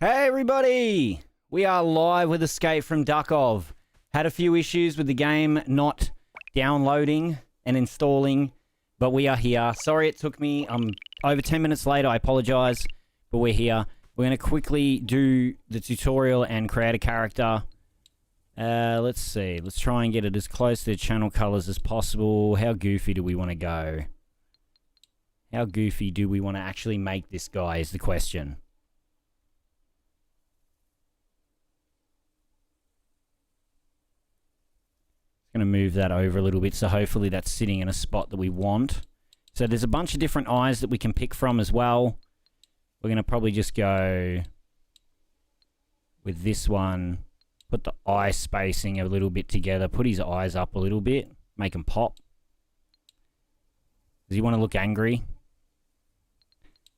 Hey everybody! We are live with Escape From Duckov. Had a few issues with the game not downloading and installing, but we are here. Sorry it took me over 10 minutes later, I apologize, but we're here. We're going to quickly do the tutorial and create a character. Let's see. Let's try and get it as close to the channel colors as possible. How goofy do we want to go? How goofy do we want to actually make this guy is the question. Going to move that over a little bit, so hopefully that's sitting in a spot that we want. So there's a bunch of different eyes that we can pick from as well. We're going to probably just go with this one, put the eye spacing a little bit together, put his eyes up a little bit, make him pop. Does he want to look angry?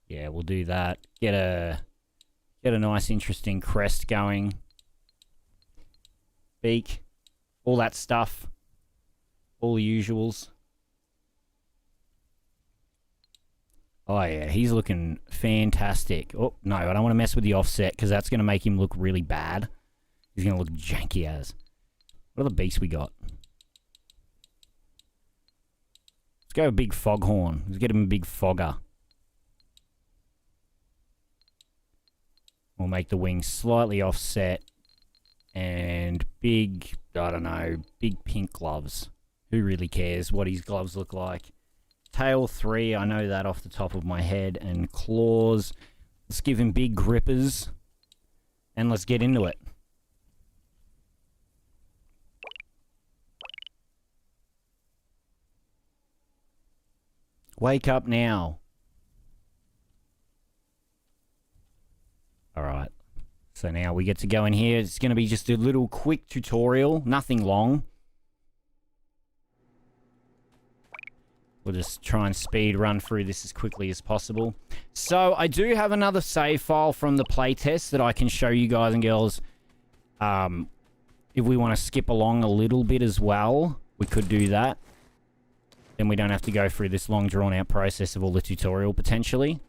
Yeah, we'll do that. Get a nice interesting crest going. Beak. All that stuff. All the usuals. Oh yeah, he's looking fantastic. Oh, no, I don't want to mess with the offset because that's going to make him look really bad. He's going to look janky as. What are the beasts we got? Let's go a big foghorn. Let's get him a big fogger. We'll make the wings slightly offset. And big, I don't know, big pink gloves. Who really cares what his gloves look like? Tail 3, I know that off the top of my head. And claws. Let's give him big grippers. And let's get into it. Wake up now. Alright. So now we get to go in here. It's going to be just a little quick tutorial. Nothing long. We'll just try and speed run through this as quickly as possible. So I do have another save file from the playtest that I can show you guys and girls. If we want to skip along a little bit as well, we could do that. Then we don't have to go through this long drawn out process of all the tutorial potentially.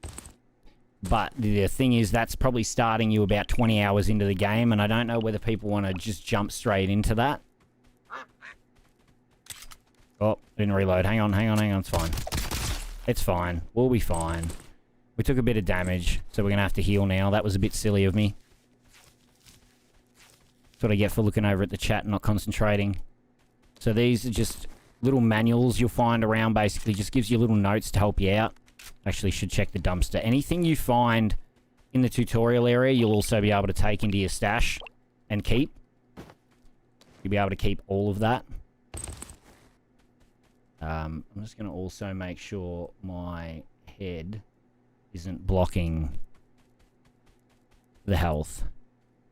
But the thing is, that's probably starting you about 20 hours into the game, and I don't know whether people want to just jump straight into that. Oh, didn't reload. Hang on. It's fine. It's fine. We'll be fine. We took a bit of damage, so we're going to have to heal now. That was a bit silly of me. That's what I get for looking over at the chat and not concentrating. So these are just little manuals you'll find around, basically. Just gives you little notes to help you out. Actually should check the dumpster. Anything you find in the tutorial area, you'll also be able to take into your stash and keep. You'll be able to keep all of that. I'm just going to also make sure my head isn't blocking the health.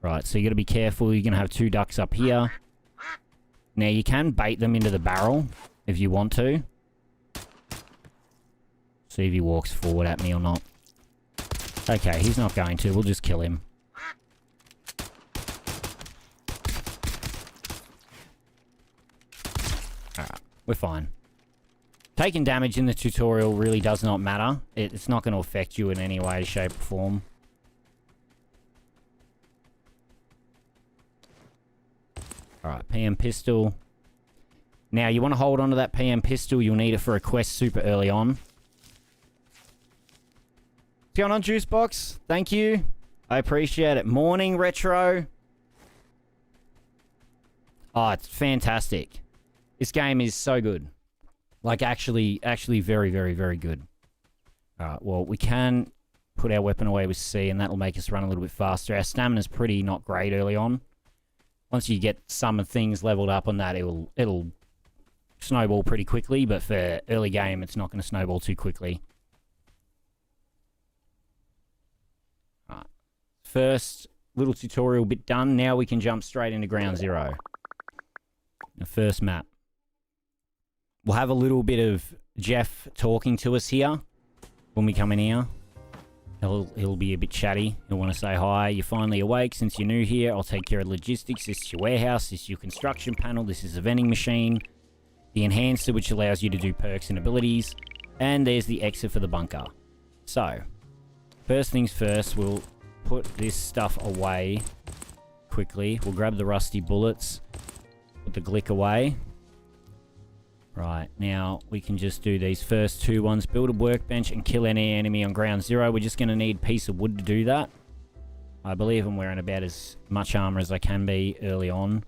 Right, so you got to be careful. You're going to have 2 ducks up here. Now, you can bait them into the barrel if you want to. See if he walks forward at me or not. Okay, he's not going to. We'll just kill him. Alright, we're fine. Taking damage in the tutorial really does not matter. It's not going to affect you in any way, shape, or form. Alright, PM pistol. Now, you want to hold on to that PM pistol. You'll need it for a quest super early on. What's going on, Juicebox? Thank you. I appreciate it. Morning, Retro. Oh, it's fantastic. This game is so good. Like, actually very, very, very good. Alright, well, we can put our weapon away with C, and that'll make us run a little bit faster. Our stamina's pretty not great early on. Once you get some things leveled up on that, it'll snowball pretty quickly, but for early game, it's not going to snowball too quickly. First little tutorial bit done. Now we can jump straight into ground zero. The first map. We'll have a little bit of Jeff talking to us here when we come in here. He'll be a bit chatty. He'll want to say hi. You're finally awake since you're new here. I'll take care of logistics. This is your warehouse. This is your construction panel. This is a vending machine. The enhancer, which allows you to do perks and abilities. And there's the exit for the bunker. So, first things first, we'll put this stuff away quickly. We'll grab the rusty bullets. Put the glick away. Right, now we can just do these first two ones. Build a workbench and kill any enemy on ground zero. We're just going to need a piece of wood to do that. I believe I'm wearing about as much armor as I can be early on.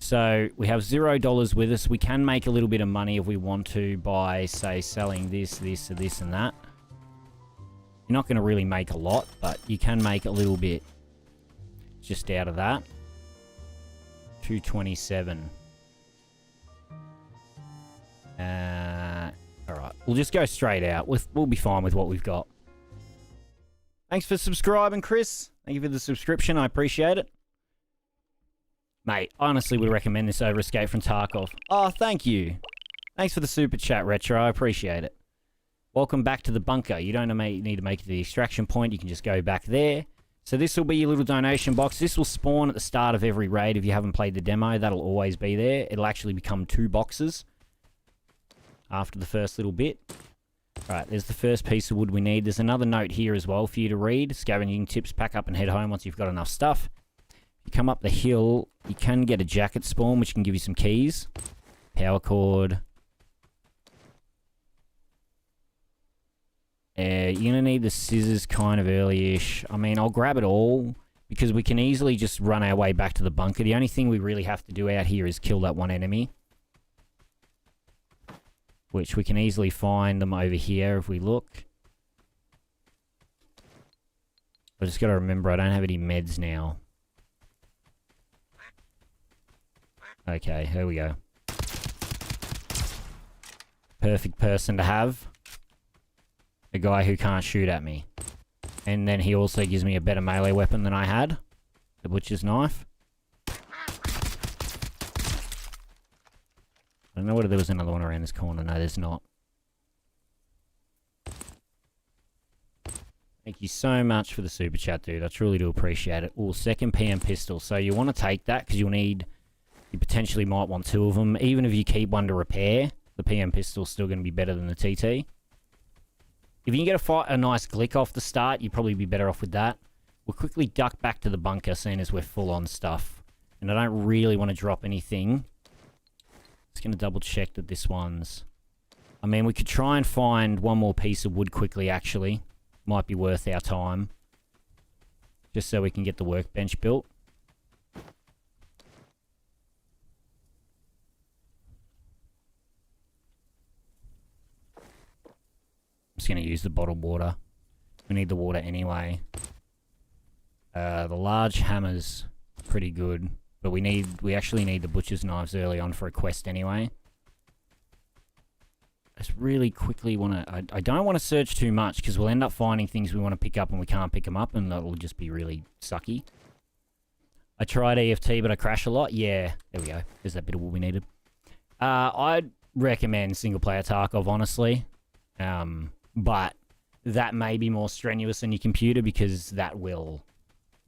So we have $0 with us. We can make a little bit of money if we want to by, say, selling this, this, and that. You're not going to really make a lot, but you can make a little bit just out of that. 227. Alright, we'll just go straight out. We'll be fine with what we've got. Thanks for subscribing, Chris. Thank you for the subscription. I appreciate it. Mate, I honestly would recommend this over Escape from Duckov. Oh, thank you. Thanks for the super chat, Retro. I appreciate it. Welcome back to the bunker. You don't need to make it to the extraction point. You can just go back there. So this will be your little donation box. This will spawn at the start of every raid. If you haven't played the demo, that'll always be there. It'll actually become 2 boxes after the first little bit. Alright, there's the first piece of wood we need. There's another note here as well for you to read. Scavenging tips, pack up and head home once you've got enough stuff. You come up the hill, you can get a jacket spawn, which can give you some keys. Power cord. You're going to need the scissors kind of early-ish. I mean, I'll grab it all, because we can easily just run our way back to the bunker. The only thing we really have to do out here is kill that one enemy. Which we can easily find them over here if we look. I just got to remember I don't have any meds now. Okay, here we go. Perfect person to have. A guy who can't shoot at me. And then he also gives me a better melee weapon than I had. The butcher's knife. I don't know whether there was another one around this corner. No, there's not. Thank you so much for the super chat, dude. I truly do appreciate it. Ooh, second PM pistol. So you want to take that because you'll need... You potentially might want 2 of them. Even if you keep one to repair, the PM pistol's still going to be better than the TT. If you can get a nice glick off the start, you'd probably be better off with that. We'll quickly duck back to the bunker, seeing as we're full on stuff. And I don't really want to drop anything. Just going to double check that this one's... I mean, we could try and find one more piece of wood quickly, actually. Might be worth our time. Just so we can get the workbench built. Just going to use the bottled water. We need the water anyway. The large hammer's pretty good, but we actually need the butcher's knives early on for a quest anyway. I just really quickly want to... I don't want to search too much because we'll end up finding things we want to pick up and we can't pick them up, and that'll just be really sucky. I tried EFT, but I crash a lot. Yeah, there we go. There's that bit of wood we needed. I'd recommend single-player Duckov, honestly. But that may be more strenuous on your computer because that will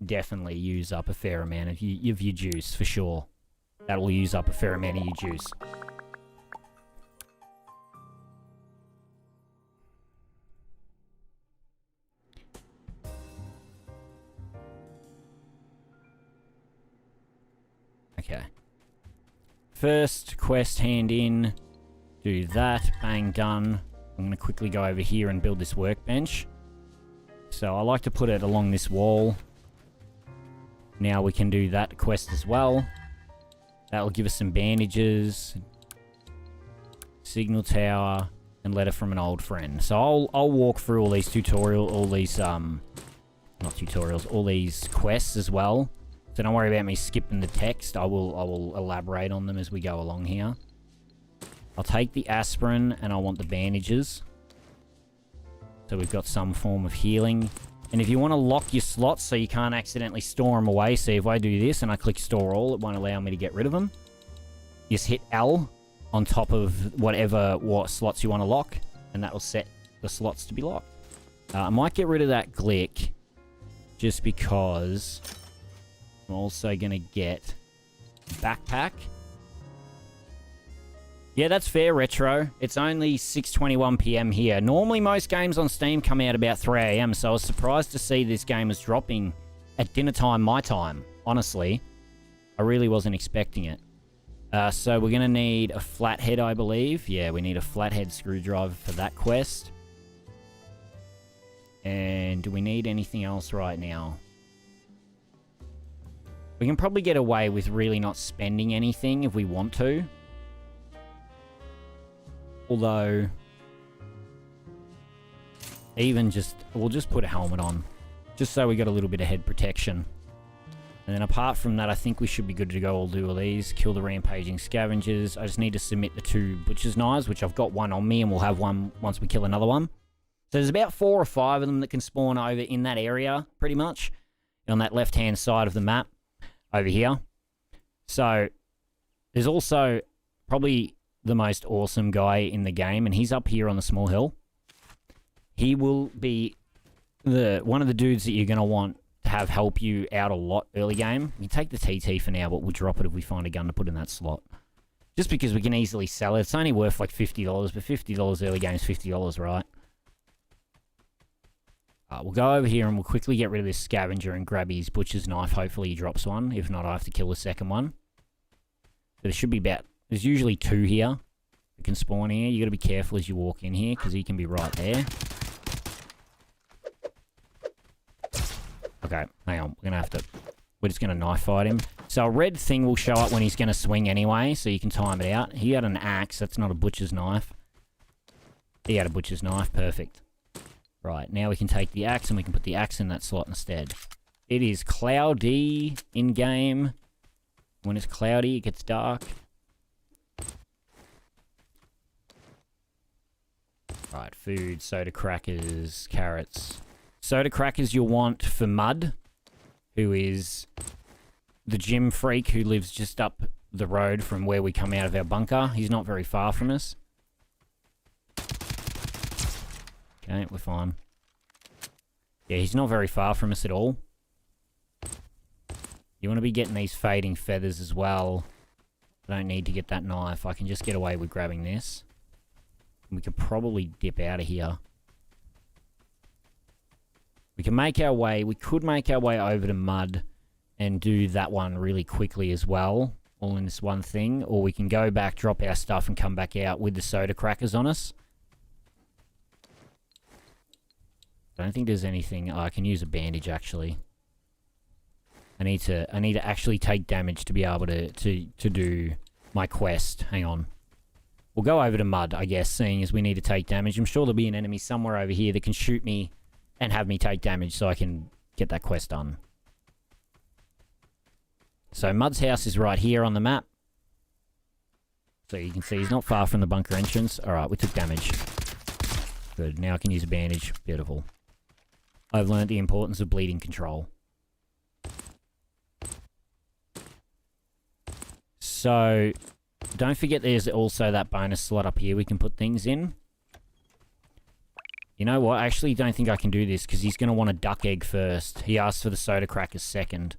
definitely use up a fair amount of your juice, for sure. That will use up a fair amount of your juice. Okay. First quest hand in. Do that. Bang, done. I'm going to quickly go over here and build this workbench. So I like to put it along this wall. Now we can do that quest as well. That'll give us some bandages. Signal tower. And letter from an old friend. So I'll walk through all these all these quests as well. So don't worry about me skipping the text. I will elaborate on them as we go along here. I'll take the aspirin and I want the bandages. So we've got some form of healing. And if you want to lock your slots so you can't accidentally store them away, see if I do this and I click store all, it won't allow me to get rid of them. Just hit L on top of what slots you want to lock, and that will set the slots to be locked. I might get rid of that glick just because I'm also going to get backpack. Yeah, that's fair, Retro. It's only 6:21 PM here. Normally, most games on Steam come out about 3 AM, so I was surprised to see this game is dropping at dinner time, my time. Honestly, I really wasn't expecting it. So we're going to need a flathead, I believe. Yeah, we need a flathead screwdriver for that quest. And do we need anything else right now? We can probably get away with really not spending anything if we want to. Although, even just, we'll just put a helmet on. Just so we got a little bit of head protection. And then apart from that, I think we should be good to go. I'll do all these. Kill the rampaging scavengers. I just need to submit the 2 butcher's knives, which I've got one on me, and we'll have one once we kill another one. So there's about 4 or 5 of them that can spawn over in that area, pretty much. On that left-hand side of the map, over here. So, there's also probably the most awesome guy in the game, and he's up here on the small hill. He will be one of the dudes that you're going to want to have help you out a lot early game. You take the TT for now, but we'll drop it if we find a gun to put in that slot. Just because we can easily sell it. It's only worth like $50, but $50 early game is $50, right? We'll go over here and we'll quickly get rid of this scavenger and grab his butcher's knife. Hopefully he drops one. If not, I have to kill the second one. So there should be about... There's usually 2 here that can spawn here. You got to be careful as you walk in here because he can be right there. Okay, hang on. We're just going to knife fight him. So a red thing will show up when he's going to swing anyway, so you can time it out. He had an axe. That's not a butcher's knife. He had a butcher's knife. Perfect. Right, now we can take the axe and we can put the axe in that slot instead. It is cloudy in-game. When it's cloudy, it gets dark. Right, food, soda crackers, carrots. Soda crackers you'll want for Mud, who is the gym freak who lives just up the road from where we come out of our bunker. He's not very far from us. Okay, we're fine. Yeah, he's not very far from us at all. You want to be getting these fading feathers as well. I don't need to get that knife. I can just get away with grabbing this. We could probably dip out of here. We can make our way. We could make our way over to Mud and do that one really quickly as well. All in this one thing. Or we can go back, drop our stuff, and come back out with the soda crackers on us. I don't think there's anything... Oh, I can use a bandage, actually. I need to actually take damage to be able to do my quest. Hang on. We'll go over to Mud, I guess, seeing as we need to take damage. I'm sure there'll be an enemy somewhere over here that can shoot me and have me take damage so I can get that quest done. So Mud's house is right here on the map. So you can see he's not far from the bunker entrance. Alright, we took damage. Good, now I can use a bandage. Beautiful. I've learned the importance of bleeding control. So, don't forget there's also that bonus slot up here we can put things in. You know what? I actually don't think I can do this because he's going to want a duck egg first. He asked for the soda crackers second.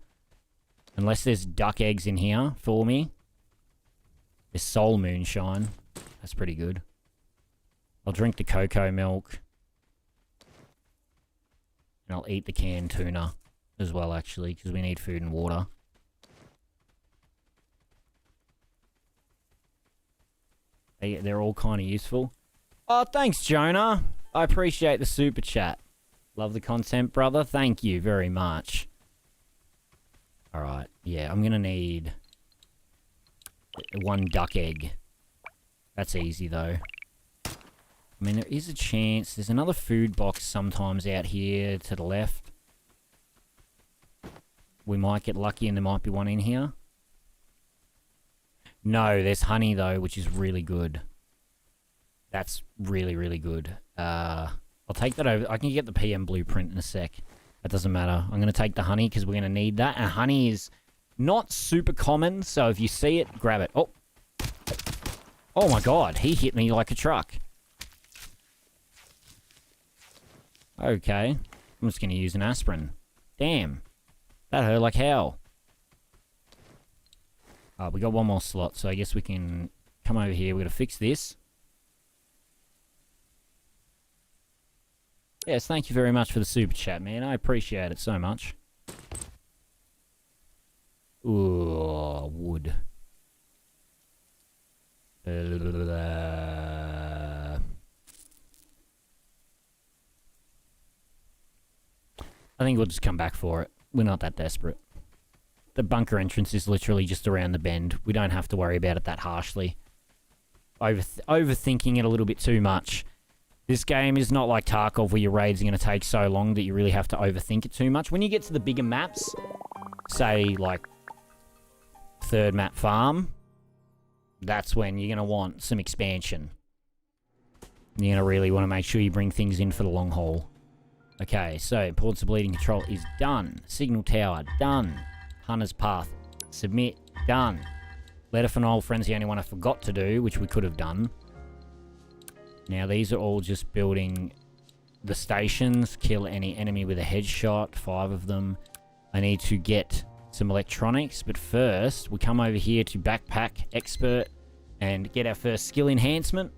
Unless there's duck eggs in here for me. There's soul moonshine. That's pretty good. I'll drink the cocoa milk. And I'll eat the canned tuna as well, actually, because we need food and water. They're all kind of useful. Oh, thanks, Jonah. I appreciate the super chat. Love the content, brother. Thank you very much. Alright, yeah, I'm going to need 1 duck egg. That's easy, though. I mean, there is a chance. There's another food box sometimes out here to the left. We might get lucky and there might be one in here. No, there's honey, though, which is really good. That's really, really good. I'll take that over. I can get the PM blueprint in a sec. That doesn't matter. I'm going to take the honey because we're going to need that. And honey is not super common, so if you see it, grab it. Oh. Oh my god, he hit me like a truck. Okay. I'm just going to use an aspirin. Damn. That hurt like hell. We got one more slot, so I guess we can come over here. We're going to fix this. Yes, thank you very much for the super chat, man. I appreciate it so much. Ooh, wood. I think we'll just come back for it. We're not that desperate. The bunker entrance is literally just around the bend. We don't have to worry about it that harshly. Overthinking it a little bit too much. This game is not like Tarkov where your raids are going to take so long that you really have to overthink it too much. When you get to the bigger maps, say like third map farm, that's when you're going to want some expansion. You're going to really want to make sure you bring things in for the long haul. Okay, so Ports of Bleeding Control is done. Signal Tower, done. Hunter's Path, submit, done. Letter from an old friend's the only one I forgot to do, which we could have done. Now these are all just building the stations. Kill any enemy with a headshot, 5 of them. I need to get some electronics, but first we come over here to Backpack Expert and get our first skill enhancement.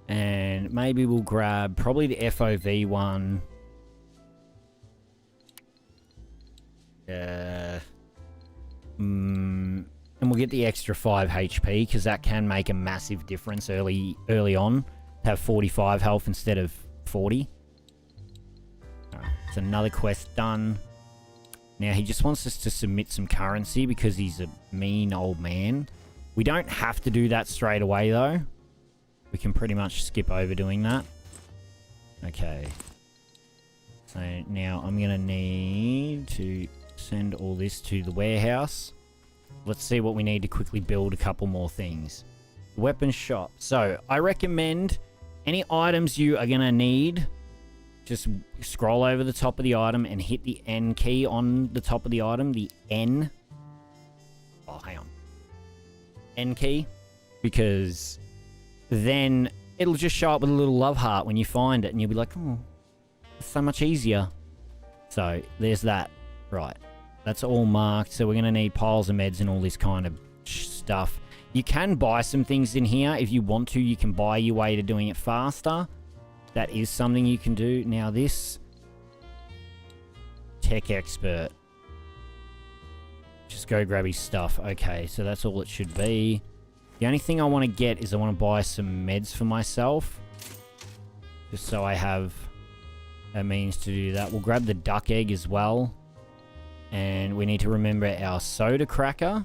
And maybe we'll grab probably the FOV one. And we'll get the extra 5 HP because that can make a massive difference early on. Have 45 health instead of 40. Alright, it's another quest done. Now he just wants us to submit some currency because he's a mean old man. We don't have to do that straight away though. We can pretty much skip over doing that. Okay. So now I'm going to need to send all this to the warehouse. Let's see what we need to quickly build a couple more things. Weapon shop. So I recommend any items you are going to need, just scroll over the top of the item and hit the N key on the top of the item. The N. Oh, hang on. N key. Because then it'll just show up with a little love heart when you find it and you'll be like, oh, it's so much easier. So there's that. Right. That's all marked. So we're going to need piles of meds and all this kind of stuff. You can buy some things in here. If you want to, you can buy your way to doing it faster. That is something you can do. Now this Tech Expert. Just go grab his stuff. Okay, so that's all it should be. The only thing I want to get is I want to buy some meds for myself. Just so I have a means to do that. We'll grab the duck egg as well. And we need to remember our soda cracker.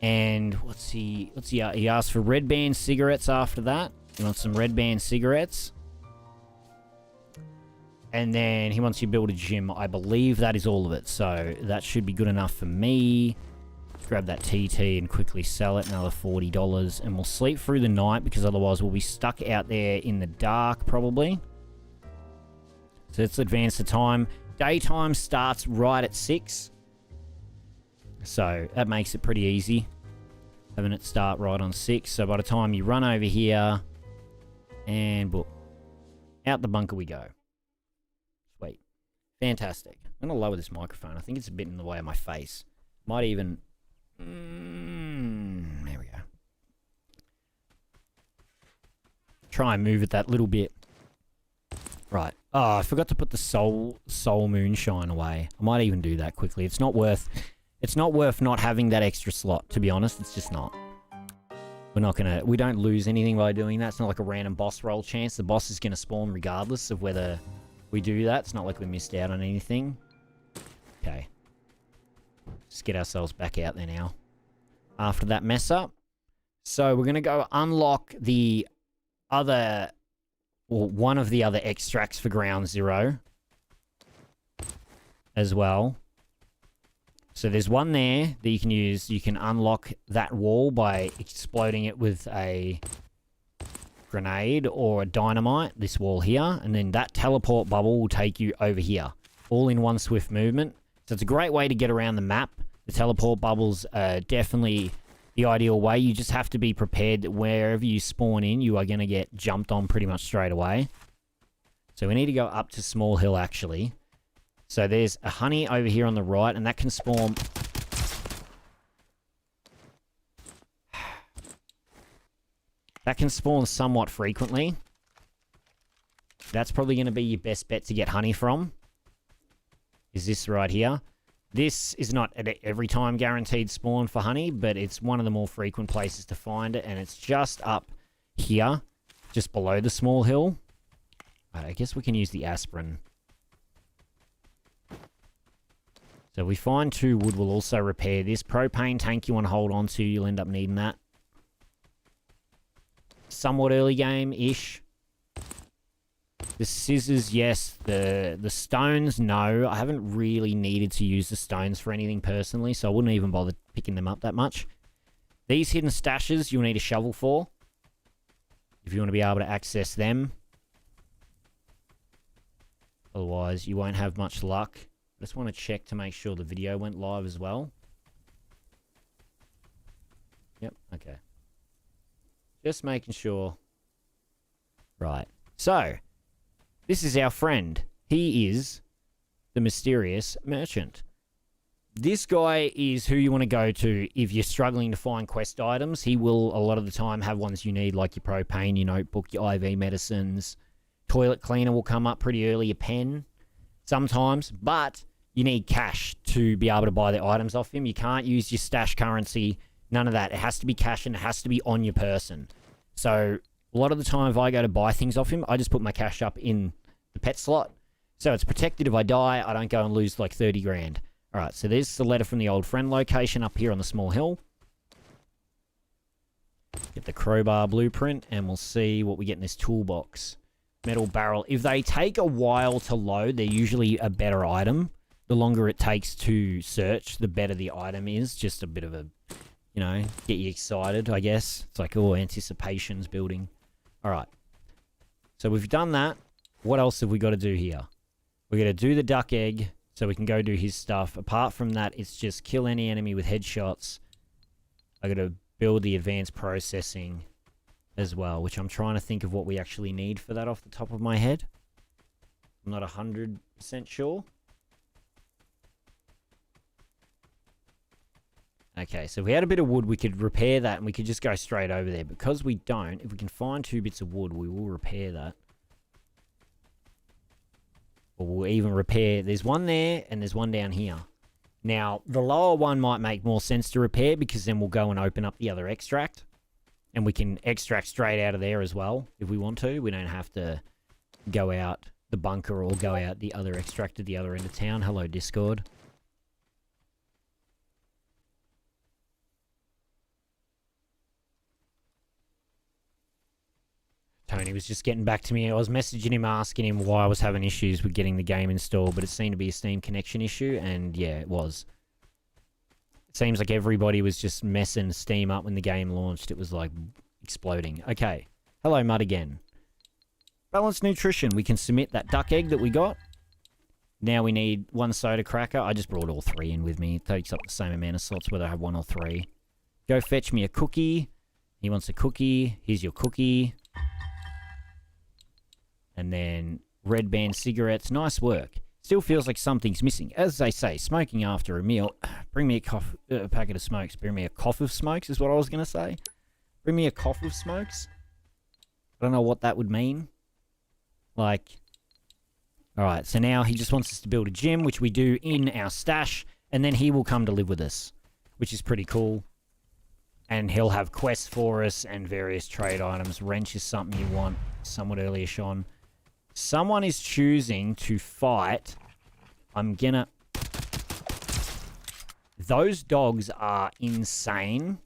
And what's he he asked for red band cigarettes after that. He wants some red band cigarettes. And then he wants you to build a gym. I believe that is all of it. So that should be good enough for me. Grab that TT and quickly sell it. Another $40. And we'll sleep through the night because otherwise we'll be stuck out there in the dark probably. So let's advance the time. Daytime starts right at 6. So that makes it pretty easy. Having it start right on 6. So by the time you run over here and boom, out the bunker we go. Sweet. Fantastic. I'm going to lower this microphone. I think it's a bit in the way of my face. Might even... there we go. Try and move it that little bit. Right. Oh, I forgot to put the soul moonshine away. I might even do that quickly. It's not worth not having that extra slot, to be honest. It's just not. We don't lose anything by doing that. It's not like a random boss roll chance. The boss is going to spawn regardless of whether we do that. It's not like we missed out on anything. Okay. Just get ourselves back out there now. After that mess up. So we're going to go unlock the other... Well, one of the other extracts for Ground Zero. As well. So there's one there that you can use. You can unlock that wall by exploding it with a grenade or a dynamite. This wall here. And then that teleport bubble will take you over here. All in one swift movement. So it's a great way to get around the map. The teleport bubbles are definitely the ideal way. You just have to be prepared that wherever you spawn in, you are going to get jumped on pretty much straight away. So we need to go up to Small Hill, actually. So there's a honey over here on the right, and that can spawn... That can spawn somewhat frequently. That's probably going to be your best bet to get honey from. is this right here. This is not at every time guaranteed spawn for honey, but it's one of the more frequent places to find it, and it's just up here, just below the small hill. I guess we can use the aspirin. So we find 2 wood will also repair this. Propane tank you want to hold on to, you'll end up needing that. Somewhat early game-ish. The scissors, yes. The stones, no. I haven't really needed to use the stones for anything personally, so I wouldn't even bother picking them up that much. These hidden stashes you'll need a shovel for, if you want to be able to access them. Otherwise, you won't have much luck. I just want to check to make sure the video went live as well. Yep, okay. Just making sure. Right. So, this is our friend. He is the mysterious merchant. This guy is who you want to go to if you're struggling to find quest items. He will, a lot of the time, have ones you need, like your propane, your notebook, your IV medicines. Toilet cleaner will come up pretty early, a pen, sometimes. But you need cash to be able to buy the items off him. You can't use your stash currency, none of that. It has to be cash and it has to be on your person. So, a lot of the time, if I go to buy things off him, I just put my cash up in the pet slot. So it's protected. If I die, I don't go and lose like 30 grand. Alright, so there's the letter from the old friend location up here on the small hill. Get the crowbar blueprint, and we'll see what we get in this toolbox. Metal barrel. If they take a while to load, they're usually a better item. The longer it takes to search, the better the item is. Just a bit of a, you know, get you excited, I guess. It's like, oh, anticipation's building. Alright. So we've done that. What else have we got to do here? We're going to do the duck egg so we can go do his stuff. Apart from that, it's just kill any enemy with headshots. I got to build the advanced processing as well, which I'm trying to think of what we actually need for that off the top of my head. I'm not 100% sure. Okay, so if we had a bit of wood, we could repair that and we could just go straight over there. Because we don't, if we can find 2 bits of wood, we will repair that. Or we'll even repair... There's one there and there's one down here. Now, the lower one might make more sense to repair because then we'll go and open up the other extract. And we can extract straight out of there as well if we want to. We don't have to go out the bunker or go out the other extract at the other end of town. Hello, Discord. Tony was just getting back to me. I was messaging him, asking him why I was having issues with getting the game installed, but it seemed to be a Steam connection issue, and yeah, it was. It seems like everybody was just messing Steam up when the game launched. It was like exploding. Okay. Hello, Mud again. Balanced nutrition. We can submit that duck egg that we got. Now we need 1 soda cracker. I just brought all 3 in with me. It takes up the same amount of slots whether I have 1 or 3. Go fetch me a cookie. He wants a cookie. Here's your cookie. And then red band cigarettes. Nice work. Still feels like something's missing. As they say, smoking after a meal. Bring me a packet of smokes. Bring me a cough of smokes is what I was going to say. Bring me a cough of smokes. I don't know what that would mean. Like, alright, so now he just wants us to build a gym, which we do in our stash, and then he will come to live with us, which is pretty cool. And he'll have quests for us and various trade items. Wrench is something you want somewhat earlier, Sean. Someone is choosing to fight. I'm gonna... Those dogs are insane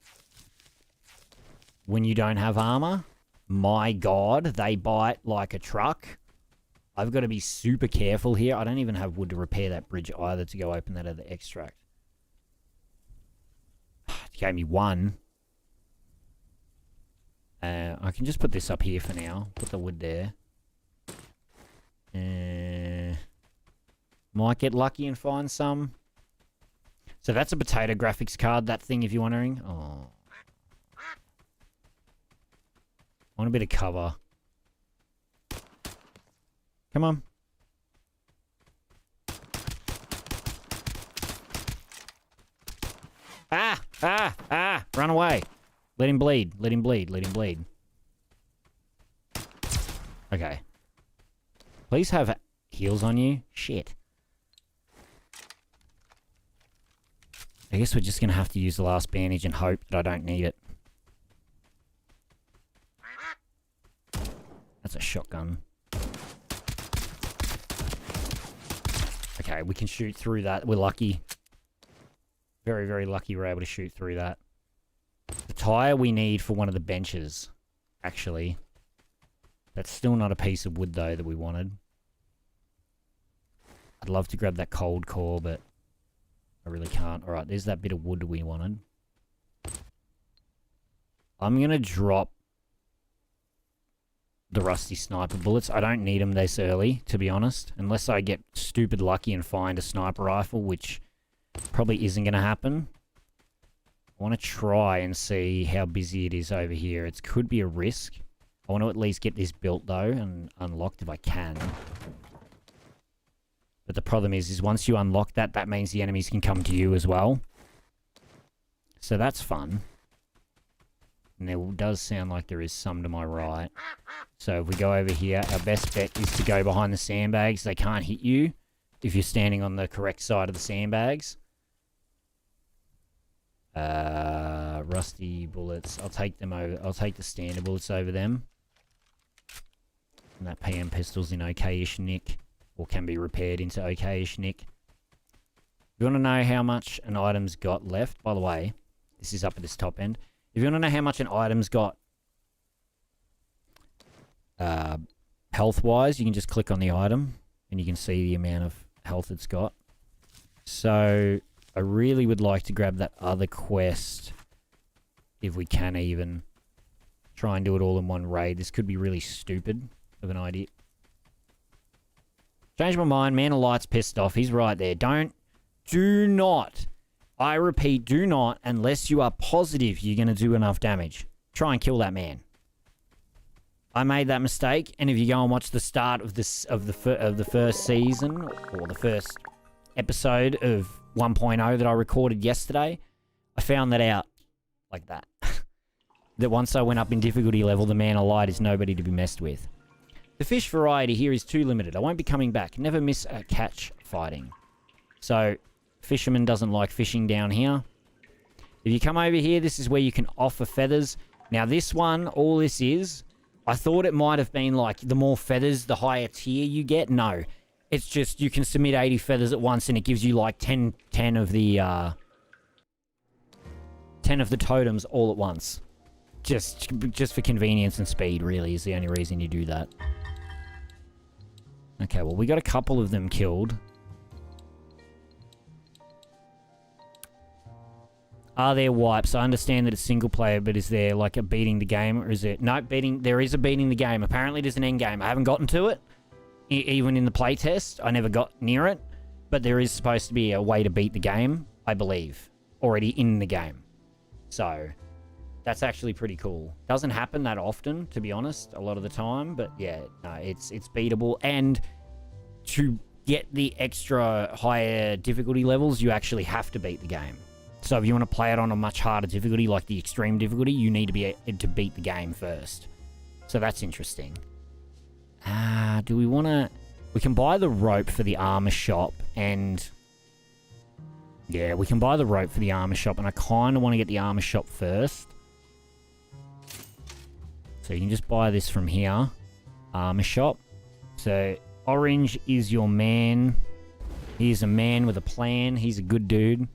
when you don't have armor. My God, they bite like a truck. I've got to be super careful here. I don't even have wood to repair that bridge either to go open that other extract. It gave me 1. I can just put this up here for now. Put the wood there. Might get lucky and find some. So that's a potato graphics card, that thing, if you're wondering. Oh. Want a bit of cover. Come on. Ah! Run away. Let him bleed. Let him bleed. Let him bleed. Okay. Please have heals on you. Shit. I guess we're just going to have to use the last bandage and hope that I don't need it. That's a shotgun. Okay, we can shoot through that. We're lucky. Very, very lucky we're able to shoot through that. The tire we need for one of the benches, actually. That's still not a piece of wood, though, that we wanted. I'd love to grab that cold core, but I really can't. Alright, there's that bit of wood we wanted. I'm going to drop the rusty sniper bullets. I don't need them this early, to be honest. Unless I get stupid lucky and find a sniper rifle, which probably isn't going to happen. I want to try and see how busy it is over here. It could be a risk. I want to at least get this built, though, and unlocked if I can. But the problem is once you unlock that, that means the enemies can come to you as well. So that's fun. And there does sound like there is some to my right. So if we go over here, our best bet is to go behind the sandbags. They can't hit you if you're standing on the correct side of the sandbags. Rusty bullets. I'll take them over. I'll take the standard bullets over them. And that PM pistol's in okay-ish nick. Or can be repaired into okay-ish nick. If you want to know how much an item's got left, by the way, this is up at this top end. If you want to know how much an item's got health-wise, you can just click on the item and you can see the amount of health it's got. So I really would like to grab that other quest if we can even try and do it all in one raid. This could be really stupid of an idea. Change my mind. Man of Light's pissed off. He's right there. Do not, I repeat, do not, unless you are positive you're going to do enough damage, try and kill that man. I made that mistake, and if you go and watch the start of this of the first season, or the first episode of 1.0 that I recorded yesterday, I found that out like that. That once I went up in difficulty level, the Man of Light is nobody to be messed with. The fish variety here is too limited. I won't be coming back. Never miss a catch fighting. So, fisherman doesn't like fishing down here. If you come over here, this is where you can offer feathers. Now this one, all this is, I thought it might have been like the more feathers, the higher tier you get. No. It's just you can submit 80 feathers at once and it gives you like 10 of the totems all at once. Just for convenience and speed, really, is the only reason you do that. Okay, well, we got a couple of them killed. Are there wipes? I understand that it's single player, but is there like a beating the game, or is it... No, there is a beating the game. Apparently there's an end game. I haven't gotten to it. Even in the playtest, I never got near it. But there is supposed to be a way to beat the game, I believe. Already in the game. So, that's actually pretty cool. Doesn't happen that often, to be honest, a lot of the time. But yeah, no, it's beatable. And to get the extra higher difficulty levels, you actually have to beat the game. So if you want to play it on a much harder difficulty, like the extreme difficulty, you need to be able to beat the game first. So that's interesting. Do we want to... We can buy the rope for the armor shop, and... Yeah, we can buy the rope for the armor shop, and I kind of want to get the armor shop first. So you can just buy this from here. Armor shop. So, Orange is your man. He's a man with a plan. He's a good dude.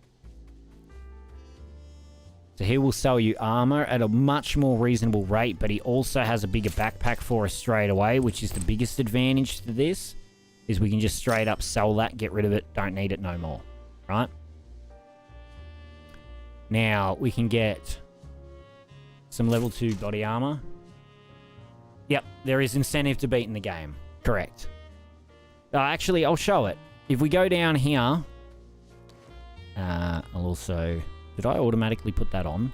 So he will sell you armor at a much more reasonable rate, but he also has a bigger backpack for us straight away, which is the biggest advantage to this, is we can just straight up sell that, get rid of it, don't need it no more, right? Now, we can get some level 2 body armor. Yep, there is incentive to beat in the game. Correct. Actually, I'll show it. If we go down here, I'll also... Did I automatically put that on?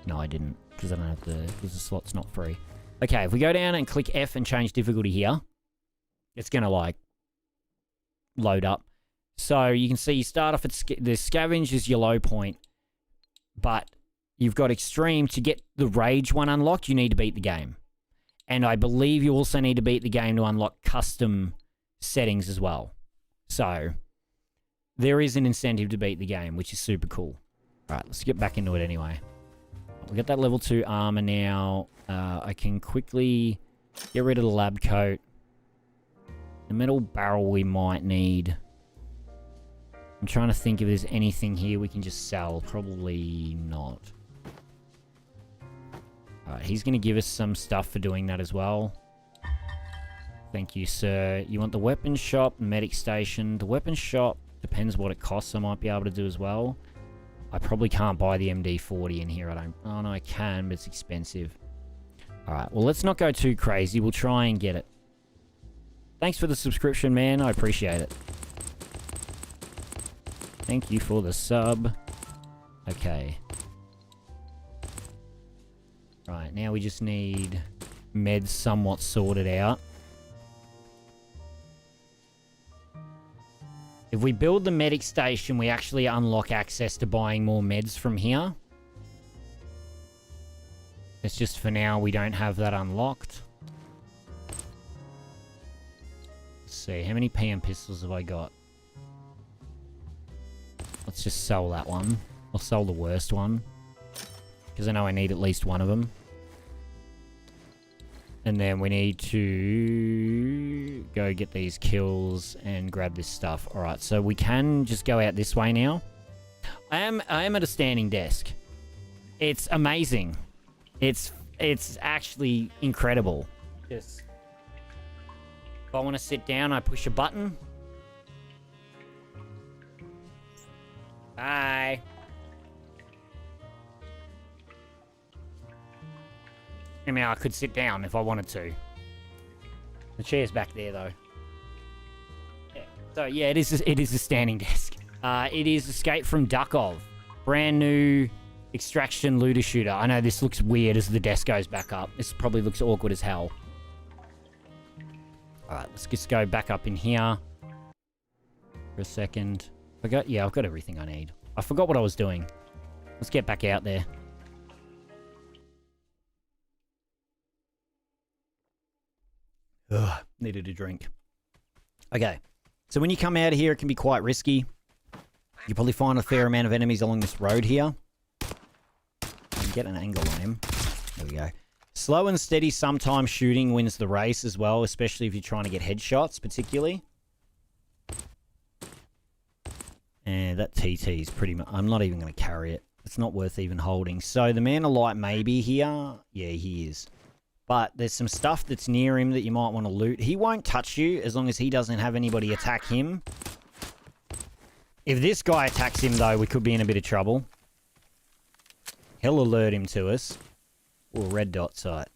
No, I didn't, because I don't have because the slot's not free. Okay, if we go down and click F and change difficulty here, it's going to, like, load up. So you can see you start off at... The scavenge is your low point, but you've got extreme. To get the rage one unlocked, you need to beat the game. And I believe you also need to beat the game to unlock custom settings as well. So... there is an incentive to beat the game, which is super cool. Alright, let's get back into it anyway. We got that level 2 armor now. I can quickly get rid of the lab coat. The metal barrel we might need. I'm trying to think if there's anything here we can just sell. Probably not. Alright, he's going to give us some stuff for doing that as well. Thank you, sir. You want the weapons shop, medic station. The weapons shop depends what it costs. I might be able to do as well. I probably can't buy the MD40 in here. I don't... Oh, no, I can, but it's expensive. Alright, well, let's not go too crazy. We'll try and get it. Thanks for the subscription, man. I appreciate it. Thank you for the sub. Okay. Right, now we just need meds somewhat sorted out. If we build the medic station, we actually unlock access to buying more meds from here. It's just for now, we don't have that unlocked. Let's see, how many PM pistols have I got? Let's just sell that one. I'll sell the worst one. Because I know I need at least one of them. And then we need to go get these kills and grab this stuff. Alright, so we can just go out this way now. I am at a standing desk. It's amazing. It's actually incredible. Just if I want to sit down, I push a button. Bye. I mean, I could sit down if I wanted to. The chair's back there, though. Yeah. So, yeah, it is a standing desk. It is Escape from Duckov. Brand new extraction looter shooter. I know this looks weird as the desk goes back up. This probably looks awkward as hell. Alright, let's just go back up in here. For a second. I've got everything I need. I forgot what I was doing. Let's get back out there. Ugh, needed a drink. Okay, so when you come out of here, it can be quite risky. You probably find a fair amount of enemies along this road here. You get an angle on him. There we go. Slow and steady, sometimes shooting wins the race as well, especially if you're trying to get headshots, particularly. And that TT is pretty much... I'm not even going to carry it. It's not worth even holding. So the man of light may be here. Yeah, he is. But there's some stuff that's near him that you might want to loot. He won't touch you as long as he doesn't have anybody attack him. If this guy attacks him, though, we could be in a bit of trouble. He'll alert him to us. Or red dot sight.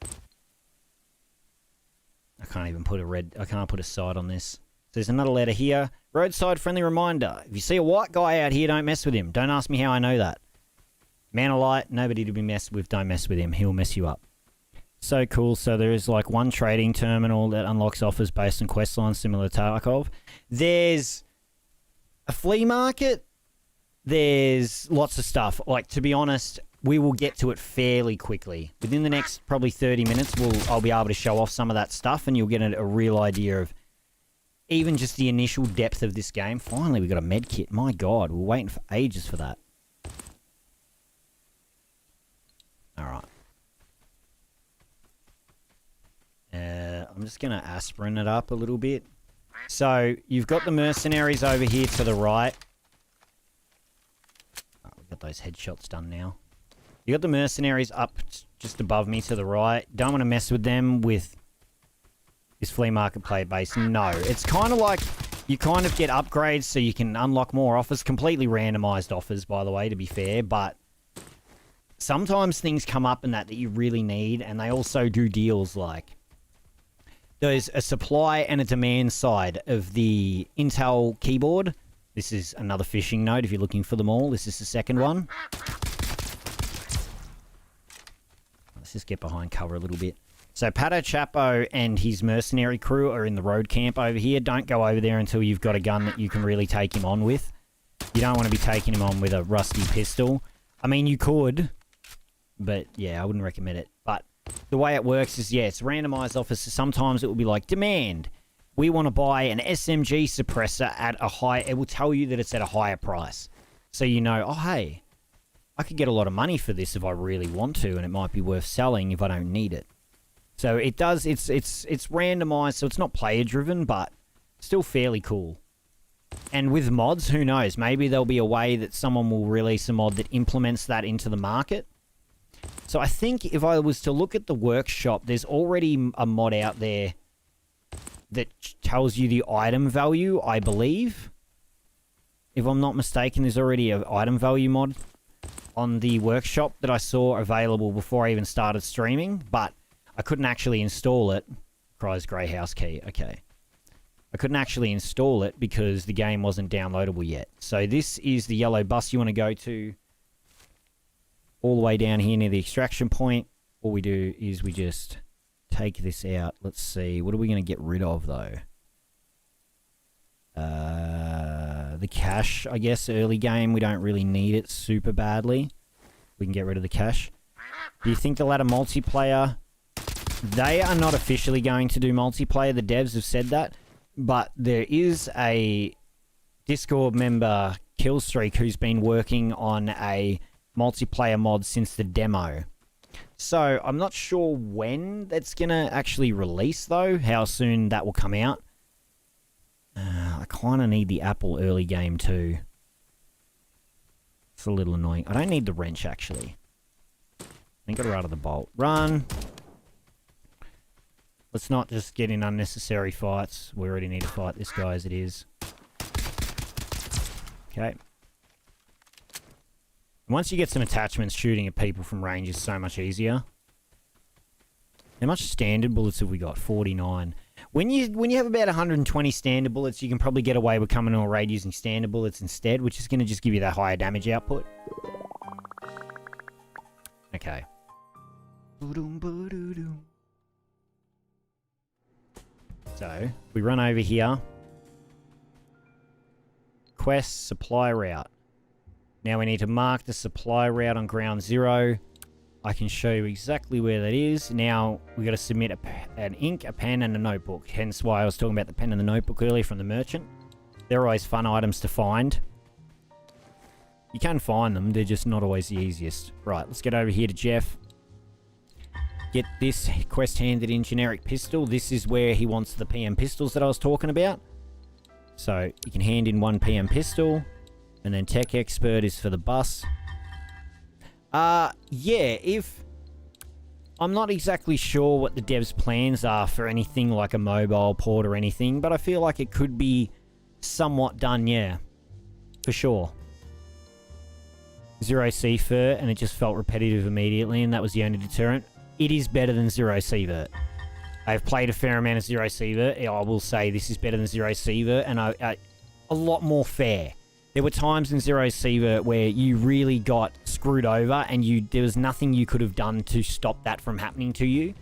I can't even put I can't put a sight on this. There's another letter here. Roadside friendly reminder. If you see a white guy out here, don't mess with him. Don't ask me how I know that. Man of light, nobody to be messed with. Don't mess with him. He'll mess you up. So cool. So there is like one trading terminal that unlocks offers based on quest lines similar to Tarkov. There's a flea market. There's lots of stuff. Like, to be honest, we will get to it fairly quickly. Within the next probably 30 minutes, I'll be able to show off some of that stuff and you'll get a real idea of even just the initial depth of this game. Finally, we got a med kit. My God, we're waiting for ages for that. Alright. I'm just going to aspirin it up a little bit. So, you've got the mercenaries over here to the right. Oh, we've got those headshots done now. You got the mercenaries up just above me to the right. Don't want to mess with them with this flea market play base. No, it's kind of like you kind of get upgrades so you can unlock more offers. Completely randomized offers, by the way, to be fair. But sometimes things come up in that you really need, and they also do deals like... There's a supply and a demand side of the Intel keyboard. This is another phishing node if you're looking for them all. This is the second one. Let's just get behind cover a little bit. So Pato Chapo and his mercenary crew are in the road camp over here. Don't go over there until you've got a gun that you can really take him on with. You don't want to be taking him on with a rusty pistol. I mean, you could, but yeah, I wouldn't recommend it. But the way it works is, yeah, it's randomized offers. So sometimes it will be like, demand we want to buy an SMG suppressor at a high... It will tell you that it's at a higher price. So you know, oh, hey, I could get a lot of money for this if I really want to, and it might be worth selling if I don't need it. So it does... It's randomized, so it's not player-driven, but still fairly cool. And with mods, who knows? Maybe there'll be a way that someone will release a mod that implements that into the market. So I think if I was to look at the workshop, there's already a mod out there that tells you the item value, I believe. If I'm not mistaken, there's already an item value mod on the workshop that I saw available before I even started streaming, but I couldn't actually install it. Cries Grey House Key, okay. I couldn't actually install it because the game wasn't downloadable yet. So this is the yellow bus you want to go to. All the way down here near the extraction point. All we do is we just take this out. Let's see. What are we going to get rid of, though? The cache, I guess, early game. We don't really need it super badly. We can get rid of the cache. Do you think they'll add a multiplayer? They are not officially going to do multiplayer. The devs have said that. But there is a Discord member, Killstreak, who's been working on a multiplayer mod since the demo. So I'm not sure when that's going to actually release, though, how soon that will come out. I kind of need the Apple early game, too. It's a little annoying. I don't need the wrench, actually. I think I'd rather the bolt. Run! Let's not just get in unnecessary fights. We already need to fight this guy as it is. Okay. Once you get some attachments, shooting at people from range is so much easier. How much standard bullets have we got? 49. When you have about 120 standard bullets, you can probably get away with coming to a raid using standard bullets instead, which is going to just give you that higher damage output. Okay. So, we run over here. Quest supply route. Now we need to mark the supply route on ground 0. I can show you exactly where that is. Now, we've got to submit an ink, a pen, and a notebook. Hence why I was talking about the pen and the notebook earlier from the merchant. They're always fun items to find. You can find them, they're just not always the easiest. Right, let's get over here to Jeff. Get this quest handed in generic pistol. This is where he wants the PM pistols that I was talking about. So you can hand in one PM pistol. And then tech expert is for the bus. Yeah, if... I'm not exactly sure what the devs' plans are for anything like a mobile port or anything. But I feel like it could be somewhat done, yeah. For sure. 0C fur, and it just felt repetitive immediately. And that was the only deterrent. It is better than 0C vert. I've played a fair amount of 0C vert. I will say this is better than 0C vert, and a lot more fair. There were times in 0C vert where you really got screwed over, and there was nothing you could have done to stop that from happening to you.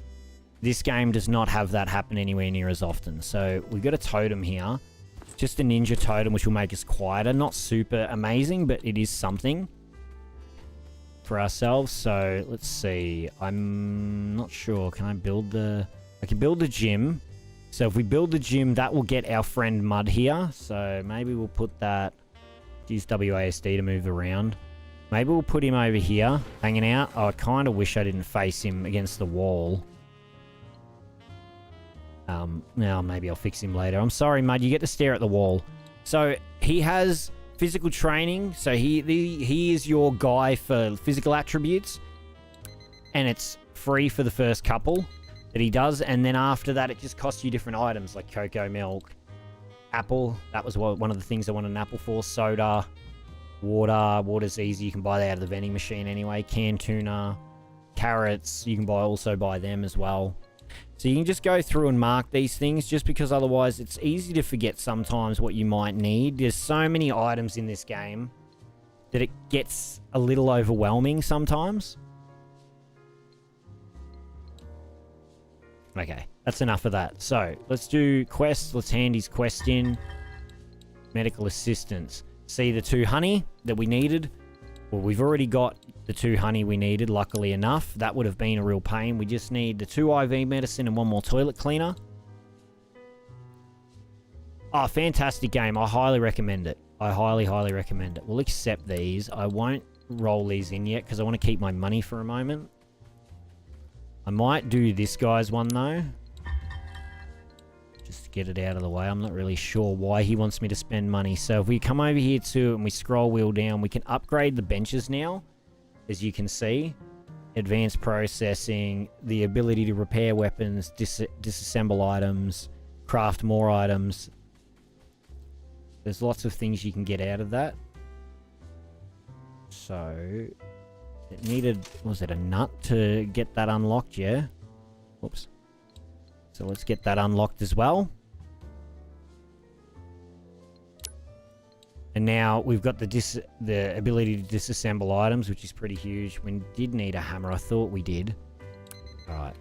This game does not have that happen anywhere near as often. So we've got a totem here. Just a ninja totem, which will make us quieter. Not super amazing, but it is something for ourselves. So let's see. I'm not sure. Can I build I can build the gym. So if we build the gym, that will get our friend Mud here. So maybe we'll put that. Use WASD to move around. Maybe we'll put him over here, hanging out. Oh, I kind of wish I didn't face him against the wall. Now maybe I'll fix him later. I'm sorry, Mud. You get to stare at the wall. So he has physical training. So he is your guy for physical attributes. And it's free for the first couple that he does. And then after that, it just costs you different items like cocoa milk, apple. That was one of the things I wanted an apple for. Soda, water. Water's easy. You can buy that out of the vending machine anyway. Canned tuna, carrots. You can also buy them as well. So you can just go through and mark these things, just because otherwise it's easy to forget sometimes what you might need. There's so many items in this game that it gets a little overwhelming sometimes. Okay, that's enough of that. So, let's do quests. Let's hand his quest in. Medical assistance. See the 2 honey that we needed? Well, we've already got the 2 honey we needed, luckily enough. That would have been a real pain. We just need the 2 IV medicine and 1 more toilet cleaner. Oh, fantastic game. I highly recommend it. I highly, highly recommend it. We'll accept these. I won't roll these in yet because I want to keep my money for a moment. I might do this guy's one, though. Just to get it out of the way. I'm not really sure why he wants me to spend money. So if we come over here too and we scroll wheel down, we can upgrade the benches now, as you can see. Advanced processing, the ability to repair weapons, disassemble items, craft more items. There's lots of things you can get out of that. So, it needed, was it a nut to get that unlocked? Yeah. Whoops. So let's get that unlocked as well. And now we've got the ability to disassemble items, which is pretty huge. We did need a hammer. I thought we did. Alright.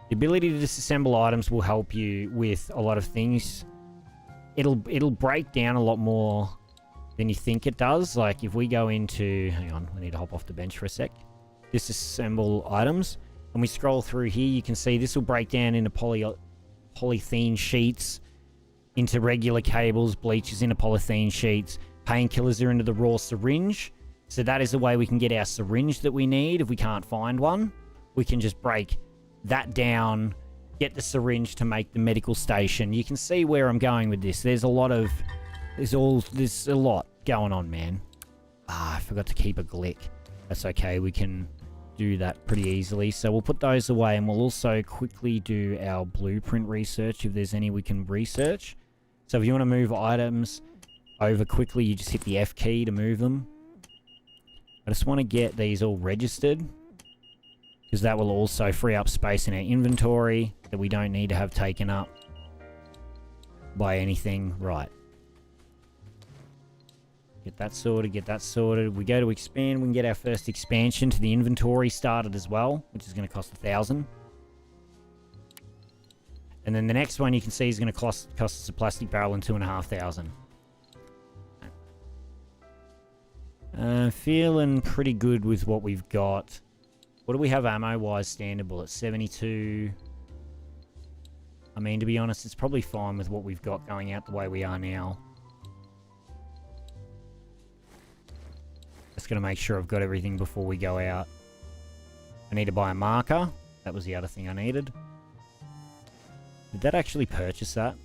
The ability to disassemble items will help you with a lot of things. It'll break down a lot more than you think it does. Like if we go into... Hang on, we need to hop off the bench for a sec. Disassemble items. And we scroll through here, you can see this will break down into polythene sheets, into regular cables, bleachers into polythene sheets, painkillers are into the raw syringe. So that is the way we can get our syringe that we need. If we can't find one, we can just break that down, get the syringe to make the medical station. You can see where I'm going with this. There's a lot going on, man. Ah, I forgot to keep a glick. That's okay, we can do that pretty easily. So we'll put those away, and we'll also quickly do our blueprint research if there's any we can research. So if you want to move items over quickly, you just hit the F key to move them. I just want to get these all registered, because that will also free up space in our inventory that we don't need to have taken up by anything. Right. Get that sorted, get that sorted. We go to expand, we can get our first expansion to the inventory started as well, which is going to cost 1,000. And then the next one you can see is going to cost us a plastic barrel and 2,500. Feeling pretty good with what we've got. What do we have ammo-wise standard bullet? 72. I mean, to be honest, it's probably fine with what we've got going out the way we are now. Just going to make sure I've got everything before we go out. I need to buy a marker. That was the other thing I needed. Did that actually purchase that?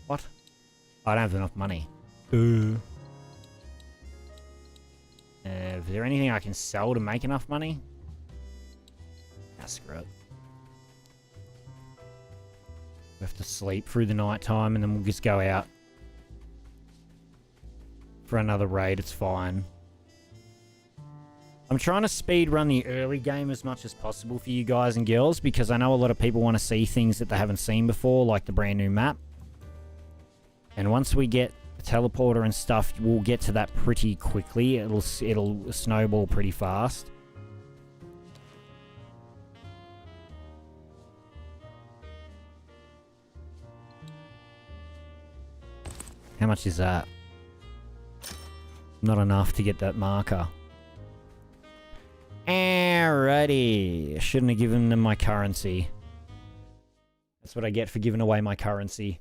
What? I don't have enough money. Is there anything I can sell to make enough money? Ah, screw it. We have to sleep through the night time and then we'll just go out for another raid. It's fine. I'm trying to speed run the early game as much as possible for you guys and girls, because I know a lot of people want to see things that they haven't seen before, like the brand new map. And once we get the teleporter and stuff, we'll get to that pretty quickly. It'll snowball pretty fast. How much is that? Not enough to get that marker. Alrighty. I shouldn't have given them my currency. That's what I get for giving away my currency.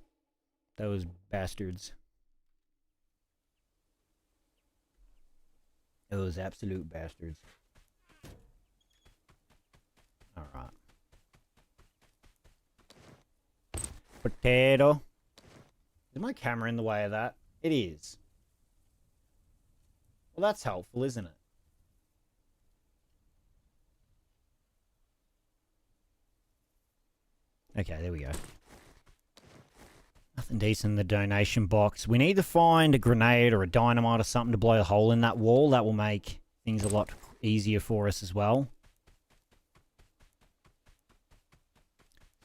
Those bastards. Those absolute bastards. Alright. Potato. Is my camera in the way of that? It is. Well, that's helpful, isn't it? Okay, there we go. Nothing decent in the donation box. We need to find a grenade or a dynamite or something to blow a hole in that wall. That will make things a lot easier for us as well.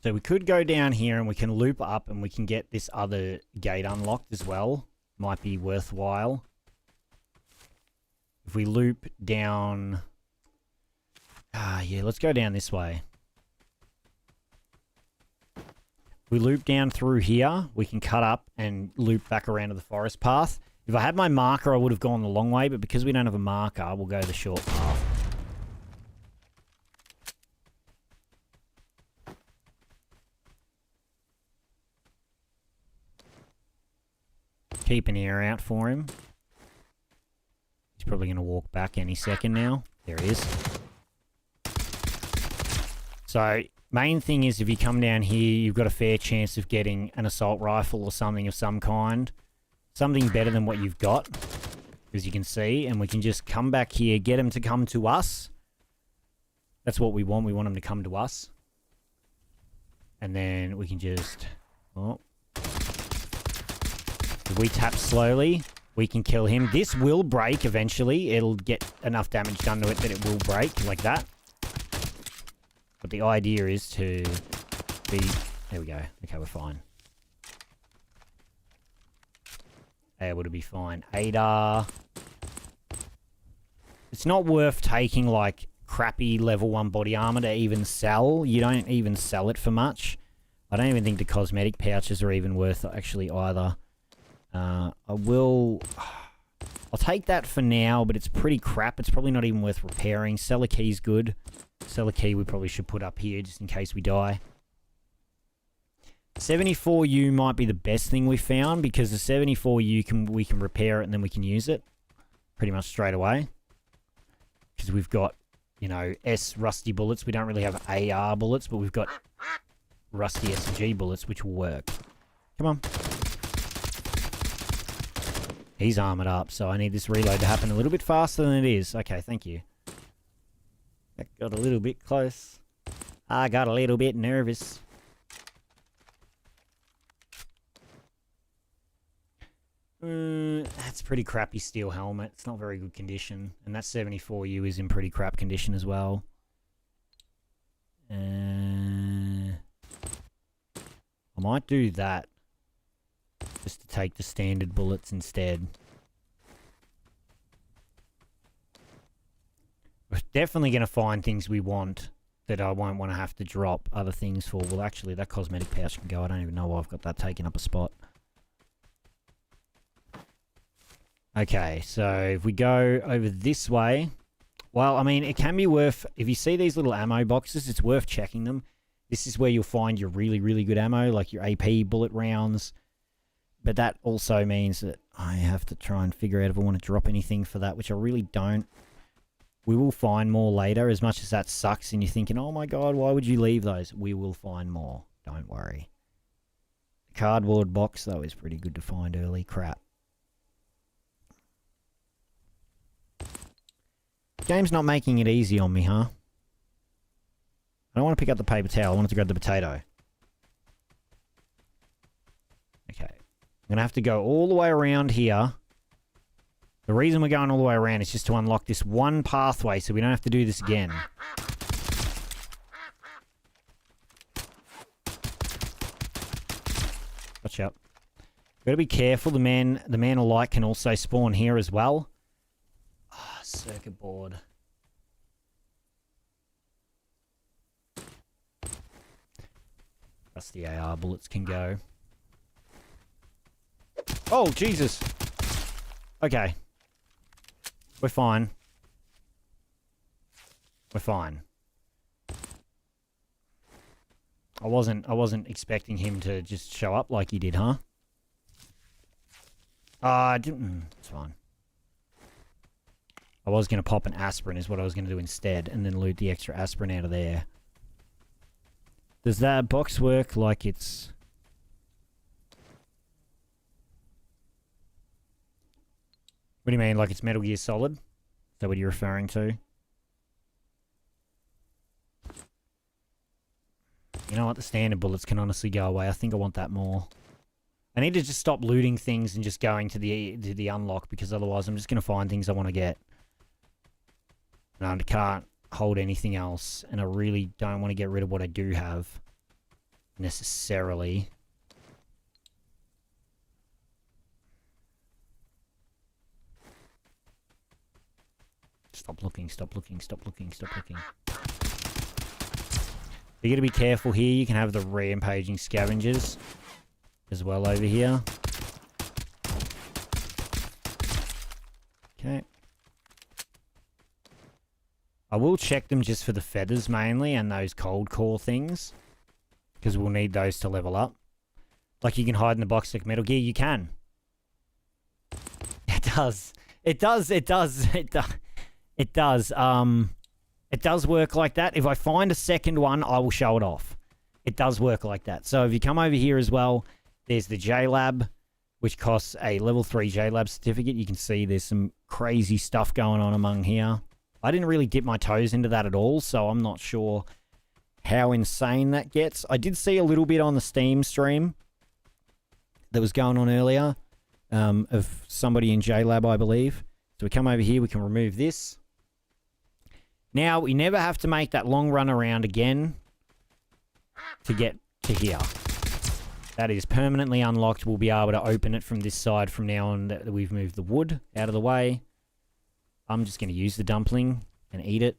So we could go down here and we can loop up and we can get this other gate unlocked as well. Might be worthwhile. If we loop down... yeah, let's go down this way. We loop down through here, we can cut up and loop back around to the forest path. If I had my marker, I would have gone the long way, but because we don't have a marker, we'll go the short path. Keep an ear out for him. He's probably going to walk back any second now. There he is. So, main thing is if you come down here, you've got a fair chance of getting an assault rifle or something of some kind. Something better than what you've got, as you can see. And we can just come back here, get him to come to us. That's what we want. We want him to come to us. And then we can just... Oh. If we tap slowly, we can kill him. This will break eventually. It'll get enough damage done to it that it will break like that. But the idea is to be... There we go. Okay, we're fine. Able to be fine. ADAR. It's not worth taking, like, crappy level 1 body armor to even sell. You don't even sell it for much. I don't even think the cosmetic pouches are even worth it, actually, either. I'll take that for now, but it's pretty crap. It's probably not even worth repairing. Seller key's good. Seller key we probably should put up here just in case we die. 74U might be the best thing we found because the 74U we can repair it and then we can use it pretty much straight away. Because we've got, you know, S rusty bullets. We don't really have AR bullets, but we've got rusty SMG bullets which will work. Come on. He's armored up, so I need this reload to happen a little bit faster than it is. Okay, thank you. That got a little bit close. I got a little bit nervous. That's pretty crappy steel helmet. It's not very good condition. And that 74U is in pretty crap condition as well. I might do that. Just to take the standard bullets instead. We're definitely going to find things we want that I won't want to have to drop other things for. Well, actually, that cosmetic pouch can go. I don't even know why I've got that taking up a spot. Okay, so if we go over this way... Well, I mean, it can be worth... If you see these little ammo boxes, it's worth checking them. This is where you'll find your really, really good ammo, like your AP bullet rounds. But that also means that I have to try and figure out if I want to drop anything for that, which I really don't. We will find more later, as much as that sucks and you're thinking, oh my god, why would you leave those? We will find more. Don't worry. The cardboard box, though, is pretty good to find early. Crap. Game's not making it easy on me, huh? I don't want to pick up the paper towel. I wanted to grab the potato. Okay. I'm going to have to go all the way around here. The reason we're going all the way around is just to unlock this one pathway so we don't have to do this again. Watch out. Got to be careful. The man of light can also spawn here as well. Ah, circuit board. That's the AR bullets can go. Oh, Jesus. Okay. We're fine. We're fine. I wasn't expecting him to just show up like he did, huh? I didn't. It's fine. I was going to pop an aspirin is what I was going to do instead and then loot the extra aspirin out of there. Does that box work like it's... What do you mean, like it's Metal Gear Solid? Is that what you're referring to? You know what? The standard bullets can honestly go away. I think I want that more. I need to just stop looting things and just going to the unlock because otherwise I'm just going to find things I want to get. And I can't hold anything else. And I really don't want to get rid of what I do have. Necessarily. Stop looking, stop looking, stop looking, stop looking. You gotta be careful here. You can have the rampaging scavengers as well over here. Okay. I will check them just for the feathers mainly and those cold core things. Because we'll need those to level up. Like you can hide in the box like Metal Gear, you can. it does. It does. It does. It does. It does. It does work like that. If I find a second one, I will show it off. It does work like that. So if you come over here as well, there's the JLab, which costs a level 3 JLab certificate. You can see there's some crazy stuff going on among here. I didn't really dip my toes into that at all, so I'm not sure how insane that gets. I did see a little bit on the Steam stream that was going on earlier of somebody in JLab, I believe. So we come over here, we can remove this. Now, we never have to make that long run around again to get to here. That is permanently unlocked. We'll be able to open it from this side from now on that we've moved the wood out of the way. I'm just going to use the dumpling and eat it.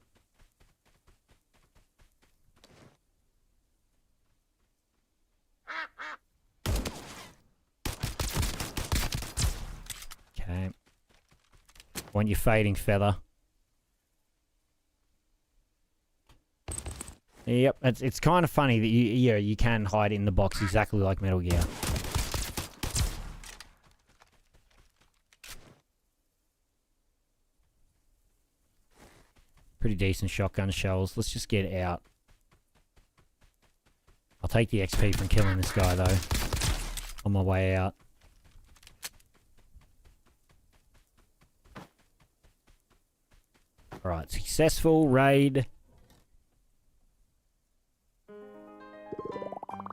Okay. Want your fading feather. Yep, it's kind of funny that you can hide in the box exactly like Metal Gear. Pretty decent shotgun shells. Let's just get out. I'll take the XP from killing this guy though. On my way out. Alright, successful raid.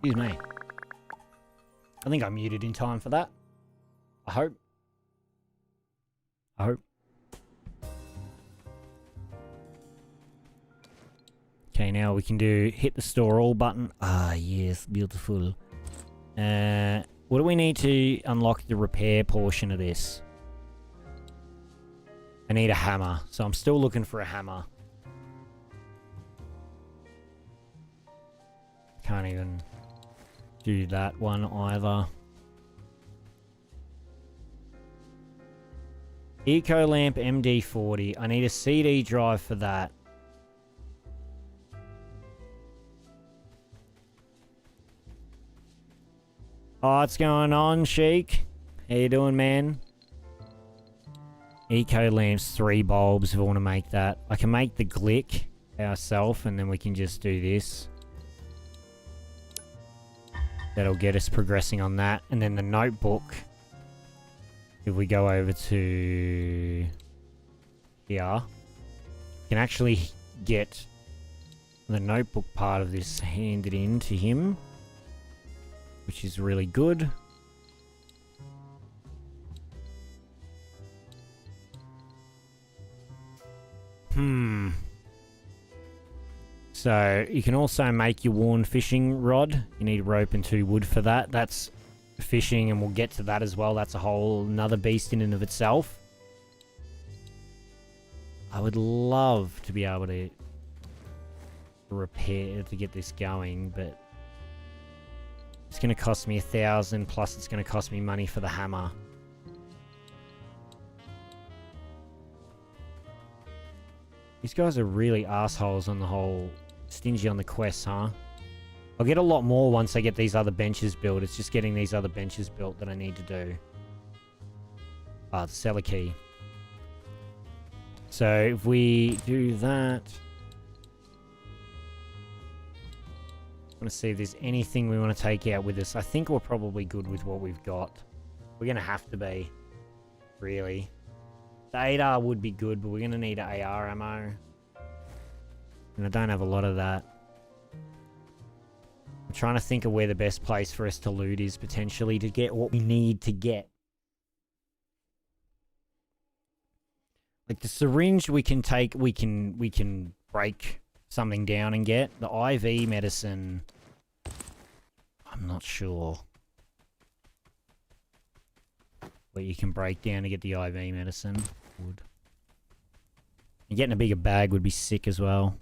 Excuse me. I think I muted in time for that. I hope. Okay, now we can do hit the store all button. Ah, yes, beautiful. What do we need to unlock the repair portion of this? I need a hammer, so I'm still looking for a hammer. Can't even do that one either. Eco lamp MD40. I need a CD drive for that. Oh, what's going on, Sheik? How you doing, man? Eco lamps, 3 bulbs if I want to make that. I can make the glick ourselves, and then we can just do this. That'll get us progressing on that. And then the notebook, if we go over to here, we can actually get the notebook part of this handed in to him, which is really good. So, you can also make your worn fishing rod. You need rope and 2 wood for that. That's fishing, and we'll get to that as well. That's a whole another beast in and of itself. I would love to be able to repair, to get this going, but it's going to cost me 1,000, plus it's going to cost me money for the hammer. These guys are really assholes on the whole, stingy on the quests, huh? I'll get a lot more once I get these other benches built. It's just getting these other benches built that I need to do. Ah, the cellar key. So if we do that, I want to see if there's anything we want to take out with us. I think we're probably good with what we've got. We're going to have to be, really. The 8R would be good, but we're going to need AR ammo. And I don't have a lot of that. I'm trying to think of where the best place for us to loot is, potentially, to get what we need to get. Like the syringe we can take, we can break something down and get. The IV medicine, I'm not sure what you can break down to get the IV medicine. Wood. And getting a bigger bag would be sick as well.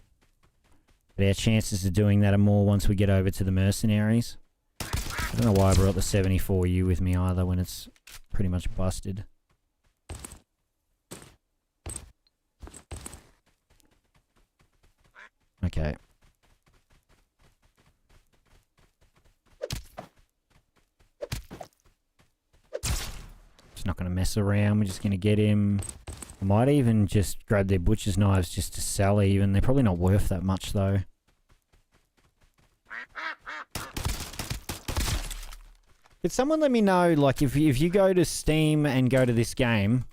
But our chances of doing that are more once we get over to the mercenaries. I don't know why I brought the 74U with me either when it's pretty much busted. Okay. just not going to mess around. We're just going to get him. I might even just grab their butcher's knives just to sell even. They're probably not worth that much though. Could someone let me know, like, if you go to Steam and go to this game...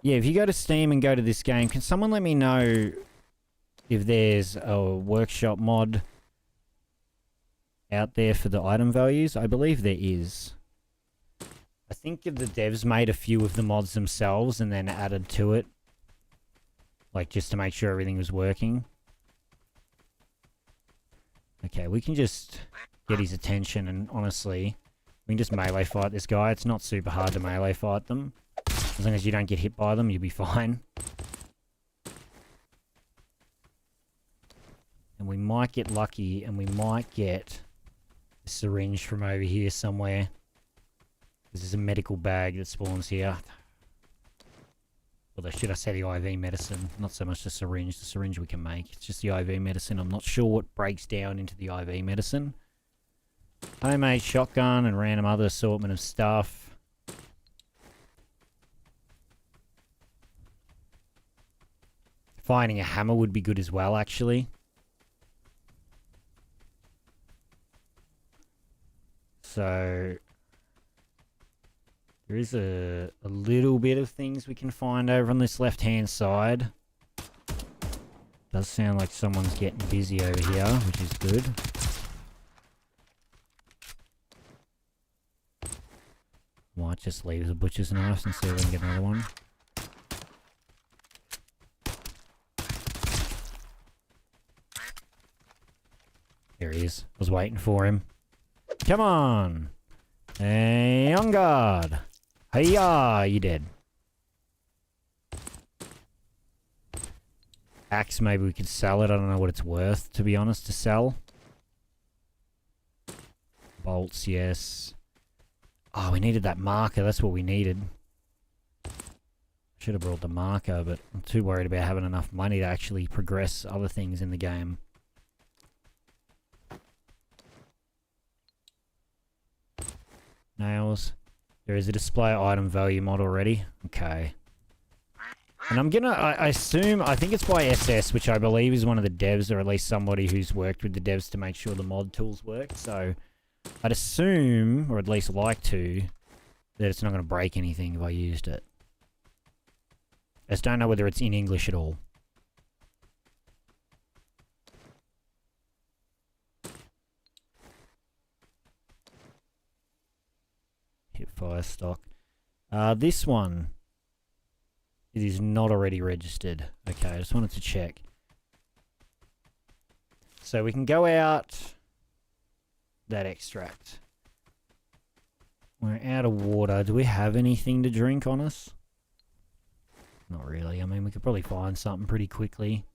Yeah, if you go to Steam and go to this game, can someone let me know if there's a workshop mod out there for the item values? I believe there is. I think if the devs made a few of the mods themselves and then added to it. Like, just to make sure everything was working. Okay, we can just get his attention, and honestly, we can just melee fight this guy. It's not super hard to melee fight them. As long as you don't get hit by them, you'll be fine. And we might get lucky, and we might get a syringe from over here somewhere. Because there's a medical bag that spawns here. Although, should I say the IV medicine? Not so much the syringe. The syringe we can make. It's just the IV medicine. I'm not sure what breaks down into the IV medicine. Homemade shotgun and random other assortment of stuff. Finding a hammer would be good as well, actually. So... there is a little bit of things we can find over on this left-hand side. Does sound like someone's getting busy over here, which is good. Might just leave the butcher's knife and see if we can get another one. There he is. I was waiting for him. Come on! Hey, on guard! Hiya! You dead. Axe, maybe we could sell it. I don't know what it's worth, to be honest, to sell. Bolts, yes. Oh, we needed that marker. That's what we needed. Should have brought the marker, but I'm too worried about having enough money to actually progress other things in the game. Nails. There is a display item value mod already. Okay. And I'm gonna, I assume, I think it's by SS, which I believe is one of the devs, or at least somebody who's worked with the devs to make sure the mod tools work. So, I'd assume, or at least like to, that it's not going to break anything if I used it. I just don't know whether it's in English at all. Hit fire stock. This one, it is not already registered. Okay, I just wanted to check. So we can go out that extract. We're out of water. Do we have anything to drink on us? Not really. I mean, we could probably find something pretty quickly.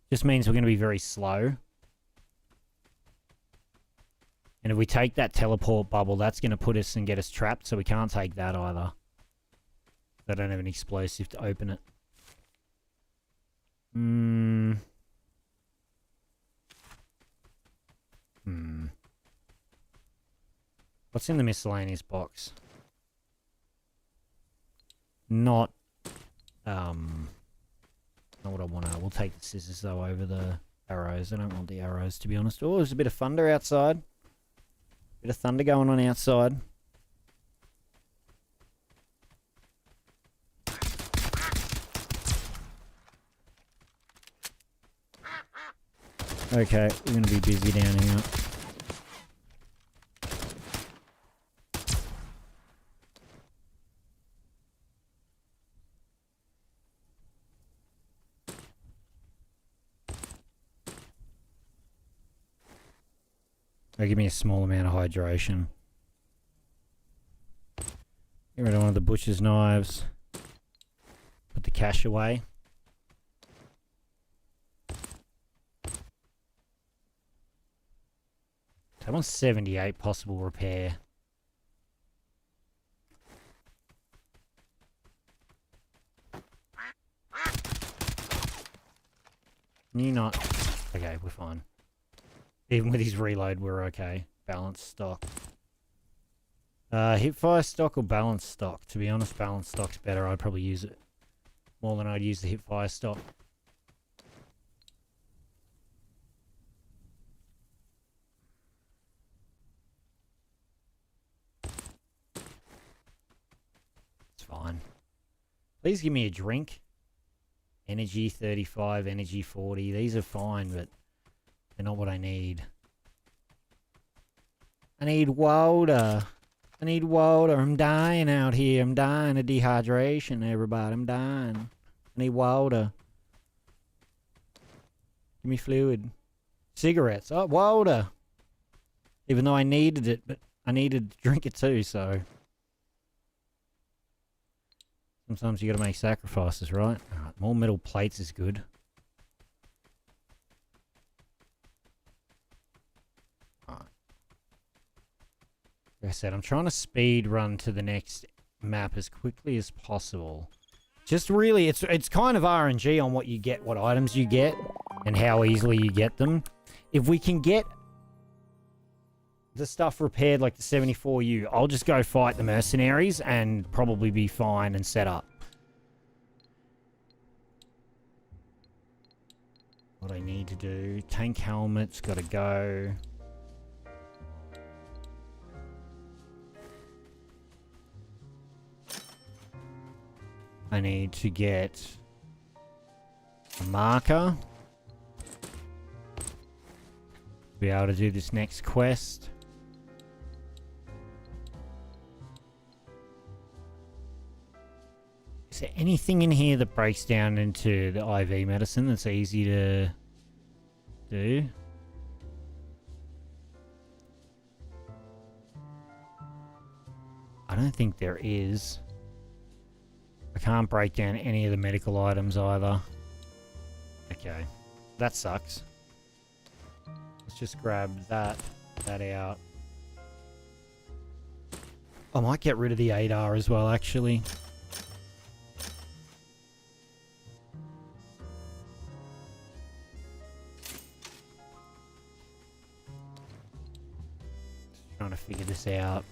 Just means we're going to be very slow. And if we take that teleport bubble, that's going to put us and get us trapped, so we can't take that either. I don't have an explosive to open it. What's in the miscellaneous box? Not what I want to. We'll take the scissors, though, over the arrows. I don't want the arrows, to be honest. Oh, there's a bit of thunder outside. Bit of thunder going on outside. Okay, we're going to be busy down here. Oh, give me a small amount of hydration. Get rid of one of the butcher's knives. Put the cash away. So I'm on 78 possible repair. Can you not? Okay, we're fine. Even with his reload, we're okay. Balanced stock. Hipfire stock or balanced stock? To be honest, balanced stock's better. I'd probably use it more than I'd use the hipfire stock. It's fine. Please give me a drink. Energy 35, energy 40. These are fine, but they're not what I need. I need water. I need water. I'm dying out here. I'm dying of dehydration, everybody. I'm dying. I need water. Give me fluid. Cigarettes. Oh, water. Even though I needed it, but I needed to drink it too, so. Sometimes you gotta make sacrifices, right? Alright, more metal plates is good. Alright. Like I said, I'm trying to speed run to the next map as quickly as possible. Just really, it's kind of RNG on what you get, what items you get, and how easily you get them. If we can get the stuff repaired like the 74U, I'll just go fight the mercenaries and probably be fine and set up. What I need to do, tank helmet's gotta go. I need to get a marker to be able to do this next quest. Is there anything in here that breaks down into the IV medicine that's easy to do? I don't think there is. I can't break down any of the medical items either. Okay. That sucks. Let's just grab that out. I might get rid of the ADAR as well, actually. Trying to figure this out.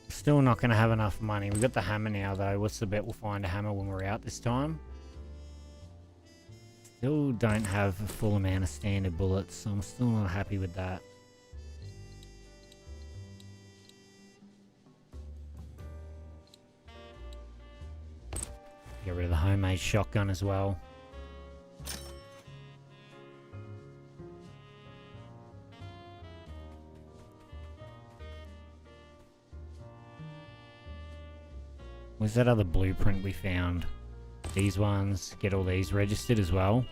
Still not going to have enough money. We've got the hammer now, though. What's the bet we'll find a hammer when we're out this time? Still don't have a full amount of standard bullets, so I'm still not happy with that. Get rid of the homemade shotgun as well. Where's that other blueprint we found? These ones, get all these registered as well.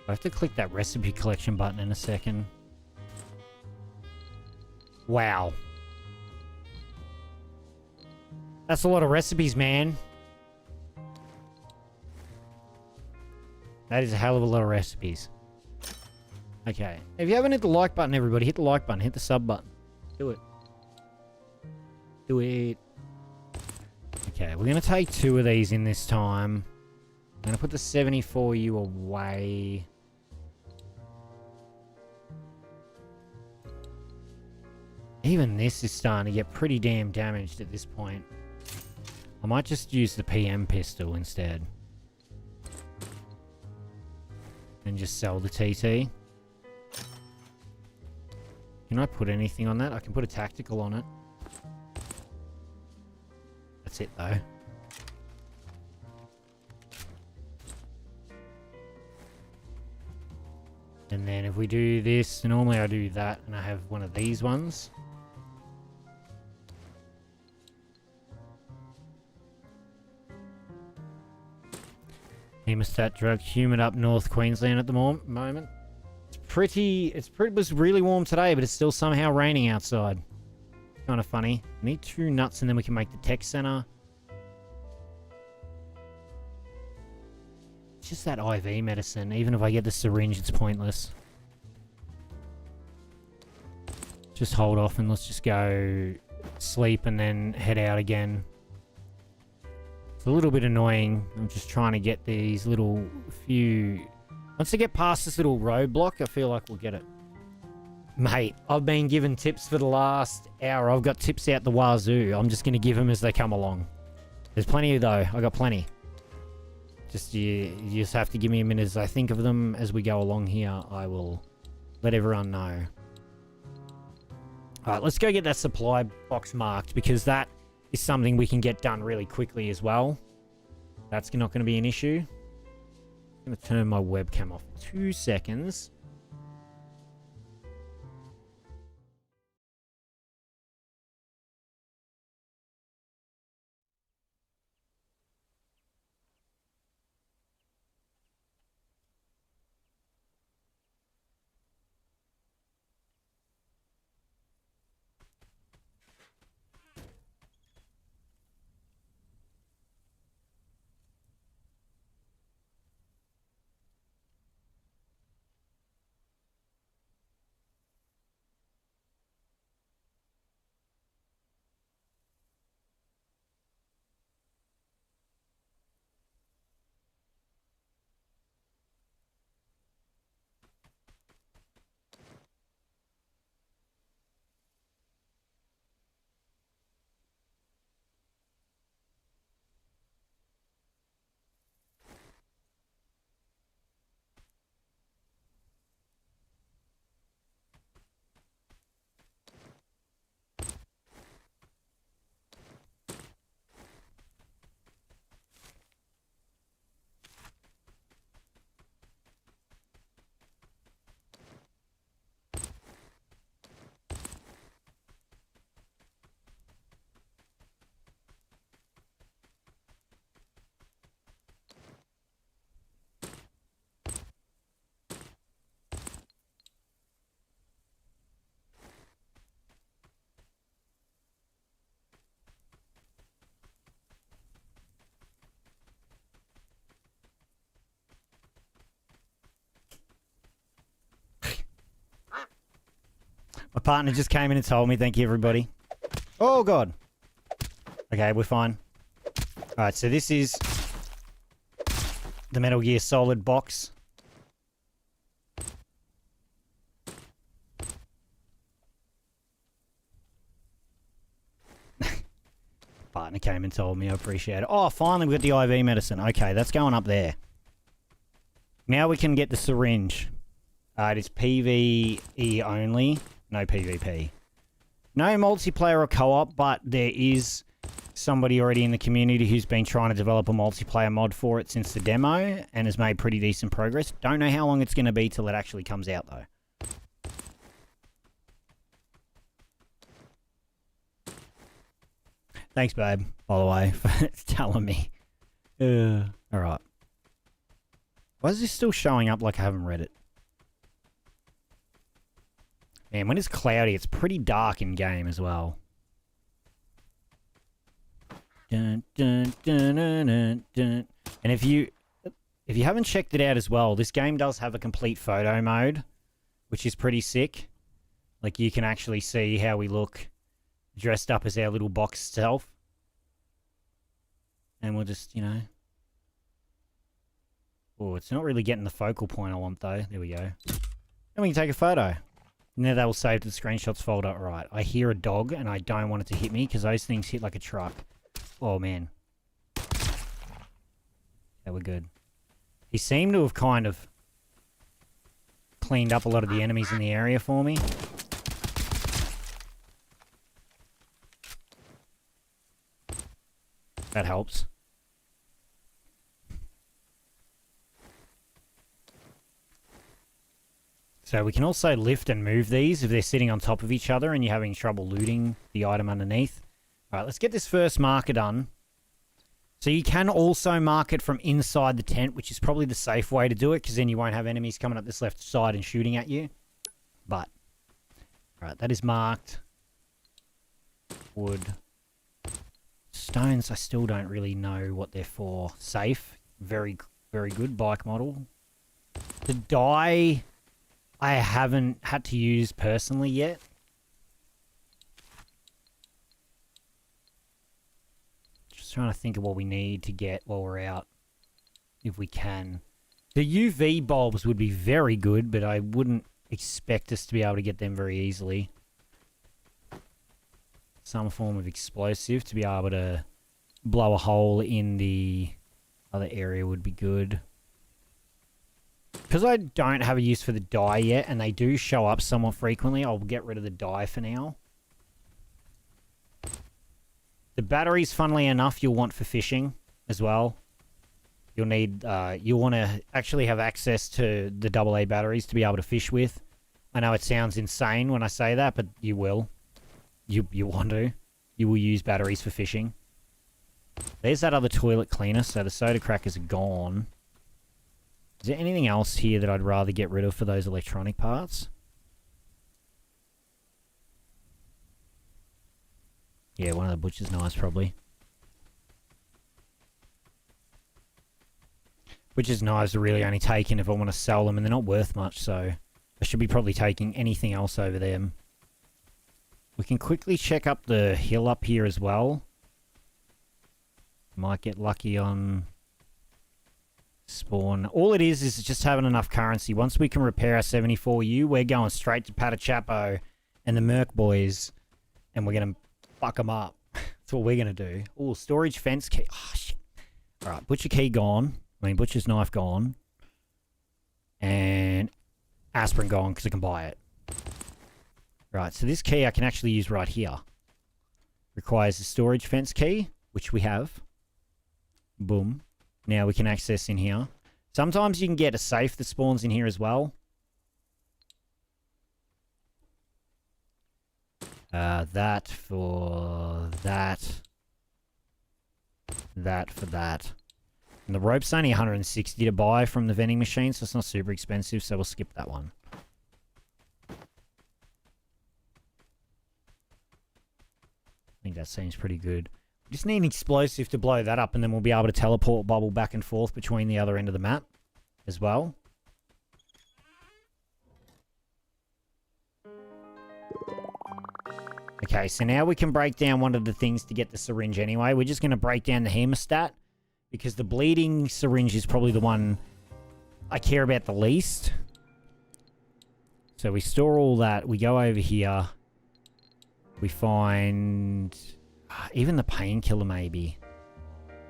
I have to click that recipe collection button in a second. Wow. That's a lot of recipes, man. That is a hell of a lot of recipes. Okay. If you haven't hit the like button, everybody, hit the like button, hit the sub button. Do it. Do it. Okay, we're going to take 2 of these in this time. I'm going to put the 74U away. Even this is starting to get pretty damn damaged at this point. I might just use the PM pistol instead. And just sell the TT. Can I put anything on that? I can put a tactical on it. That's it though. And then if we do this, normally I do that and I have one of these ones. Hemostat drug, humid up North Queensland at the moment. It was really warm today, but it's still somehow raining outside. Kind of funny. I need 2 nuts and then we can make the tech center. It's just that IV medicine. Even if I get the syringe, it's pointless. Just hold off and let's just go sleep and then head out again. It's a little bit annoying. I'm just trying to get these little few... Once I get past this little roadblock, I feel like we'll get it. Mate, I've been given tips for the last hour. I've got tips out the wazoo. I'm just going to give them as they come along. There's plenty though. I got plenty. Just you just have to give me a minute as I think of them as we go along here. I will let everyone know. Alright, let's go get that supply box marked because that is something we can get done really quickly as well. That's not going to be an issue. I'm going to turn my webcam off. 2 seconds. My partner just came in and told me, thank you everybody. Oh god. Okay, we're fine. Alright, so this is the Metal Gear Solid box. Partner came and told me, I appreciate it. Oh, finally we got the IV medicine. Okay, that's going up there. Now we can get the syringe. It is PvE only. No PvP. No multiplayer or co-op, but there is somebody already in the community who's been trying to develop a multiplayer mod for it since the demo and has made pretty decent progress. Don't know how long it's going to be till it actually comes out, though. Thanks, babe, by the way, for telling me. Alright. Why is this still showing up like I haven't read it? Man, when it's cloudy, it's pretty dark in game as well. Dun, dun, dun, dun, dun, dun. And if you haven't checked it out as well, this game does have a complete photo mode, which is pretty sick. Like, you can actually see how we look dressed up as our little box self. And we'll just, you know... Oh, it's not really getting the focal point I want, though. There we go. And we can take a photo. Now that will save to the screenshots folder. Right, I hear a dog and I don't want it to hit me because those things hit like a truck. Oh, man. Yeah, we're good. He seemed to have kind of cleaned up a lot of the enemies in the area for me. That helps. So we can also lift and move these if they're sitting on top of each other and you're having trouble looting the item underneath. Alright, let's get this first marker done. So you can also mark it from inside the tent, which is probably the safe way to do it, because then you won't have enemies coming up this left side and shooting at you. But, alright, that is marked. Wood. Stones, I still don't really know what they're for. Safe. Very, very good bike model. The dye... I haven't had to use personally yet. Just trying to think of what we need to get while we're out, if we can. The UV bulbs would be very good, but I wouldn't expect us to be able to get them very easily. Some form of explosive to be able to blow a hole in the other area would be good. Because I don't have a use for the dye yet, and they do show up somewhat frequently, I'll get rid of the dye for now. The batteries, funnily enough, you'll want for fishing as well. You'll need, you'll want to actually have access to the AA batteries to be able to fish with. I know it sounds insane when I say that, but you will. You want to. You will use batteries for fishing. There's that other toilet cleaner, so the soda crackers are gone. Is there anything else here that I'd rather get rid of for those electronic parts? Yeah, one of the butcher's knives, probably. Butcher's knives are really only taken if I want to sell them, and they're not worth much, so I should be probably taking anything else over them. We can quickly check up the hill up here as well. Might get lucky on spawn. All it is just having enough currency. Once we can repair our 74U, we're going straight to Patachapo and the Merc boys, and we're going to fuck them up. That's what we're going to do. Oh, storage fence key. Oh, shit. Alright, butcher key gone. I mean, butcher's knife gone. And aspirin gone because I can buy it. Right, so this key I can actually use right here. Requires a storage fence key, which we have. Boom. Now we can access in here. Sometimes you can get a safe that spawns in here as well. That for that. That for that. And the rope's only 160 to buy from the vending machine, so it's not super expensive, so we'll skip that one. I think that seems pretty good. We just need an explosive to blow that up, and then we'll be able to teleport bubble back and forth between the other end of the map as well. Okay, so now we can break down one of the things to get the syringe anyway. We're just going to break down the hemostat, because the bleeding syringe is probably the one I care about the least. So we store all that. We go over here. We find... even the painkiller maybe.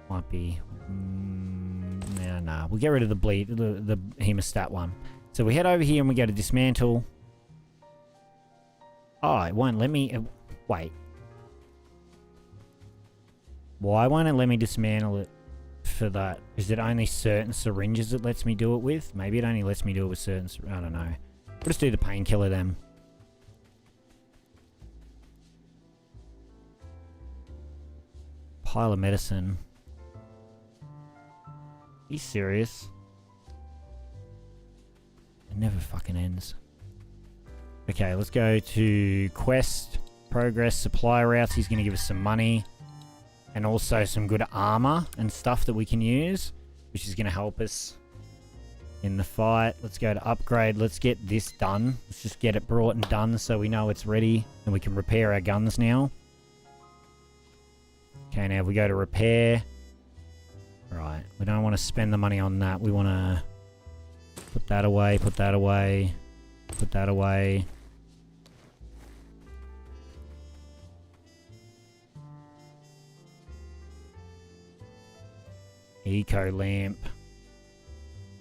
Might be... no. We'll get rid of the the hemostat one. So we head over here and we go to dismantle. Oh, it won't let me... wait. Why won't it let me dismantle it for that? Is it only certain syringes it lets me do it with? Maybe it only lets me do it with certain... I don't know. We'll just do the painkiller then. Pile of medicine. Are you serious? It never fucking ends. Okay, let's go to quest, progress, supply routes. He's going to give us some money. And also some good armor and stuff that we can use, which is going to help us in the fight. Let's go to upgrade. Let's get this done. Let's just get it brought and done so we know it's ready. And we can repair our guns now. Okay, now we go to repair. Right, we don't want to spend the money on that. We want to put that away, put that away, put that away. Eco lamp.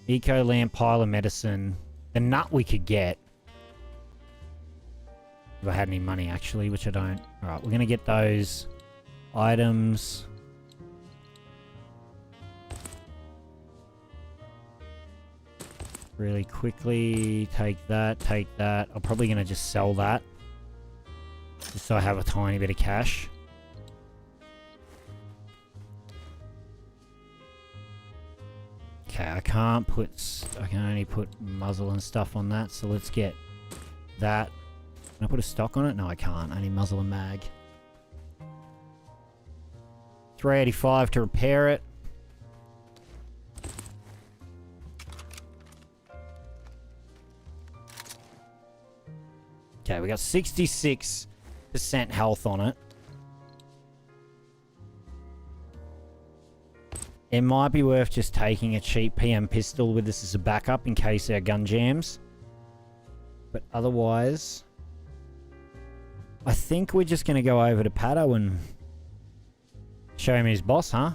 Eco lamp, pile of medicine. The nut we could get. If I had any money, actually, which I don't. Alright, we're going to get those items. Really quickly. Take that, take that. I'm probably going to just sell that. Just so I have a tiny bit of cash. Okay, I can only put muzzle and stuff on that, so let's get that. Can I put a stock on it? No, I can't. I need muzzle and mag. 385 to repair it. Okay, we got 66% health on it. It might be worth just taking a cheap PM pistol with us as a backup in case our gun jams. But otherwise, I think we're just going to go over to Pato and show him his boss, huh?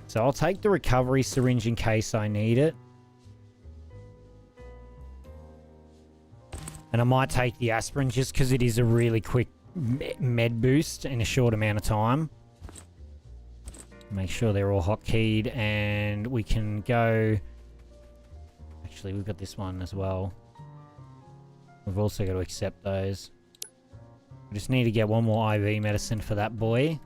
So I'll take the recovery syringe in case I need it. And I might take the aspirin just because it is a really quick med boost in a short amount of time. Make sure they're all hotkeyed, and we can go... Actually, we've got this one as well. We've also got to accept those. We just need to get one more IV medicine for that boy.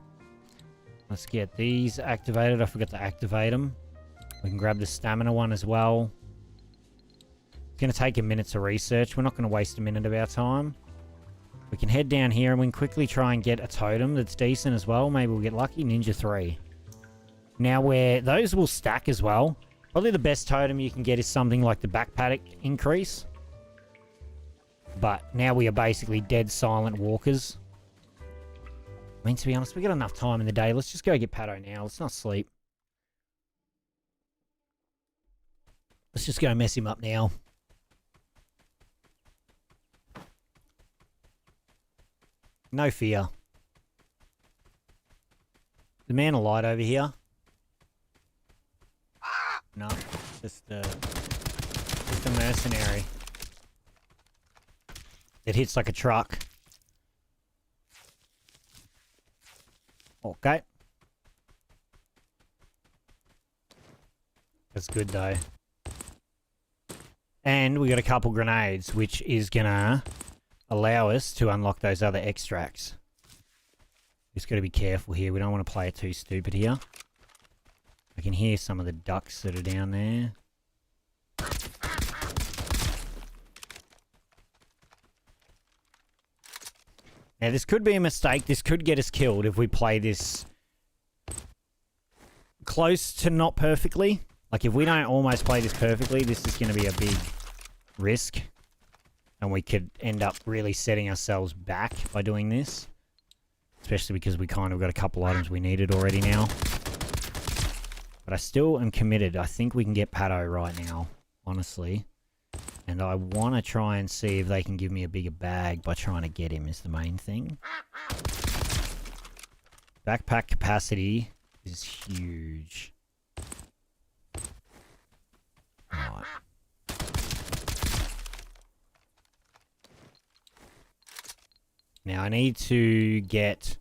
Let's get these activated. I forgot to activate them. We can grab the stamina one as well. It's going to take a minute to research. We're not going to waste a minute of our time. We can head down here and we can quickly try and get a totem that's decent as well. Maybe we'll get lucky. Ninja 3. Now, those will stack as well. Probably the best totem you can get is something like the backpack increase. But now we are basically dead silent walkers. I mean, to be honest, we got enough time in the day. Let's just go get Pato now. Let's not sleep. Let's just go mess him up now. No fear. The man of light over here. No, just a mercenary. It hits like a truck. Okay. That's good though. And we got a couple grenades, which is gonna allow us to unlock those other extracts. Just gotta be careful here. We don't want to play it too stupid here. I can hear some of the ducks that are down there. Now, this could be a mistake. This could get us killed if we play this close to not perfectly. Like, if we don't almost play this perfectly, this is going to be a big risk. And we could end up really setting ourselves back by doing this. Especially because we kind of got a couple items we needed already now. But I still am committed. I think we can get Pato right now, honestly. And I want to try and see if they can give me a bigger bag by trying to get him is the main thing. Backpack capacity is huge. Right. Now I need to get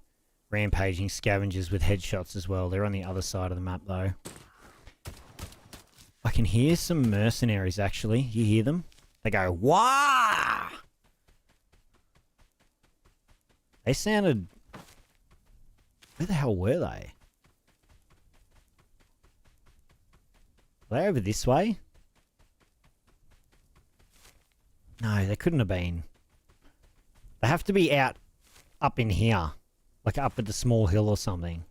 rampaging scavengers with headshots as well. They're on the other side of the map though. I can hear some mercenaries actually. You hear them? They go, "Wah!" They sounded... Where the hell were they? Were they over this way? No, they couldn't have been. They have to be out up in here. Like up at the small hill or something.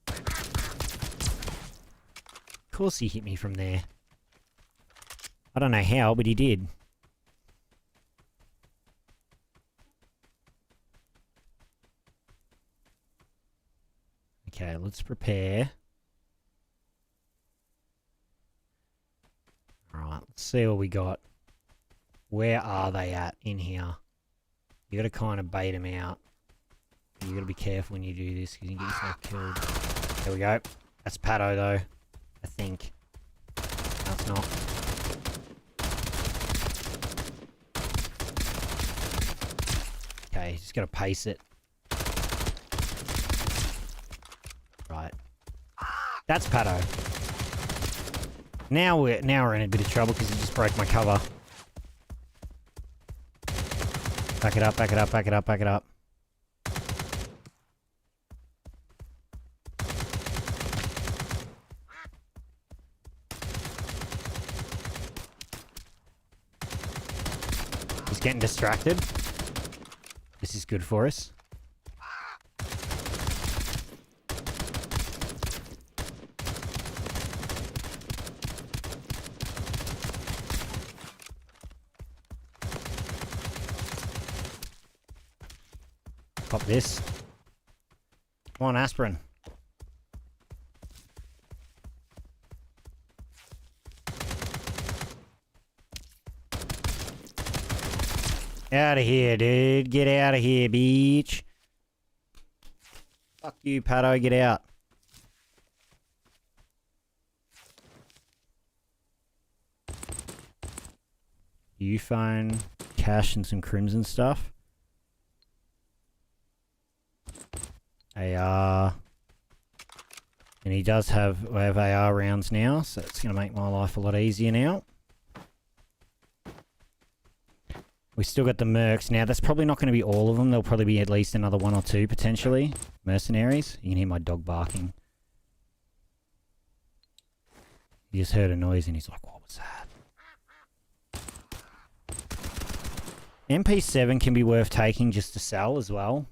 Of course he hit me from there. I don't know how, but he did. Okay, let's prepare. Alright, let's see what we got. Where are they at in here? You gotta kind of bait them out. You gotta be careful when you do this because you can get yourself killed. There we go. That's Pato though. I think. No, it's not. Okay, just gotta pace it. Right. That's Pato. Now we're in a bit of trouble because he just broke my cover. Back it up, back it up, back it up, back it up. He's getting distracted. This is good for us. Pop this. Come on, aspirin. Out of here, dude. Get out of here, bitch. Fuck you, Pato. Get out. U-phone, cash, and some crimson stuff. AR. And he does have, we have AR rounds now, so it's going to make my life a lot easier now. We still got the mercs. Now, that's probably not going to be all of them. There'll probably be at least another 1 or 2, potentially. Mercenaries. You can hear my dog barking. He just heard a noise and he's like, what was that? MP7 can be worth taking just to sell as well.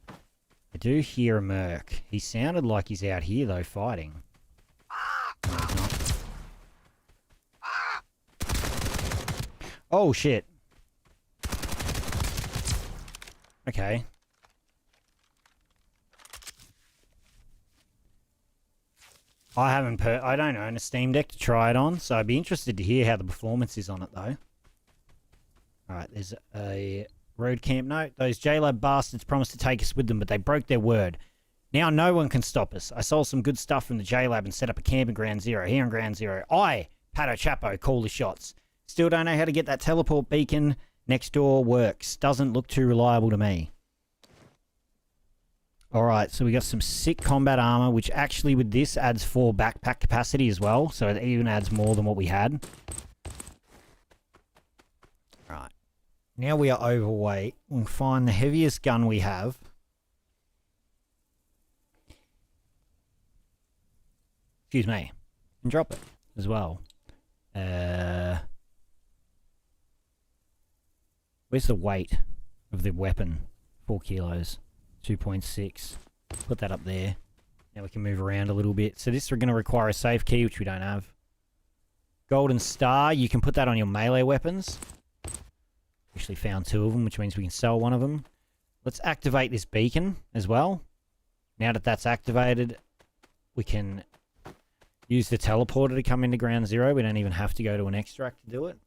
I do hear a merc. He sounded like he's out here, though, fighting. No, he's not. Oh, shit. Okay. I don't own a Steam Deck to try it on, so I'd be interested to hear how the performance is on it, though. Alright, there's a road camp note. Those JLab bastards promised to take us with them, but they broke their word. Now no one can stop us. I sold some good stuff from the JLab and set up a camp in Ground Zero. Here in Ground Zero, I, Pato Chapo, call the shots. Still don't know how to get that teleport beacon next door works. Doesn't look too reliable to me. Alright, so we got some sick combat armor, which actually with this adds 4 backpack capacity as well. So it even adds more than what we had. Right. Now we are overweight. We'll find the heaviest gun we have. Excuse me. And drop it as well. Where's the weight of the weapon? 4 kilos. 2.6. Put that up there. Now we can move around a little bit. So this is going to require a safe key, which we don't have. Golden Star, you can put that on your melee weapons. Actually found 2 of them, which means we can sell 1 of them. Let's activate this beacon as well. Now that that's activated, we can use the teleporter to come into Ground Zero. We don't even have to go to an extract to do it.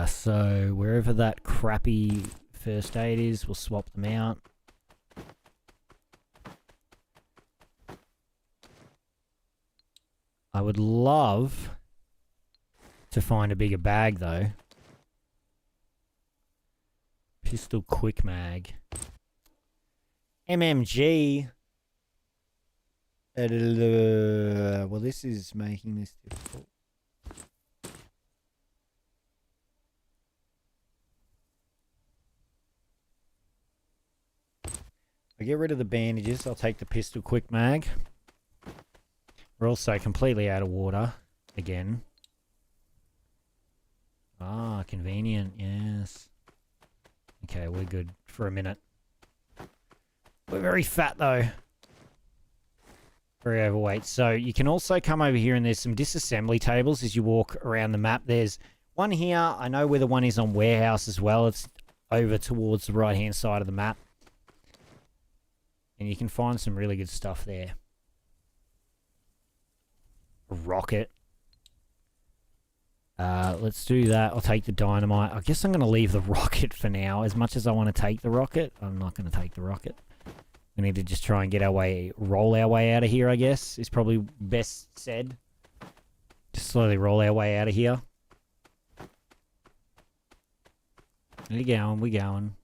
So wherever that crappy first aid is, we'll swap them out. I would love to find a bigger bag though. Pistol quick mag. MMG. Well, this is making this difficult. I get rid of the bandages. I'll take the pistol quick mag. We're also completely out of water again. Ah, convenient. Yes. Okay, we're good for a minute. We're very fat though. Very overweight. So you can also come over here and there's some disassembly tables as you walk around the map. There's one here. I know where the one is on warehouse as well. It's over towards the right hand side of the map. And you can find some really good stuff there. A rocket. Let's do that. I'll take the dynamite. I guess I'm going to leave the rocket for now. As much as I want to take the rocket, I'm not going to take the rocket. We need to just try and get our way, roll our way out of here, I guess, is probably best said. Just slowly roll our way out of here. We're going, we're going.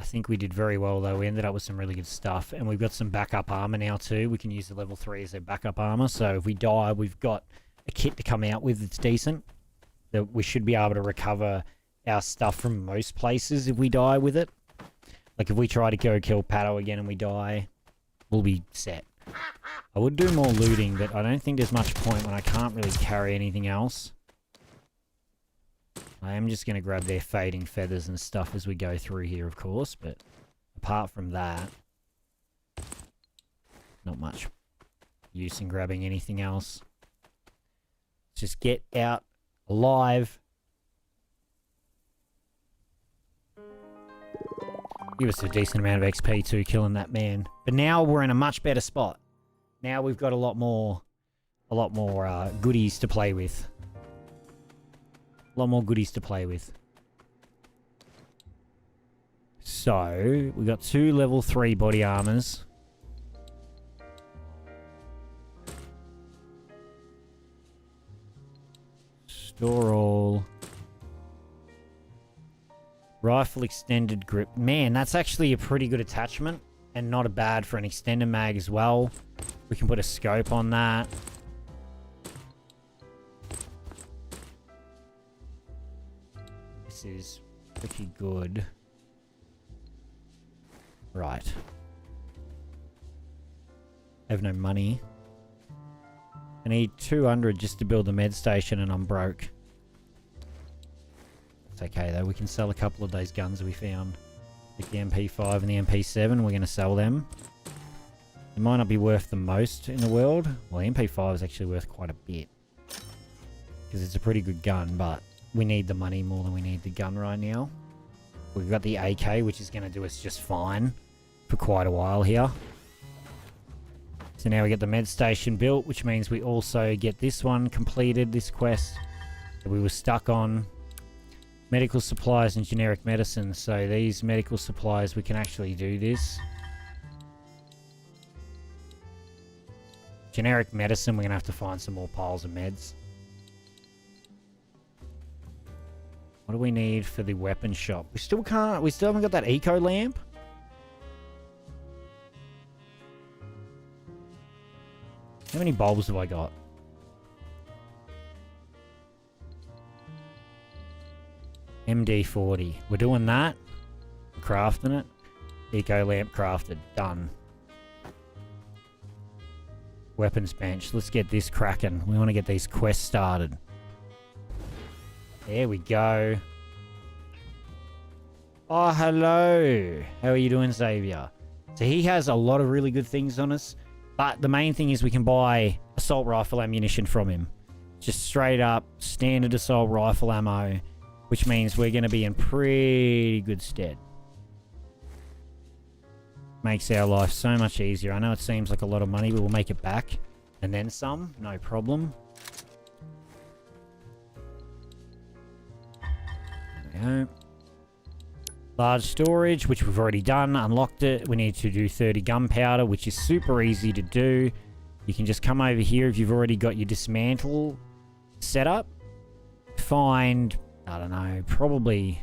I think we did very well though. We ended up with some really good stuff. And we've got some backup armor now too. We can use the level 3 as a backup armor. So if we die, we've got a kit to come out with that's decent. That we should be able to recover our stuff from most places if we die with it. Like if we try to go kill Pato again and we die, we'll be set. I would do more looting, but I don't think there's much point when I can't really carry anything else. I am just going to grab their fading feathers and stuff as we go through here, of course, but apart from that, not much use in grabbing anything else. Let's just get out alive. Give us a decent amount of XP too, killing that man. But now we're in a much better spot. Now we've got a lot more goodies to play with. A lot more goodies to play with. So, we got 2 level 3 body armors. Store all. Rifle extended grip. Man, that's actually a pretty good attachment. And not a bad for an extended mag as well. We can put a scope on that. This is pretty good. Right. I have no money. I need 200 just to build the med station and I'm broke. It's okay though, we can sell a couple of those guns we found. Like the MP5 and the MP7, we're going to sell them. It might not be worth the most in the world. Well, the MP5 is actually worth quite a bit. Because it's a pretty good gun, but we need the money more than we need the gun right now. We've got the AK, which is going to do us just fine for quite a while here. So now we get the med station built, which means we also get this one completed, this quest that we were stuck on. Medical supplies and generic medicine. So these medical supplies, we can actually do this. Generic medicine, we're going to have to find some more piles of meds. What do we need for the weapon shop? We still haven't got that eco lamp. How many bulbs have I got? MD40. We're doing that. We're crafting it. Eco lamp crafted. Done. Weapons bench. Let's get this cracking. We want to get these quests started. There we go. Oh, hello. How are you doing, Xavier? So he has a lot of really good things on us. But the main thing is we can buy assault rifle ammunition from him. Just straight up standard assault rifle ammo. Which means we're going to be in pretty good stead. Makes our life so much easier. I know it seems like a lot of money, but we'll make it back. And then some. No problem. There we go. Large storage, which we've already done. Unlocked it. We need to do 30 gunpowder, which is super easy to do. You can just come over here if you've already got your dismantle set up. Find... I don't know, probably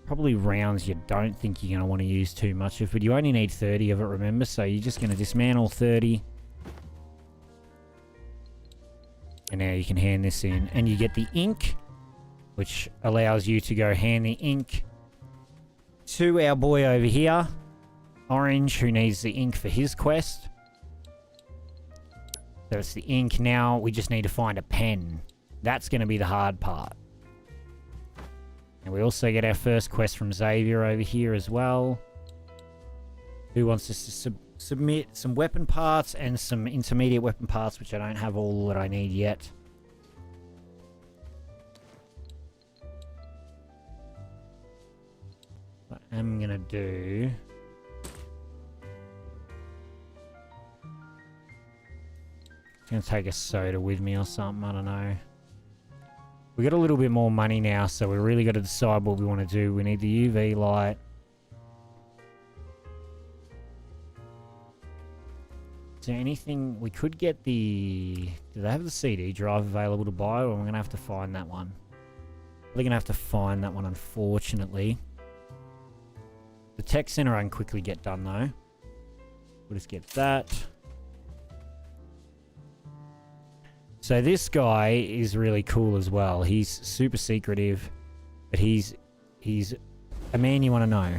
rounds you don't think you're going to want to use too much of, but you only need 30 of it, remember? So you're just going to dismantle 30. And now you can hand this in. And you get the ink, which allows you to go hand the ink to our boy over here, Orange, who needs the ink for his quest. So it's the ink. Now we just need to find a pen. That's going to be the hard part. And we also get our first quest from Xavier over here as well. Who wants us to submit some weapon parts and some intermediate weapon parts, which I don't have all that I need yet. What I'm going to do... I'm going to take a soda with me or something, I don't know. We got a little bit more money now, so we really got to decide what we want to do. We need the UV light. Is there anything... We could get the... Do they have the CD drive available to buy, or am I going to have to find that one? We're going to have to find that one, unfortunately. The tech center I can quickly get done, though. We'll just get that. So this guy is really cool as well. He's super secretive, but he's a man you want to know.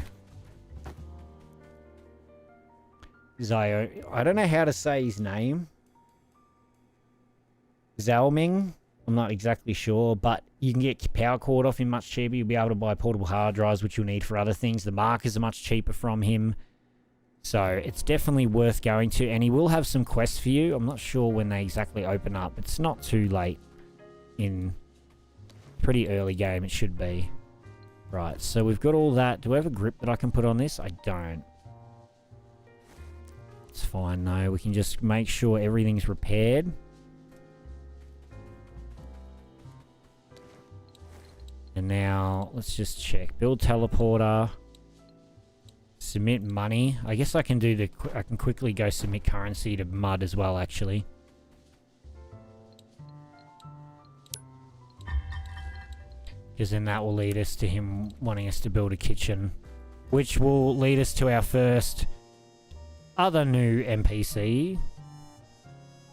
Zio, I don't know how to say his name. Zalming, I'm not exactly sure, but you can get power cord off him much cheaper. You'll be able to buy portable hard drives, which you'll need for other things. The markers are much cheaper from him. So it's definitely worth going to, and he will have some quests for you. I'm not sure when they exactly open up. It's not too late in pretty early game, it should be. Right, so we've got all that. Do I have a grip that I can put on this? I don't. It's fine though. We can just make sure everything's repaired. And now let's just check. Build teleporter. Submit money. I guess I can do the... I can quickly go submit currency to Mud as well, actually. Because then that will lead us to him wanting us to build a kitchen. Which will lead us to our first other new NPC.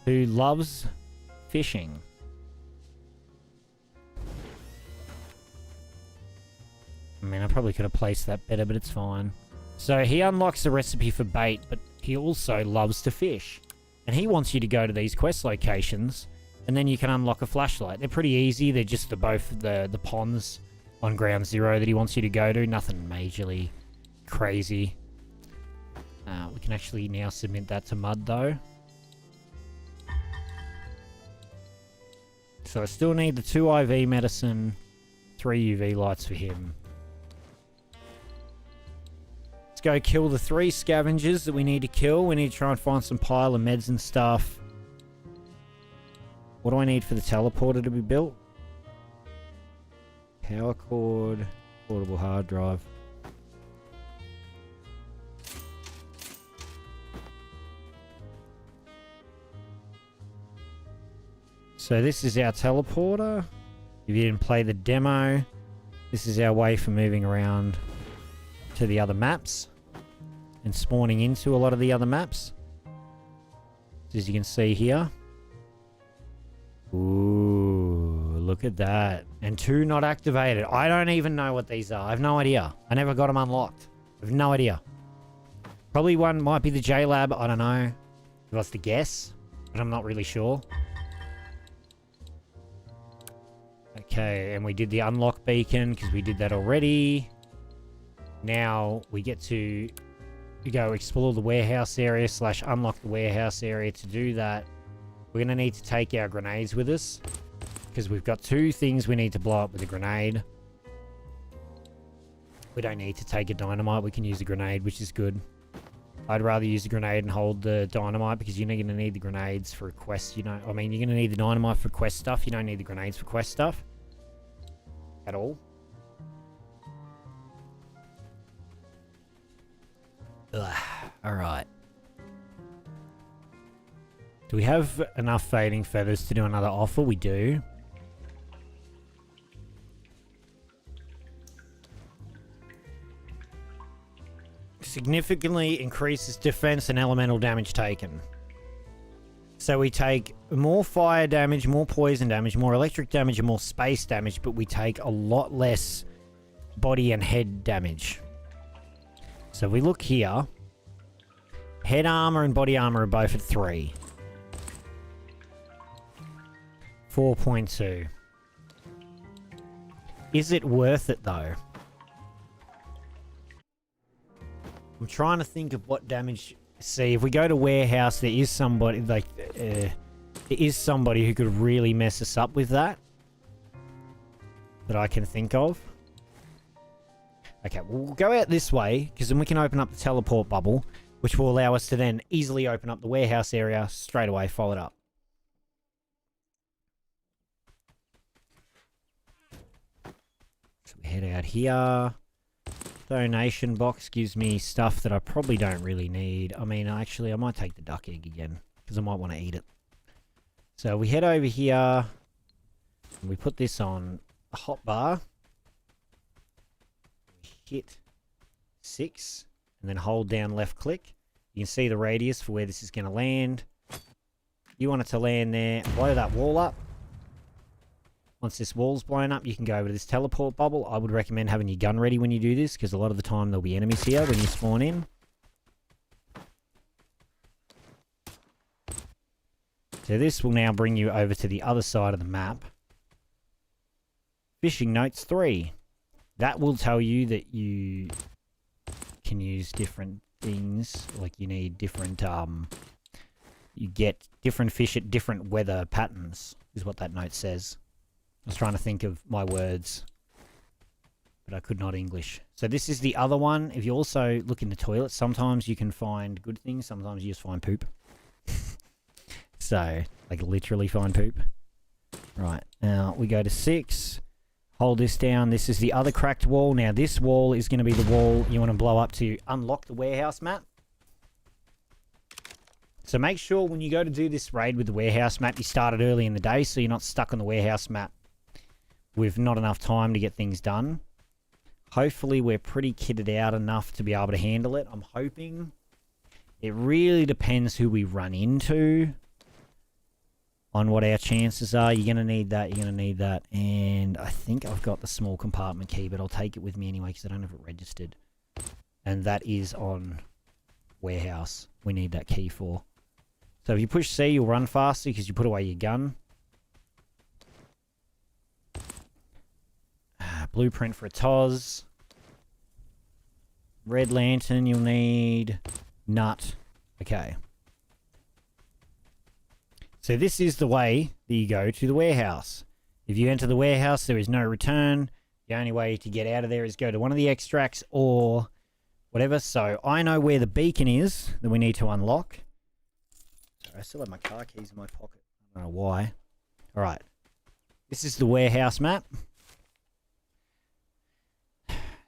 Who loves fishing. I mean, I probably could have placed that better, but it's fine. So he unlocks the recipe for bait, but he also loves to fish. And he wants you to go to these quest locations, and then you can unlock a flashlight. They're pretty easy. They're just both the ponds on Ground Zero that he wants you to go to. Nothing majorly crazy. We can actually now submit that to Mud, though. So I still need the 2 IV medicine, 3 UV lights for him. Let's go kill the 3 scavengers that we need to kill. We need to try and find some pile of meds and stuff. What do I need for the teleporter to be built? Power cord, portable hard drive. So this is our teleporter. If you didn't play the demo, this is our way for moving around to the other maps and spawning into a lot of the other maps. As you can see here. Ooh, look at that. And 2 not activated. I don't even know what these are. I have no idea. I never got them unlocked. I have no idea. Probably one might be the J-Lab. I don't know. If I was to guess. But I'm not really sure. Okay, and we did the unlock beacon because we did that already. Now we get to go explore the warehouse area / unlock the warehouse area. To do that, we're going to need to take our grenades with us because we've got 2 things we need to blow up with a grenade. We don't need to take a dynamite. We can use a grenade, which is good. I'd rather use a grenade and hold the dynamite because you're going to need the grenades for quests. You know, I mean, you're going to need the dynamite for quest stuff. You don't need the grenades for quest stuff at all. Alright. Do we have enough fading feathers to do another offer? We do. Significantly increases defense and elemental damage taken. So we take more fire damage, more poison damage, more electric damage, and more space damage, but we take a lot less body and head damage. So if we look here, head armor and body armor are both at 3. 4.2. Is it worth it though? I'm trying to think of what damage. See, if we go to warehouse, there is somebody like there is somebody who could really mess us up with that I can think of. Okay, we'll go out this way because then we can open up the teleport bubble, which will allow us to then easily open up the warehouse area straight away. Follow it up. So we head out here. Donation box gives me stuff that I probably don't really need. I mean, actually, I might take the duck egg again because I might want to eat it. So we head over here and we put this on a hotbar. Hit 6 and then hold down left click. You can see the radius for where this is going to land. You want it to land there. Blow that wall up. Once this wall's blown up, you can go over to this teleport bubble. I would recommend having your gun ready when you do this because a lot of the time there'll be enemies here when you spawn in. So this will now bring you over to the other side of the map. Fishing notes 3. That will tell you that you can use different things. Like you need different, you get different fish at different weather patterns, is what that note says. I was trying to think of my words. but I could not English. So this is the other one. If you also look in the toilet, sometimes you can find good things. Sometimes you just find poop. So, like literally find poop. Right, now we go to 6. Hold this down. This is the other cracked wall. Now this wall is going to be the wall you want to blow up to unlock the warehouse map. So make sure when you go to do this raid with the warehouse map, you start it early in the day so you're not stuck on the warehouse map with not enough time to get things done. Hopefully we're pretty kitted out enough to be able to handle it. I'm hoping. It really depends who we run into on what our chances are. You're going to need that. You're going to need that. And I think I've got the small compartment key, but I'll take it with me anyway because I don't have it registered. And that is on warehouse. We need that key for. So if you push C, you'll run faster because you put away your gun. Blueprint for a TOS. Red lantern, you'll need nut. Okay. So this is the way that you go to the warehouse. If you enter the warehouse, there is no return. The only way to get out of there is go to one of the extracts or whatever. So I know where the beacon is that we need to unlock. Sorry, I still have my car keys in my pocket. I don't know why. All right. This is the warehouse map.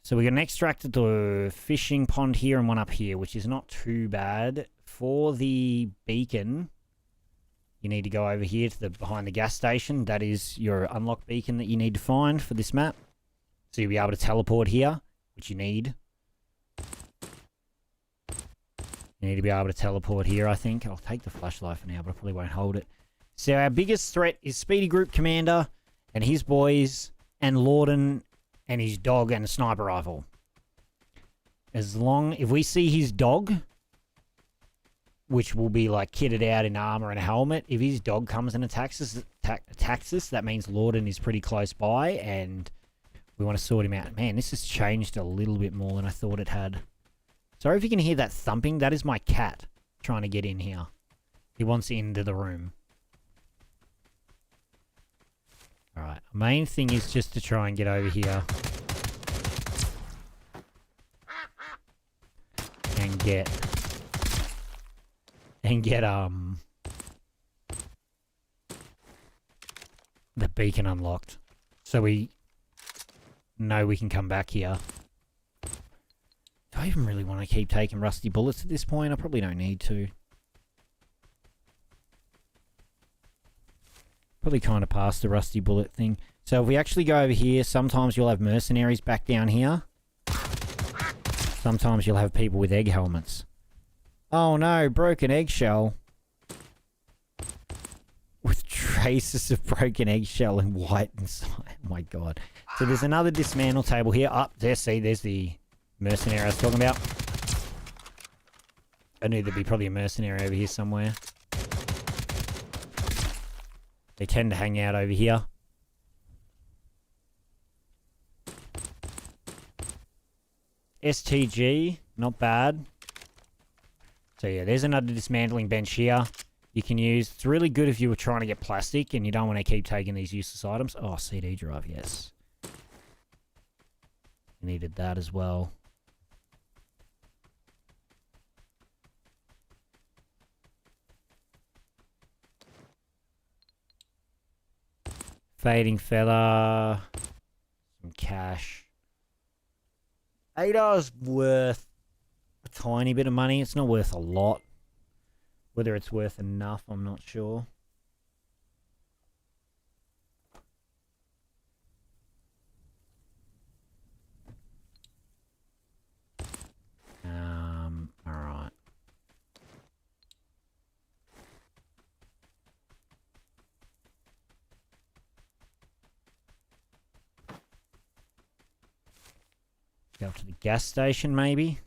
So we got an extract at the fishing pond here and one up here, which is not too bad. For the beacon, you need to go over here to the behind the gas station. That is your unlock beacon that you need to find for this map. So you'll be able to teleport here, which you need. You need to be able to teleport here, I think. I'll take the flashlight for now, but I probably won't hold it. So our biggest threat is Speedy Group Commander and his boys and Lorden and his dog and a sniper rifle. If we see his dog, which will be like kitted out in armor and a helmet, if his dog comes and attacks us, that means Lorden is pretty close by and we want to sort him out. Man, this has changed a little bit more than I thought it had. Sorry if you can hear that thumping. That is my cat trying to get in here. He wants into the room. Alright, main thing is just to try and get over here. And get the beacon unlocked. So we know we can come back here. Do I even really want to keep taking rusty bullets at this point? I probably don't need to. Probably kind of past the rusty bullet thing. So if we actually go over here, sometimes you'll have mercenaries back down here. Sometimes you'll have people with egg helmets. Oh no, broken eggshell. With traces of broken eggshell and white inside. Oh my god. So there's another dismantle table here. Up there, see, there's the mercenary I was talking about. I knew there'd be probably a mercenary over here somewhere. They tend to hang out over here. STG, not bad. So yeah, there's another dismantling bench here you can use. It's really good if you were trying to get plastic and you don't want to keep taking these useless items. Oh, CD drive, yes. Needed that as well. Fading feather. Some cash. $8 worth a tiny bit of money. It's not worth a lot. Whether it's worth enough, I'm not sure. Alright. Go to the gas station, maybe.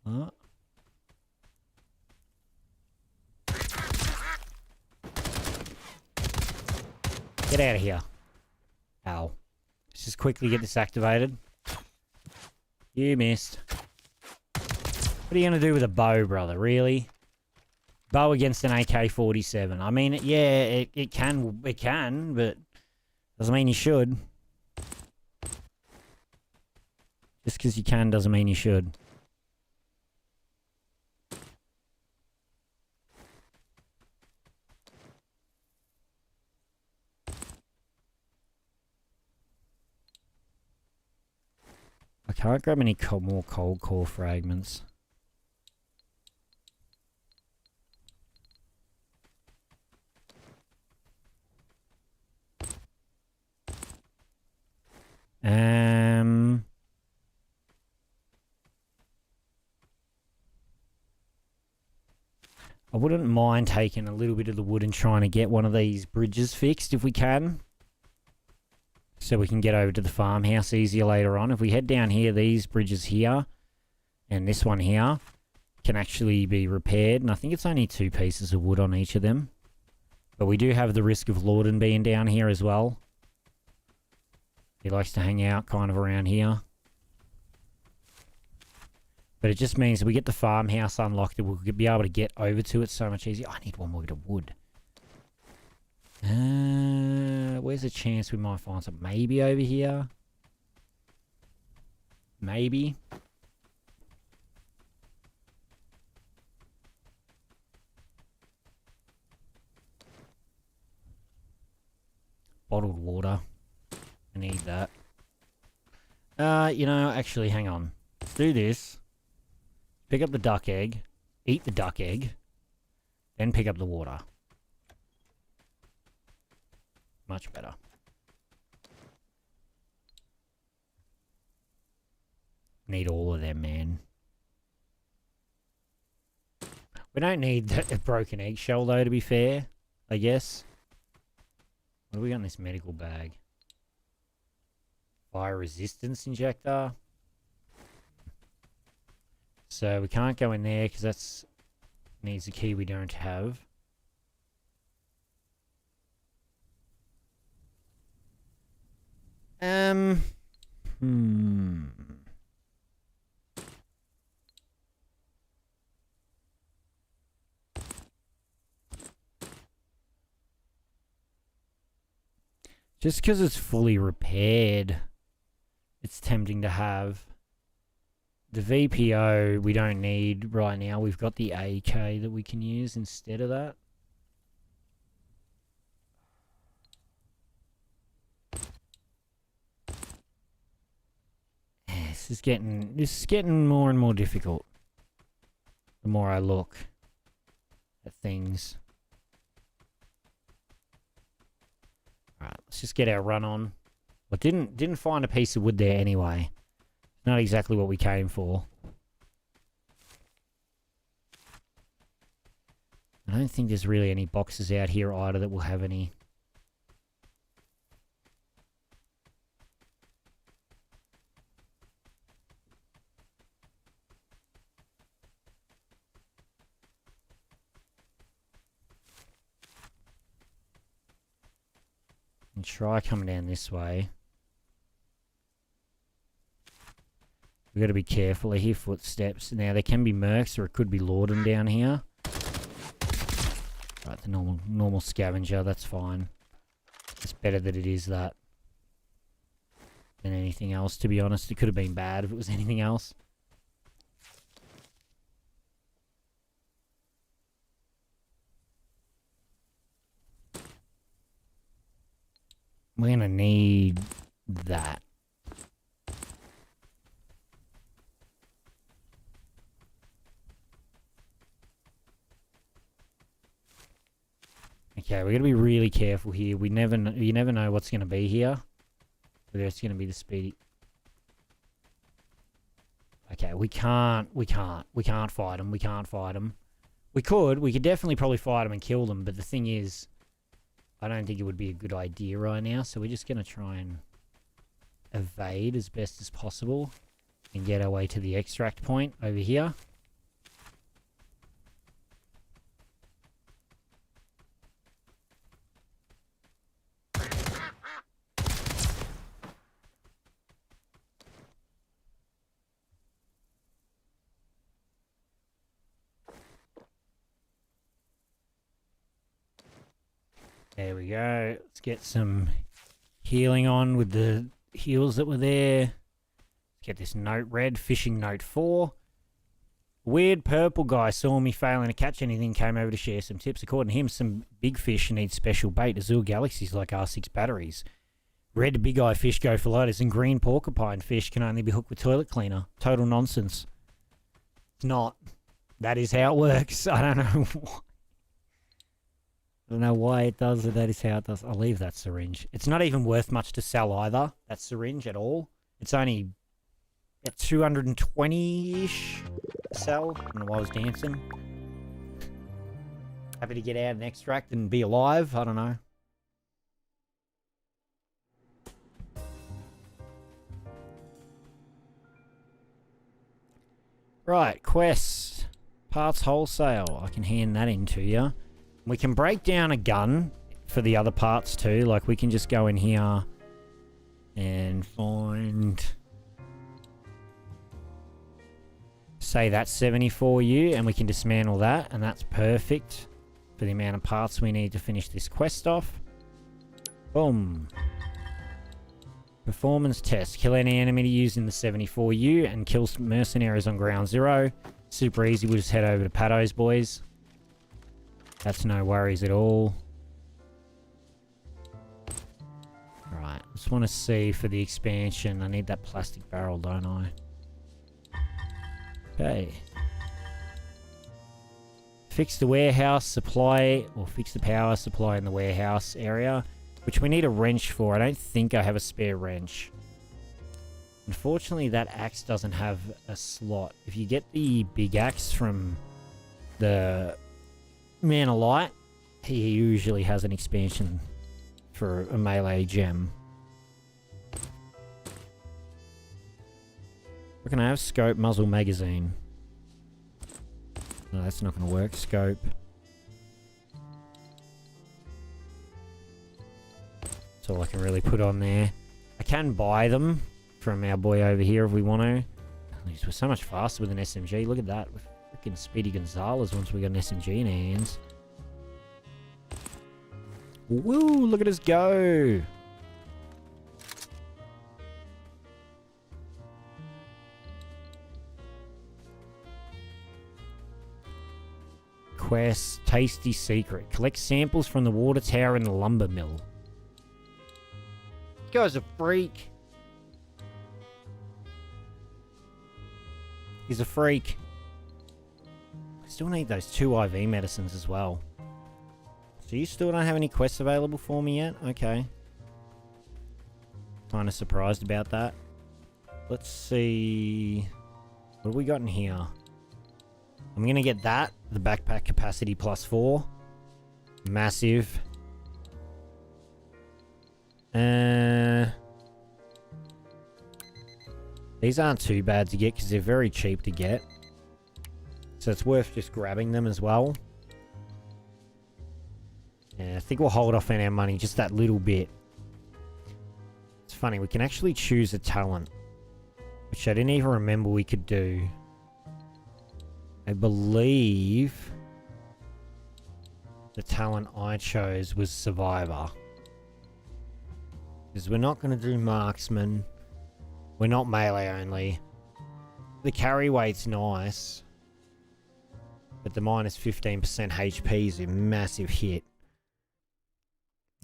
Oh. Get out of here. Ow. Let's just quickly get this activated. You missed. What are you going to do with a bow, brother? Really? Bow against an AK-47. I mean, yeah, it can, but doesn't mean you should. Just because you can doesn't mean you should. I can't grab any more cold core fragments. I wouldn't mind taking a little bit of the wood and trying to get one of these bridges fixed if we can. So we can get over to the farmhouse easier later on. If we head down here, these bridges here and this one here can actually be repaired. And I think it's only 2 pieces of wood on each of them. But we do have the risk of Lorden being down here as well. He likes to hang out kind of around here. But it just means that we get the farmhouse unlocked, that we'll be able to get over to it so much easier. I need one more bit of wood. Where's the chance we might find some? Maybe over here? Maybe. Bottled water. I need that. You know, actually, hang on. Let's do this. Pick up the duck egg. Eat the duck egg. Then pick up the water. Much better. Need all of them, man. We don't need a broken eggshell, though, to be fair. I guess. What do we got in this medical bag? Fire resistance injector. So we can't go in there because that's needs a key we don't have. Just because it's fully repaired, it's tempting to have. The VPO we don't need right now. We've got the AK that we can use instead of that. This is getting more and more difficult. The more I look at things. Alright, let's just get our run on. But didn't find a piece of wood there anyway. Not exactly what we came for. I don't think there's really any boxes out here either that will have any. And try coming down this way. We've got to be careful. I hear footsteps. Now, there can be mercs or it could be Lorden down here. Right, the normal scavenger, that's fine. It's better that it is that than anything else, to be honest. It could have been bad if it was anything else. We're going to need that. Okay, we're going to be really careful here. You never know what's going to be here. Whether it's going to be the speedy. Okay, we can't fight them. We can't fight them. We could definitely probably fight them and kill them, but the thing is, I don't think it would be a good idea right now, so we're just going to try and evade as best as possible and get our way to the extract point over here. There we go. Let's get some healing on with the heals that were there. Let's get this note read. Fishing note 4. Weird purple guy saw me failing to catch anything, came over to share some tips. According to him, some big fish need special bait. Azure galaxies like R6 batteries. Red big eye fish go for lighters, and green porcupine fish can only be hooked with toilet cleaner. Total nonsense. It's not. That is how it works. I don't know why. I don't know why it does it. That is how it does. I'll leave that syringe. It's not even worth much to sell either, that syringe at all. It's only at 220-ish to sell. I don't know why I was dancing. Happy to get out an extract and be alive. I don't know. Right, quests. Parts wholesale. I can hand that in to you. We can break down a gun for the other parts too. Like we can just go in here and find, say that's 74U, and we can dismantle that, and that's perfect for the amount of parts we need to finish this quest off. Boom. Performance test. Kill any enemy using the 74U and kill mercenaries on ground 0. Super easy. We'll just head over to Pado's, boys. That's no worries at all. Right, just want to see for the expansion. I need that plastic barrel, don't I? Okay. Fix the warehouse supply, or fix the power supply in the warehouse area, which we need a wrench for. I don't think I have a spare wrench. Unfortunately, that axe doesn't have a slot. If you get the big axe from the Man of Light, he usually has an expansion for a melee gem. Where can I have? Scope, muzzle, magazine. No, that's not going to work. Scope. That's all I can really put on there. I can buy them from our boy over here if we want to. We're so much faster with an SMG. Look at that. Freaking Speedy Gonzalez once we got an SMG in our hands. Woo, look at us go. Quest, tasty secret. Collect samples from the water tower and the lumber mill. This guy's a freak. He's a freak. Still need those 2 IV medicines as well. So you still don't have any quests available for me yet? Okay. Kind of surprised about that. Let's see. What have we got in here? I'm going to get that. The backpack capacity +4. Massive. These aren't too bad to get because they're very cheap to get. So it's worth just grabbing them as well. Yeah, I think we'll hold off on our money just that little bit. It's funny, we can actually choose a talent, which I didn't even remember we could do. I believe the talent I chose was Survivor. Because we're not going to do Marksman. We're not melee only. The carry weight's nice. But the minus 15% HP is a massive hit.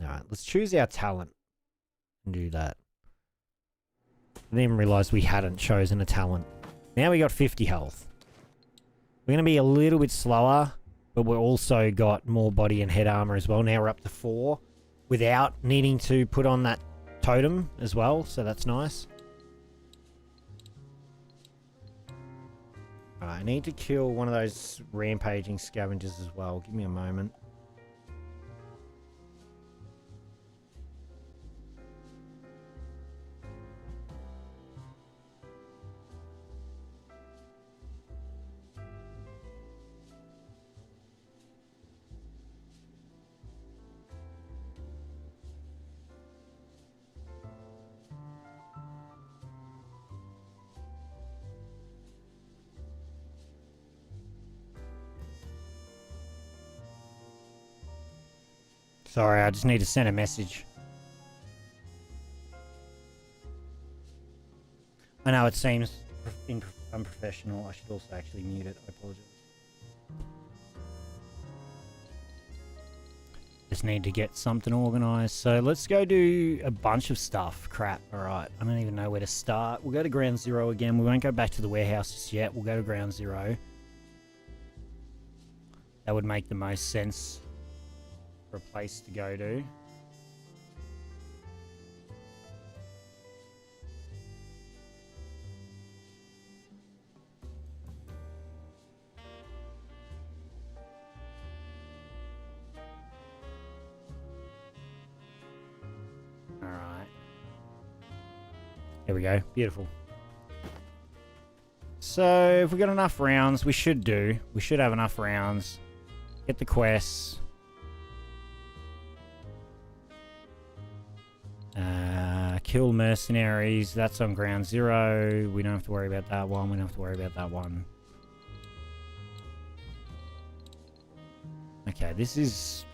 Alright, let's choose our talent and do that. I didn't even realise we hadn't chosen a talent. Now we got 50 health. We're going to be a little bit slower, but we've also got more body and head armor as well. Now we're up to 4 without needing to put on that totem as well, so that's nice. I need to kill one of those rampaging scavengers as well. Give me a moment. Sorry, I just need to send a message. I know it seems unprofessional. I should also actually mute it. I apologize. Just need to get something organized. So let's go do a bunch of stuff. Crap. Alright. I don't even know where to start. We'll go to ground zero again. We won't go back to the warehouse just yet. We'll go to ground zero. That would make the most sense for a place to go to. Alright. There we go. Beautiful. So, if we've got enough rounds, we should do. We should have enough rounds. Get the quests. Kill mercenaries. That's on ground zero. We don't have to worry about that one. We don't have to worry about that one. Okay, this is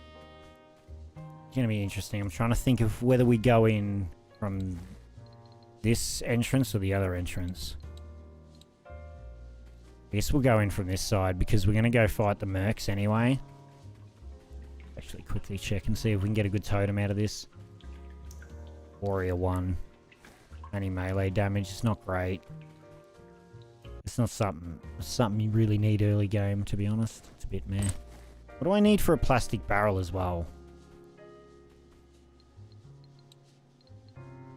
going to be interesting. I'm trying to think of whether we go in from this entrance or the other entrance. I guess we'll go in from this side because we're going to go fight the mercs anyway. Actually quickly check and see if we can get a good totem out of this. Warrior 1. Any melee damage. It's not great. It's not something you really need early game, to be honest. It's a bit meh. What do I need for a plastic barrel as well?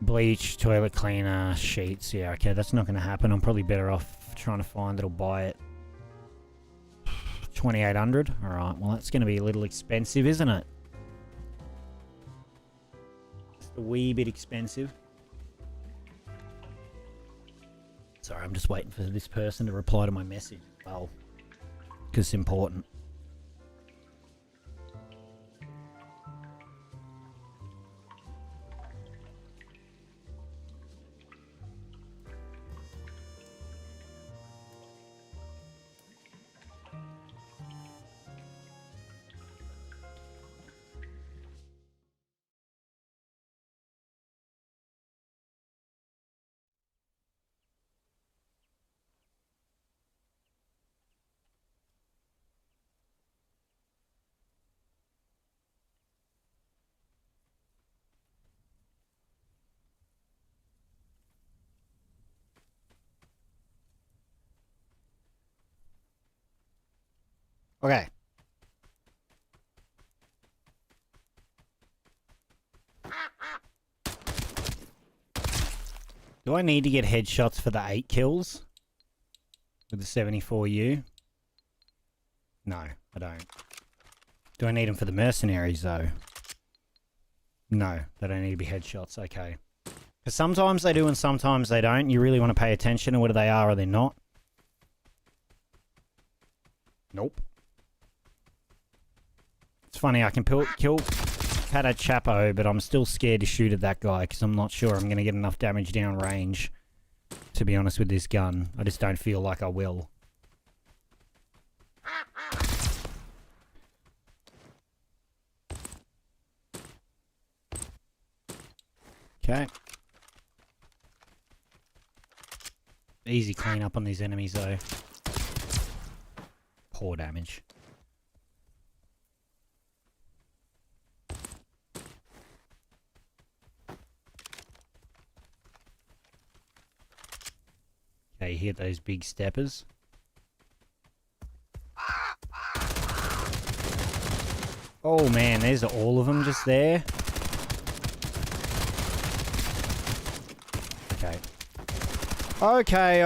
Bleach, toilet cleaner, sheets. Yeah, okay, that's not going to happen. I'm probably better off trying to find it or buy it. 2,800. Alright, well that's going to be a little expensive, isn't it? Just a wee bit expensive. Sorry, I'm just waiting for this person to reply to my message. Well, because it's important. Okay. Do I need to get headshots for the 8 kills? With the 74U? No, I don't. Do I need them for the mercenaries, though? No, they don't need to be headshots. Okay. Because sometimes they do and sometimes they don't. You really want to pay attention to whether they are or they're not. Nope. It's funny, I can kill Pata Chapo, but I'm still scared to shoot at that guy because I'm not sure I'm going to get enough damage down range, to be honest, with this gun. I just don't feel like I will. Okay. Easy clean up on these enemies, though. Poor damage. Okay, you hit those big steppers. Oh man, there's all of them just there. Okay. Okay.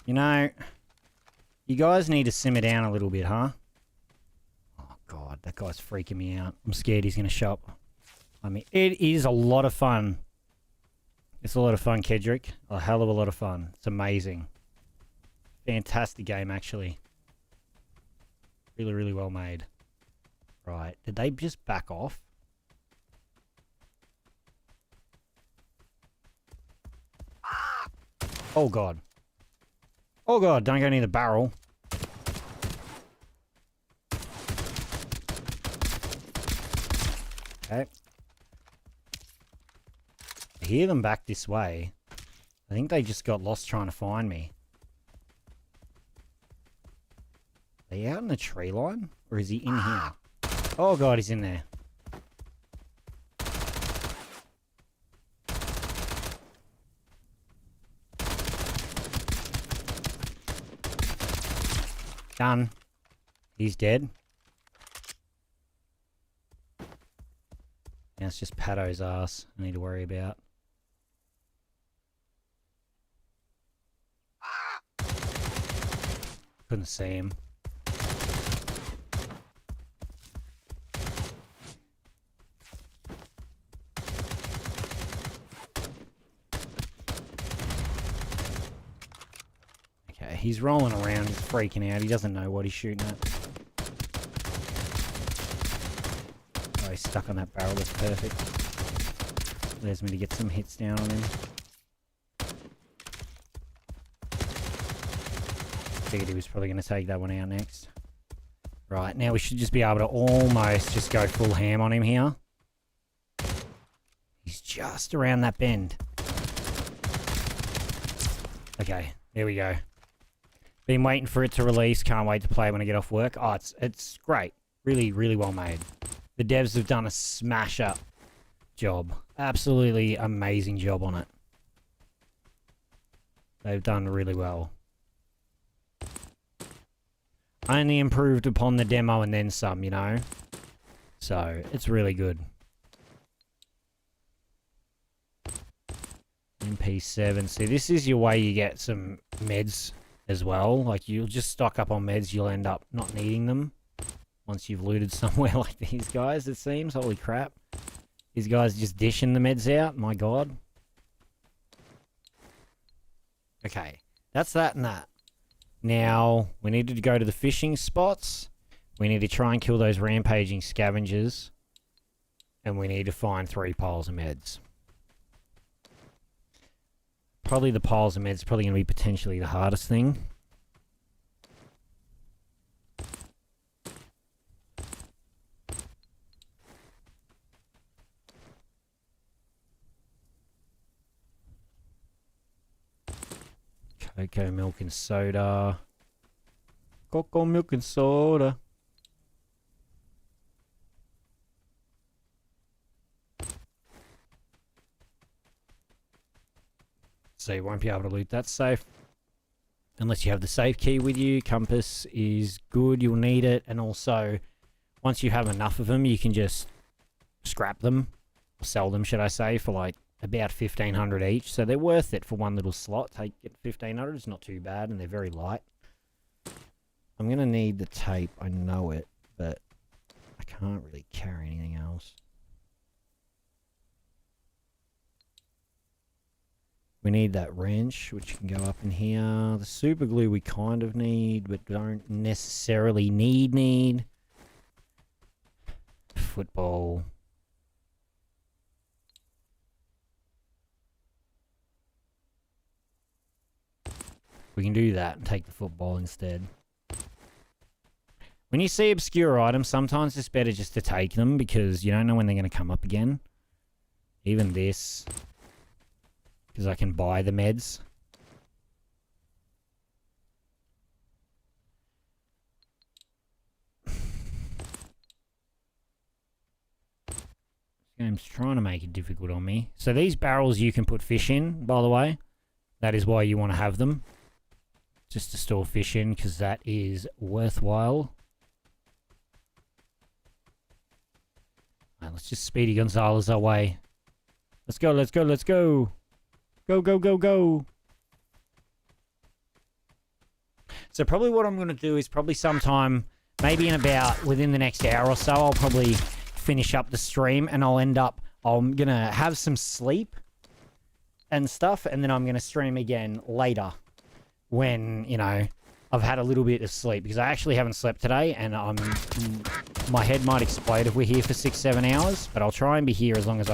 You know, you guys need to simmer down a little bit, huh? Oh god, that guy's freaking me out. I'm scared he's gonna show up. I mean, it is a lot of fun. It's a lot of fun, Kedrick. A hell of a lot of fun. It's amazing. Fantastic game, actually. Really, really well made. Right. Did they just back off? Oh, God. Oh god, don't go near the barrel. Okay. I hear them back this way. I think they just got lost trying to find me. Are you out in the tree line? Or is he in here? Oh god, he's in there. Done. He's dead. Now it's just Pato's ass I need to worry about. Couldn't see him. Okay, he's rolling around, he's freaking out. He doesn't know what he's shooting at. Oh, he's stuck on that barrel. That's perfect. Allows me to get some hits down on him. Figured he was probably going to take that one out next. Right, now we should just be able to almost just go full ham on him here. He's just around that bend. Okay, there we go. Been waiting for it to release. Can't wait to play when I get off work. Oh, it's great. Really, really well made. The devs have done a smash-up job. Absolutely amazing job on it. They've done really well. Only improved upon the demo and then some, you know? So, it's really good. MP7. See, this is your way you get some meds as well. Like, you'll just stock up on meds, you'll end up not needing them. Once you've looted somewhere like these guys, it seems. Holy crap. These guys just dishing the meds out. My god. Okay. That's that and that. Now, we need to go to the fishing spots. We need to try and kill those rampaging scavengers. And we need to find 3 piles of meds. Probably the piles of meds probably going to be potentially the hardest thing. Cocoa milk and soda. Cocoa milk and soda. So you won't be able to loot that safe. Unless you have the safe key with you. Compass is good, you'll need it. And also, once you have enough of them, you can just scrap them. Or sell them, should I say, for like about 1,500 each. So they're worth it for one little slot. Take it 1,500, it's not too bad, and they're very light. I'm going to need the tape, I know it, but I can't really carry anything else. We need that wrench, which can go up in here. The super glue we kind of need, but don't necessarily need. Football. We can do that and take the football instead. When you see obscure items, sometimes it's better just to take them because you don't know when they're going to come up again. Even this. Because I can buy the meds. This game's trying to make it difficult on me. So these barrels you can put fish in, by the way. That is why you want to have them. Just to store fish in, because that is worthwhile. Right, let's just Speedy Gonzalez our way. Let's go, let's go, let's go. Go, go, go, go. So probably what I'm going to do is probably sometime, maybe in about within the next hour or so, I'll probably finish up the stream and I'm going to have some sleep and stuff. And then I'm going to stream again later when, you know, I've had a little bit of sleep because I actually haven't slept today and my head might explode if we're here for 6-7 hours, but I'll try and be here as long as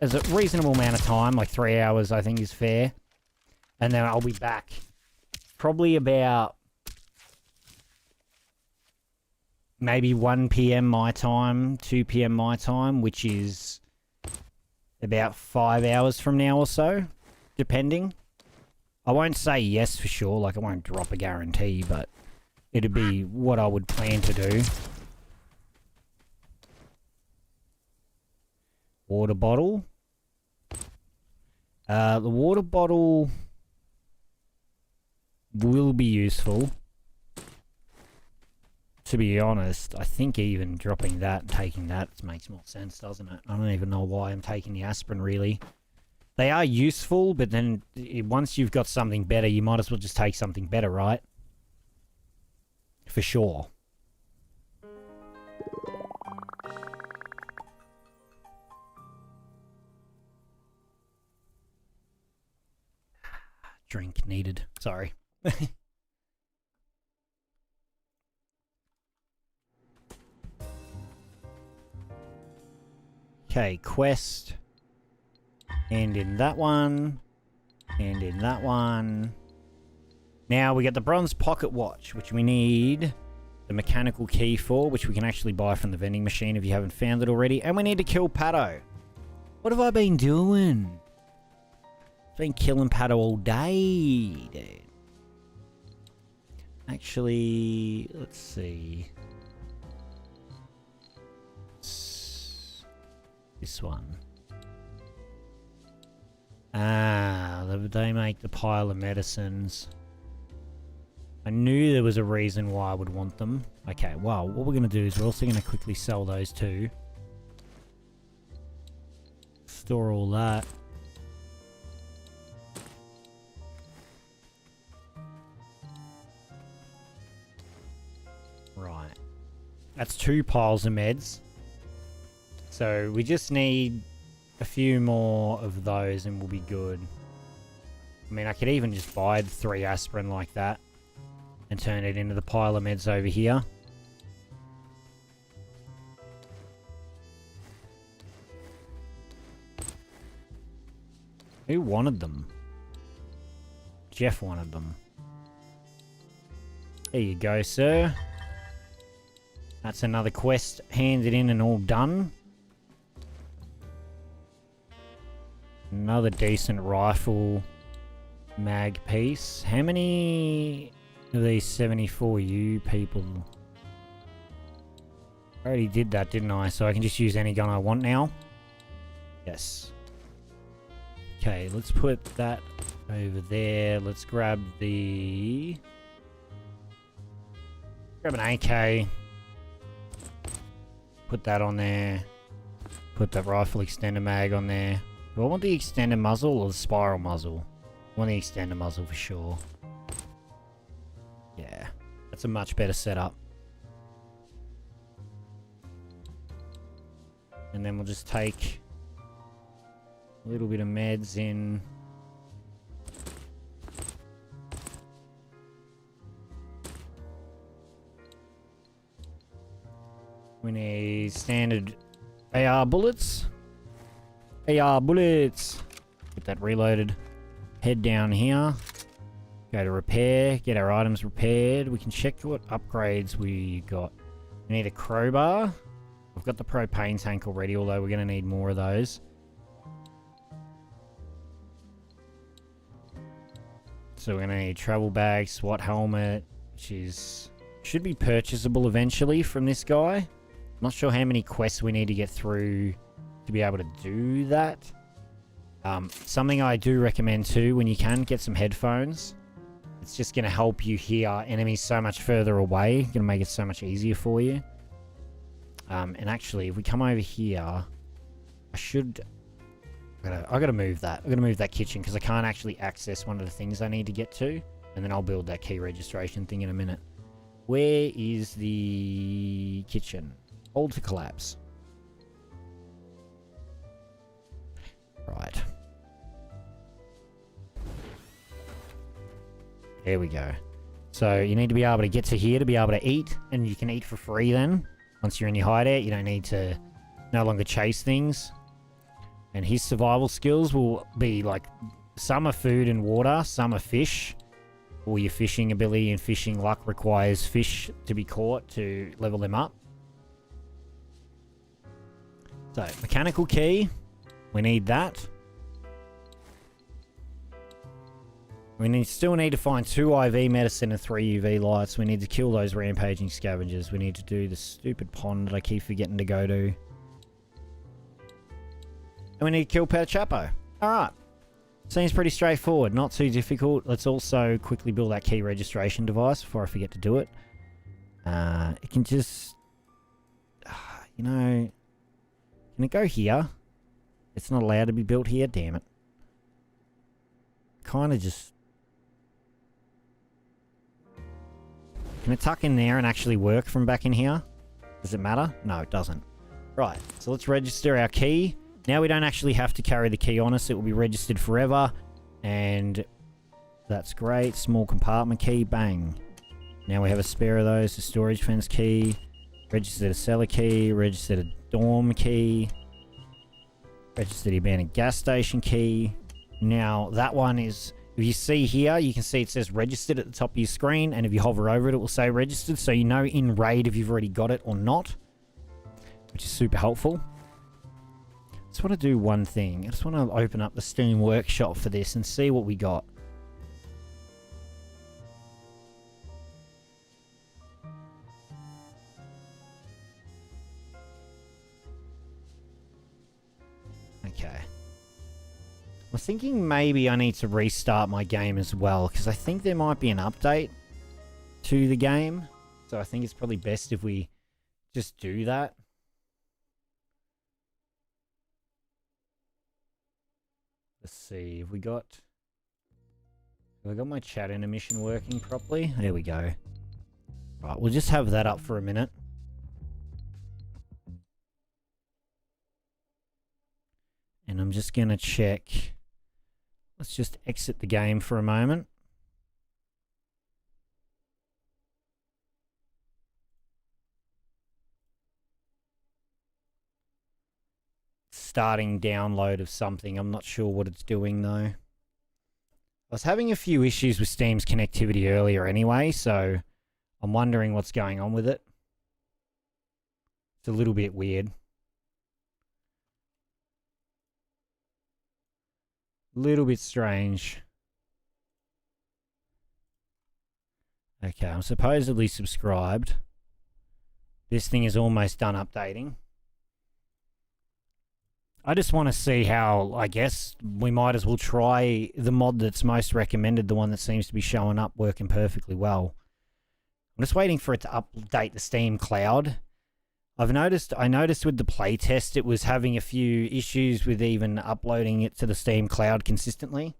as a reasonable amount of time, like 3 hours I think is fair. And then I'll be back probably about maybe 1 p.m. my time, 2 p.m. my time, which is about 5 hours from now or so, depending. I won't say yes for sure, like I won't drop a guarantee, but it'd be what I would plan to do. Water bottle. The water bottle will be useful. To be honest, I think even dropping that and taking that makes more sense, doesn't it? I don't even know why I'm taking the aspirin, really. They are useful, but then once you've got something better, you might as well just take something better, right? For sure. Drink needed. Sorry. Okay, quest. And in that one. And in that one. Now we got the bronze pocket watch, which we need the mechanical key for, which we can actually buy from the vending machine if you haven't found it already. And we need to kill Pato. What have I been doing? I've been killing Pato all day, dude. Actually, let's see. This one. Ah, they make the pile of medicines. I knew there was a reason why I would want them. Okay, well, what we're going to do is we're also going to quickly sell those too. Store all that. Right. That's 2 piles of meds. So we just need a few more of those and we'll be good. I mean, I could even just buy 3 aspirin like that and turn it into the pile of meds over here. Who wanted them? Jeff wanted them. There you go, sir. That's another quest handed in and all done. Another decent rifle mag piece. How many of these 74U people? I already did that, didn't I? So I can just use any gun I want now? Yes. Okay, let's put that over there. Let's grab the... Grab an AK. Put that on there. Put that rifle extender mag on there. Do I want the extended muzzle or the spiral muzzle? I want the extended muzzle for sure. Yeah, that's a much better setup. And then we'll just take a little bit of meds in. We need standard AR bullets. AR bullets. Get that reloaded. Head down here. Go to repair. Get our items repaired. We can check what upgrades we got. We need a crowbar. I've got the propane tank already, although we're going to need more of those. So we're going to need travel bag, SWAT helmet, which is should be purchasable eventually from this guy. I'm not sure how many quests we need to get through to be able to do that. Something I do recommend too, when you can, get some headphones. It's just going to help you hear enemies so much further away. Going to make it so much easier for you. And actually, if we come over here, I should... I gotta move that. I'm gonna move that kitchen because I can't actually access one of the things I need to get to. And then I'll build that key registration thing in a minute. Where is the kitchen? Hold to collapse. Right. There we go. So you need to be able to get to here to be able to eat. And you can eat for free then. Once you're in your hideout, you don't need to no longer chase things. And his survival skills will be like, some are food and water, some are fish. all your fishing ability, and fishing luck requires fish to be caught to level them up. So, mechanical key. We need that. We still need to find 2 IV medicine and 3 UV lights. We need to kill those rampaging scavengers. We need to do the stupid pond that I keep forgetting to go to. And we need to kill Per Chapo. Alright. Seems pretty straightforward. Not too difficult. Let's also quickly build that key registration device before I forget to do it. It can just... you know... Can it go here? It's not allowed to be built here. Damn it. Kind of just... Can it tuck in there and actually work from back in here? Does it matter? No, it doesn't. Right, so let's register our key. Now we don't actually have to carry the key on us. It will be registered forever. And that's great. Small compartment key. Bang. Now we have a spare of those. A storage fence key. Registered a cellar key. Registered a dorm key. Registered the abandoned gas station key. Now that one is... If you see here, you can see it says registered at the top of your screen, and if you hover over it, it will say registered, so you know in RAID if you've already got it or not, which is super helpful. I just want to do one thing. I just want to open up the Steam Workshop for this and see what we got. Okay. I was thinking maybe I need to restart my game as well, because I think there might be an update to the game. So I think it's probably best if we just do that. Let's see, have I got my chat intermission working properly? There we go. Right, we'll just have that up for a minute. And I'm just going to check... Let's just exit the game for a moment. Starting download of something. I'm not sure what it's doing though. I was having a few issues with Steam's connectivity earlier anyway, so I'm wondering what's going on with it. It's a little bit weird. Little bit strange. Okay, I'm supposedly subscribed. This thing is almost done updating. I just want to see how, I guess, we might as well try the mod that's most recommended, the one that seems to be showing up working perfectly well. I'm just waiting for it to update the Steam Cloud. I noticed with the playtest it was having a few issues with even uploading it to the Steam Cloud consistently.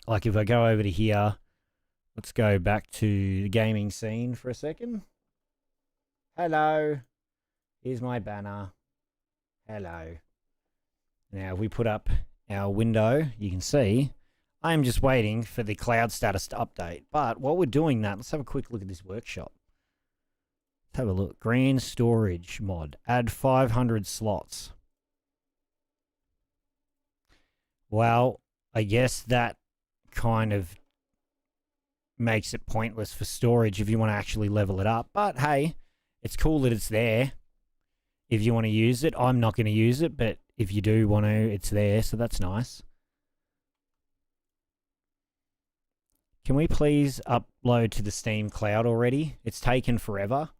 Like if I go over to here, let's go back to the gaming scene for a second. Hello. Here's my banner. Hello. Now if we put up our window, you can see I'm just waiting for the cloud status to update. But while we're doing that, let's have a quick look at this workshop. Let's have a look. Grand storage mod. Add 500 slots. Well, I guess that kind of makes it pointless for storage if you want to actually level it up. But hey, it's cool that it's there. If you want to use it, I'm not going to use it, but if you do want to, it's there, so that's nice. Can we please upload to the Steam Cloud already? It's taken forever.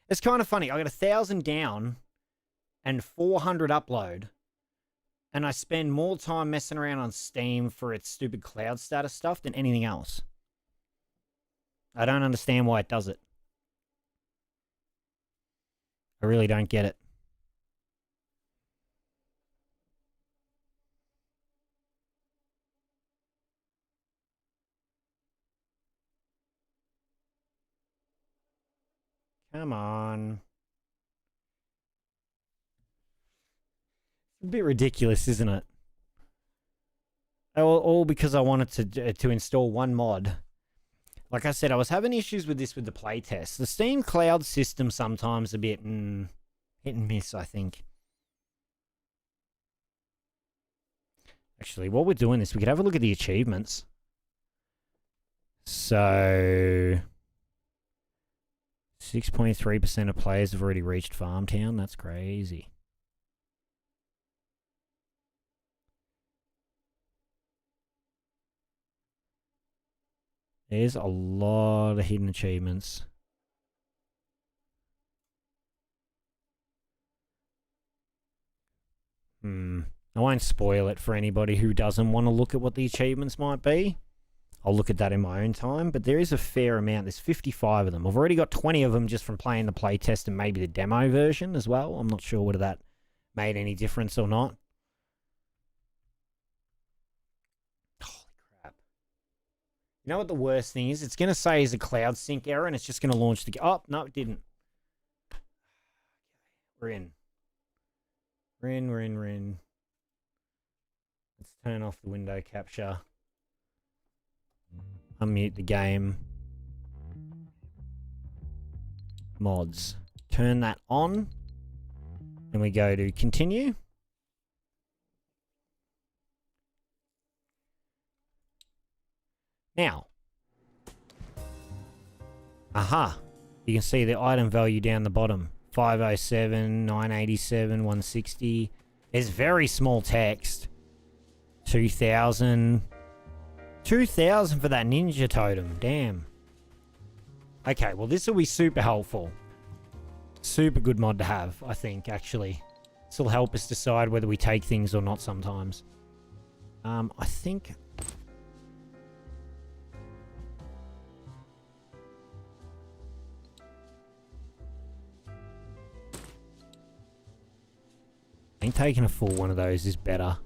It's kind of funny. I got 1,000 down and 400 upload, and I spend more time messing around on Steam for its stupid cloud status stuff than anything else. I don't understand why it does it. I really don't get it. Come on. It's a bit ridiculous, isn't it? All because I wanted to install one mod. Like I said, I was having issues with this with the playtest. The Steam Cloud system sometimes a bit hit and miss, I think. Actually, while we're doing this, we could have a look at the achievements. So 6.3% of players have already reached Farm Town. That's crazy. There's a lot of hidden achievements. I won't spoil it for anybody who doesn't want to look at what the achievements might be. I'll look at that in my own time, but there is a fair amount. There's 55 of them. I've already got 20 of them just from playing the playtest and maybe the demo version as well. I'm not sure whether that made any difference or not. Holy crap. You know what the worst thing is? It's going to say is a cloud sync error, and it's just going to launch the... Oh, no, it didn't. We're in. We're in. Let's turn off the window capture. Unmute the game. Mods. Turn that on. And we go to continue. Now. Aha. You can see the item value down the bottom. 507, 987, 160. There's very small text. 2,000. 2,000 for that ninja totem. Damn. Okay, well this will be super helpful. Super good mod to have, I think, actually. This will help us decide whether we take things or not sometimes. I think... I think taking a full one of those is better.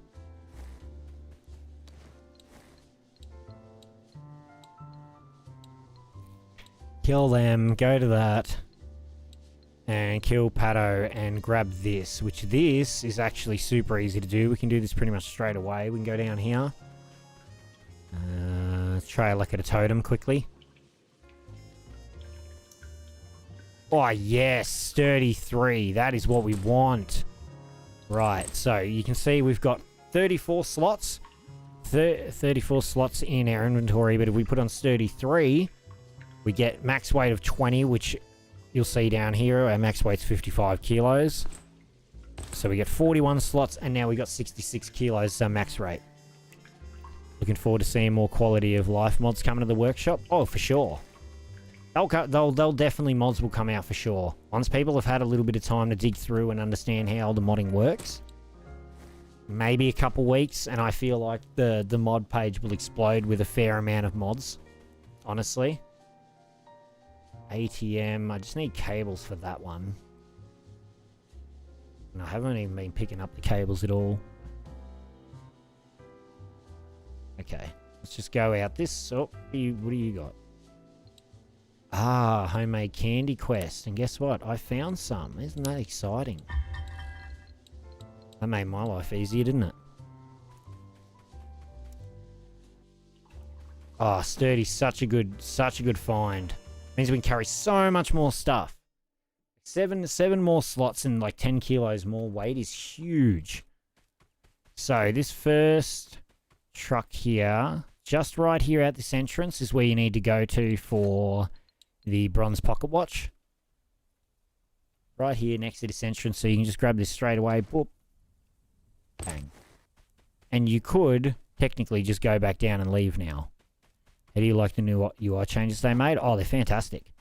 Kill them, go to that, and kill Pato and grab this, which this is actually super easy to do. We can do this pretty much straight away. We can go down here. Let's try a look at a totem quickly. Oh yes, 33. That is what we want. Right, so you can see we've got 34 slots. 34 slots in our inventory, but if we put on 33, we get max weight of 20, which you'll see down here. Our max weight's 55 kilos. So we get 41 slots, and now we got 66 kilos, so max rate. Looking forward to seeing more quality of life mods coming to the workshop. Oh, for sure. They'll definitely, mods will come out for sure. Once people have had a little bit of time to dig through and understand how the modding works. Maybe a couple weeks, and I feel like the mod page will explode with a fair amount of mods. Honestly. ATM. I just need cables for that one. And I haven't even been picking up the cables at all. Okay. Let's just go out this. Oh, what do you got? Ah, homemade candy quest. And guess what? I found some. Isn't that exciting? That made my life easier, didn't it? Oh, sturdy's such a good find. Means we can carry so much more stuff. Seven more slots and like 10 kilos more weight is huge. So this first truck here, just right here at this entrance, is where you need to go to for the bronze pocket watch. Right here next to this entrance, so you can just grab this straight away. Boop. Bang. And you could technically just go back down and leave now. How do you like the new UI changes they made? Oh, they're fantastic.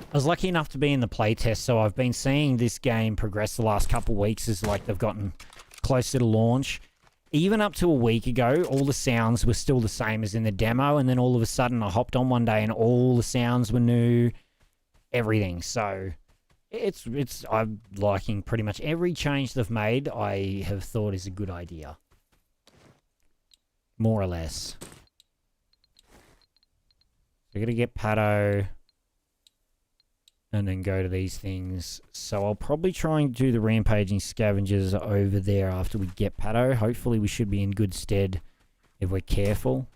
I was lucky enough to be in the playtest, so I've been seeing this game progress the last couple of weeks as like they've gotten closer to launch. Even up to a week ago, all the sounds were still the same as in the demo, and then all of a sudden I hopped on one day and all the sounds were new, everything. So I'm liking pretty much every change they've made. I have thought is a good idea, more or less. We're gonna get Pato and then go to these things. So I'll probably try and do the rampaging scavengers over there after we get Pato. Hopefully we should be in good stead if we're careful.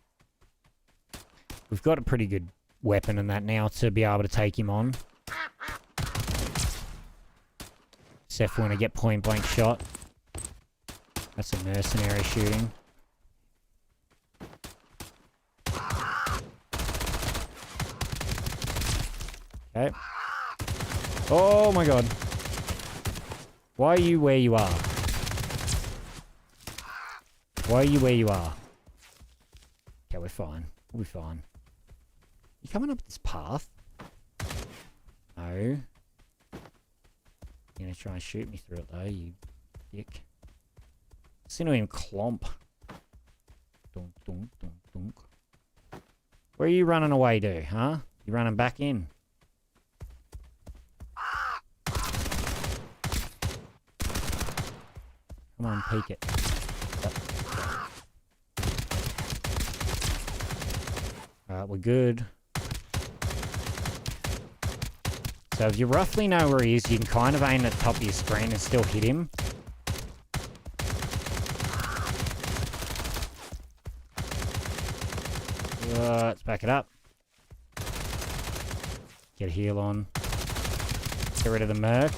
We've got a pretty good weapon in that now to be able to take him on. Except when I get point blank shot. That's a mercenary shooting. Okay. Oh my god. Why are you where you are? Why are you where you are? Okay, we're fine. We'll be fine. You coming up this path? No. You're gonna try and shoot me through it though, you dick. Listen to him clomp. Dunk, dunk, dunk, dunk. Where are you running away to, huh? You running back in? Come on, peek it. Alright, we're good. So if you roughly know where he is, you can kind of aim at the top of your screen and still hit him. Let's back it up. Get a heal on. Get rid of the merc.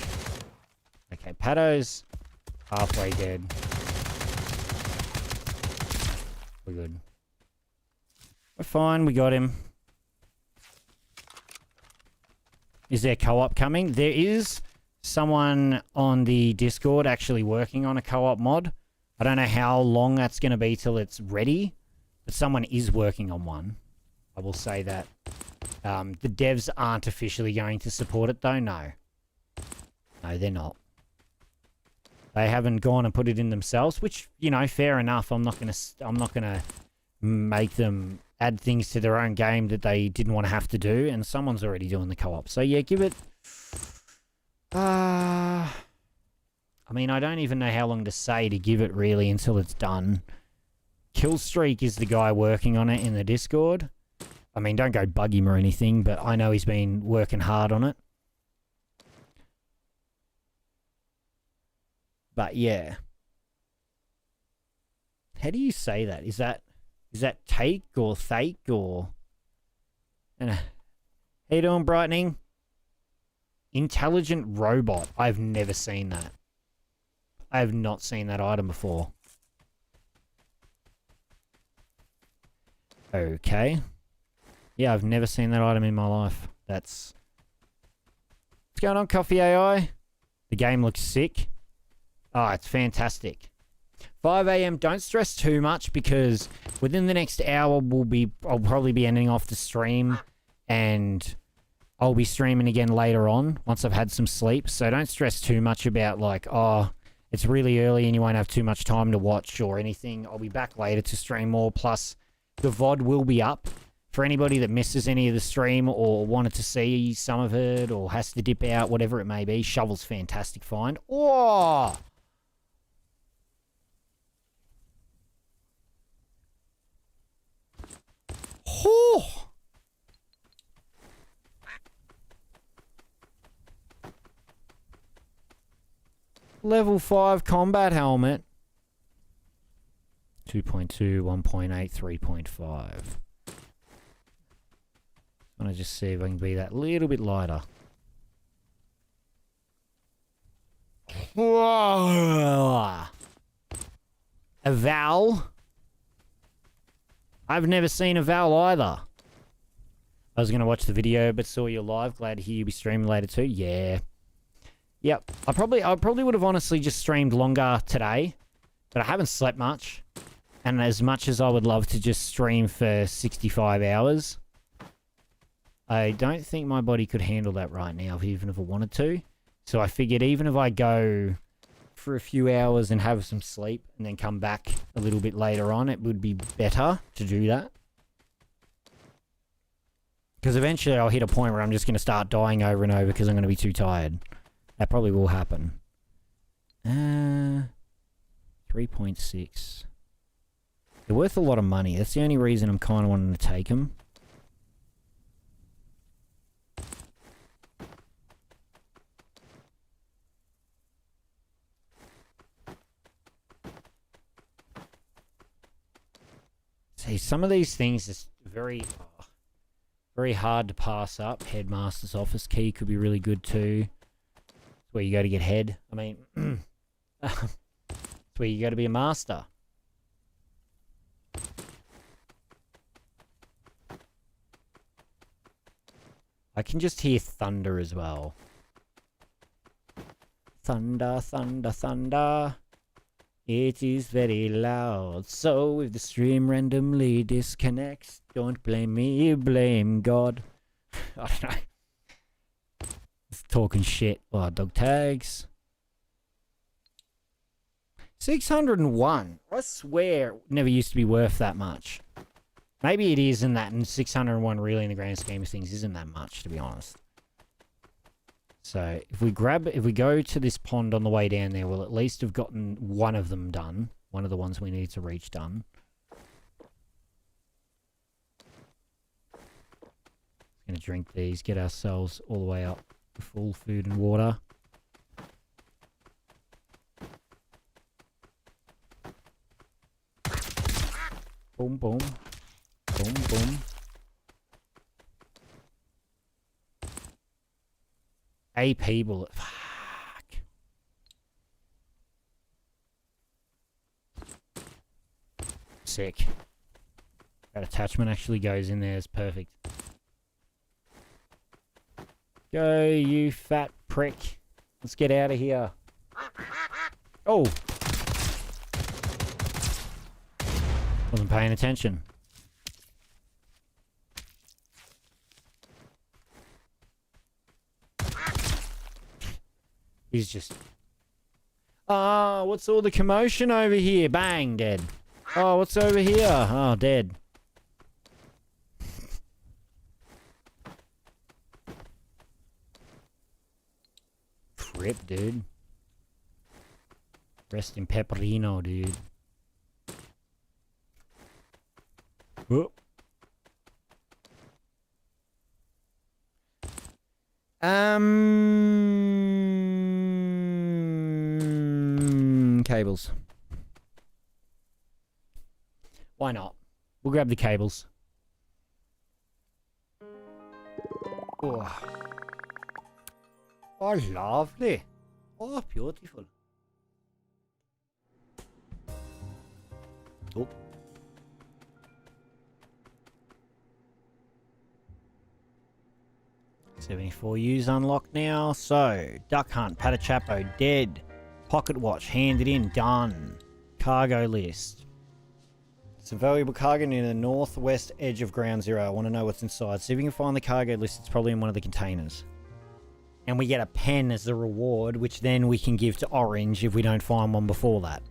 Okay, Paddo's halfway dead. We're good. We're fine, we got him. Is there co-op coming? There is someone on the Discord actually working on a co-op mod. I don't know how long that's going to be till it's ready, but someone is working on one. I will say that. The devs aren't officially going to support it though, no. No, they're not. They haven't gone and put it in themselves, which, you know, fair enough. I'm not gonna make them add things to their own game that they didn't want to have to do, and someone's already doing the co-op. So yeah, give it... I mean, I don't even know how long to say to give it, really, until it's done. Killstreak is the guy working on it in the Discord. I mean, don't go bug him or anything, but I know he's been working hard on it. But yeah. How do you say that? Is that take or fake or... How you doing, Brightening? Intelligent robot. I've never seen that. I have not seen that item before. Okay. Yeah, I've never seen that item in my life. That's... What's going on, Coffee AI? The game looks sick. Oh, it's fantastic. 5 a.m. Don't stress too much because within the next hour I'll probably be ending off the stream and I'll be streaming again later on once I've had some sleep. So don't stress too much about like, oh, it's really early and you won't have too much time to watch or anything. I'll be back later to stream more. Plus, the VOD will be up. For anybody that misses any of the stream or wanted to see some of it or has to dip out, whatever it may be, Shovel's fantastic find. Oh! Oh! Level 5 combat helmet. 2.2, 1.8, 3.5. I'm going to just see if I can be that little bit lighter. A Val? I've never seen a Val either. I was going to watch the video, but saw you live. Glad to hear you be streaming later too. Yeah. Yep. I probably would have honestly just streamed longer today, but I haven't slept much. And as much as I would love to just stream for 65 hours, I don't think my body could handle that right now, even if I wanted to. So I figured even if I go for a few hours and have some sleep and then come back a little bit later on, it would be better to do that. Because eventually I'll hit a point where I'm just going to start dying over and over because I'm going to be too tired. That probably will happen. 3.6. They're worth a lot of money. That's the only reason I'm kind of wanting to take them. See, some of these things is very hard to pass up. Headmaster's office key could be really good too. It's where you go to get head. I mean, it's That's where you got to be a master. I can just hear thunder as well. Thunder, thunder, thunder. It is very loud. So if the stream randomly disconnects, don't blame me, blame God. I don't know. It's talking shit. Oh, dog tags. 601. I swear it never used to be worth that much. Maybe it is in that, and 601 really in the grand scheme of things isn't that much, to be honest. So if we go to this pond on the way down there, we'll at least have gotten one of them done. One of the ones we need to reach done. Gonna drink these, get ourselves all the way up to full food and water. Boom, boom. Boom, boom. AP bullet. Fuck. Sick. That attachment actually goes in there. It's perfect. Go, you fat prick. Let's get out of here. Oh. Wasn't paying attention. He's just... Ah, what's all the commotion over here? Bang, dead. Oh, what's over here? Oh, dead. Rip, dude. Rest in pepperino, dude. Whoop. Cables. Why not? We'll grab the cables. Oh. Oh, lovely. Oh, beautiful. Oh. $74U's unlocked now. So, duck hunt, Patachapo, dead. Pocket watch, handed in, done. Cargo list. Some valuable cargo near the northwest edge of ground zero. I want to know what's inside. See if we can find the cargo list. It's probably in one of the containers. And we get a pen as the reward, which then we can give to Orange if we don't find one before that.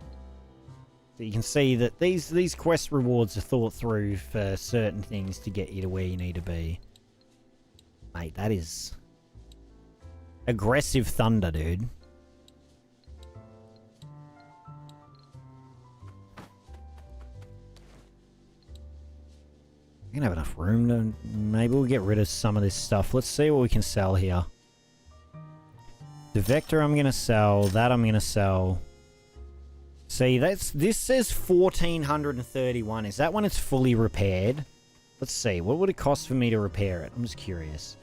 So you can see that these quest rewards are thought through for certain things to get you to where you need to be. Mate, that is aggressive thunder, dude. We're gonna have enough room to... Maybe we'll get rid of some of this stuff. Let's see what we can sell here. The Vector I'm gonna sell. That I'm gonna sell. See, this says 1431. Is that when it's fully repaired? Let's see. What would it cost for me to repair it? I'm just curious.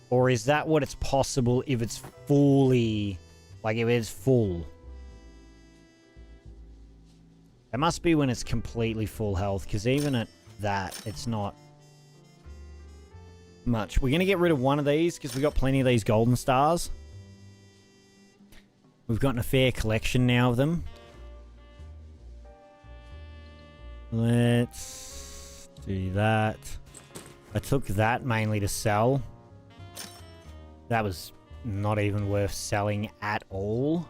Or is that what it's possible if it's fully... Like, if it's full? It must be when it's completely full health, because even at that, it's not much. We're going to get rid of one of these, because we've got plenty of these golden stars. We've gotten a fair collection now of them. Let's do that. I took that mainly to sell. That was not even worth selling at all.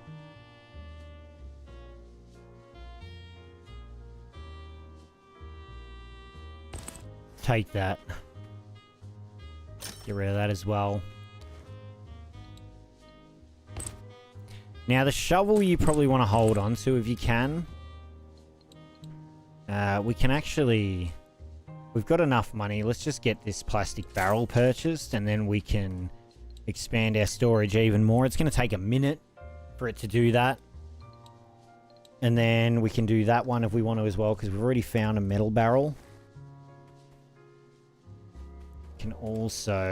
Take that. Get rid of that as well. Now the shovel you probably want to hold on to if you can. We can actually... We've got enough money. Let's just get this plastic barrel purchased and then we can expand our storage even more. It's going to take a minute for it to do that. And then we can do that one if we want to as well, because we've already found a metal barrel. Can also...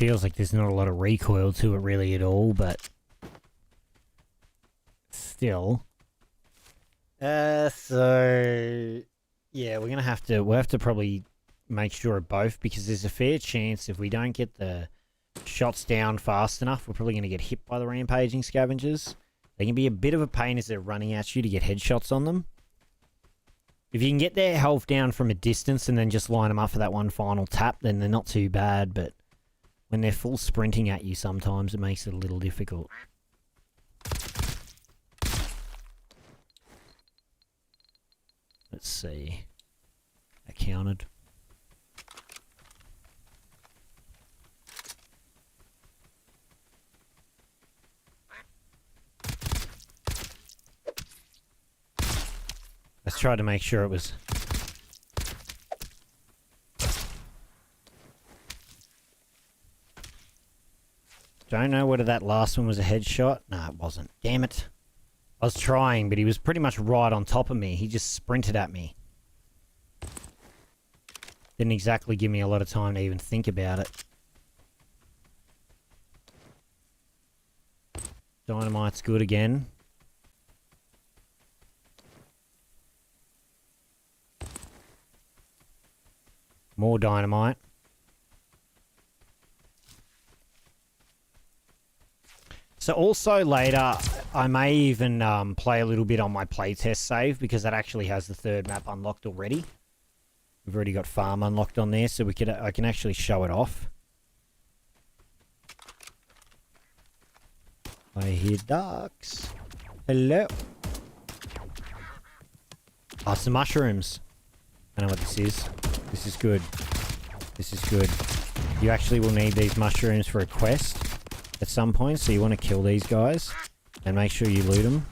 feels like there's not a lot of recoil to it really at all, but still. So yeah, we'll have to probably make sure of both, because there's a fair chance if we don't get the shots down fast enough, we're probably going to get hit by the rampaging scavengers. They can be a bit of a pain as they're running at you to get headshots on them. If you can get their health down from a distance and then just line them up for that one final tap, then they're not too bad, but when they're full sprinting at you sometimes it makes it a little difficult. Let's see. That counted. Let's try to make sure it was... Don't know whether that last one was a headshot. No, it wasn't. Damn it. I was trying, but he was pretty much right on top of me. He just sprinted at me. Didn't exactly give me a lot of time to even think about it. Dynamite's good again. More dynamite. So also later, I may even play a little bit on my playtest save, because that actually has the third map unlocked already. We've already got farm unlocked on there, so I can actually show it off. I hear ducks. Hello. Oh, some mushrooms. I know what this is. This is good. This is good. You actually will need these mushrooms for a quest at some point, so you want to kill these guys and make sure you loot them.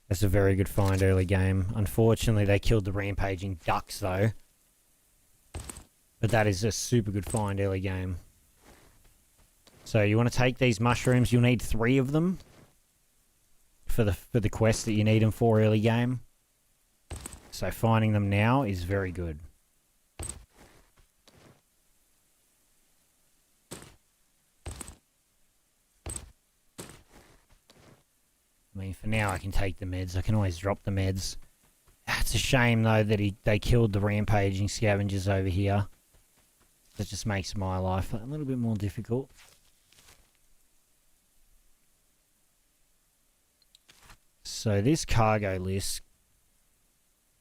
That's a very good find early game. Unfortunately, they killed the rampaging ducks though. But that is a super good find early game. So you want to take these mushrooms. You'll need 3 of them for the quest that you need them for early game. So finding them now is very good. I mean, for now I can take the meds. I can always drop the meds. It's a shame though that they killed the rampaging scavengers over here. That just makes my life a little bit more difficult. So this cargo list,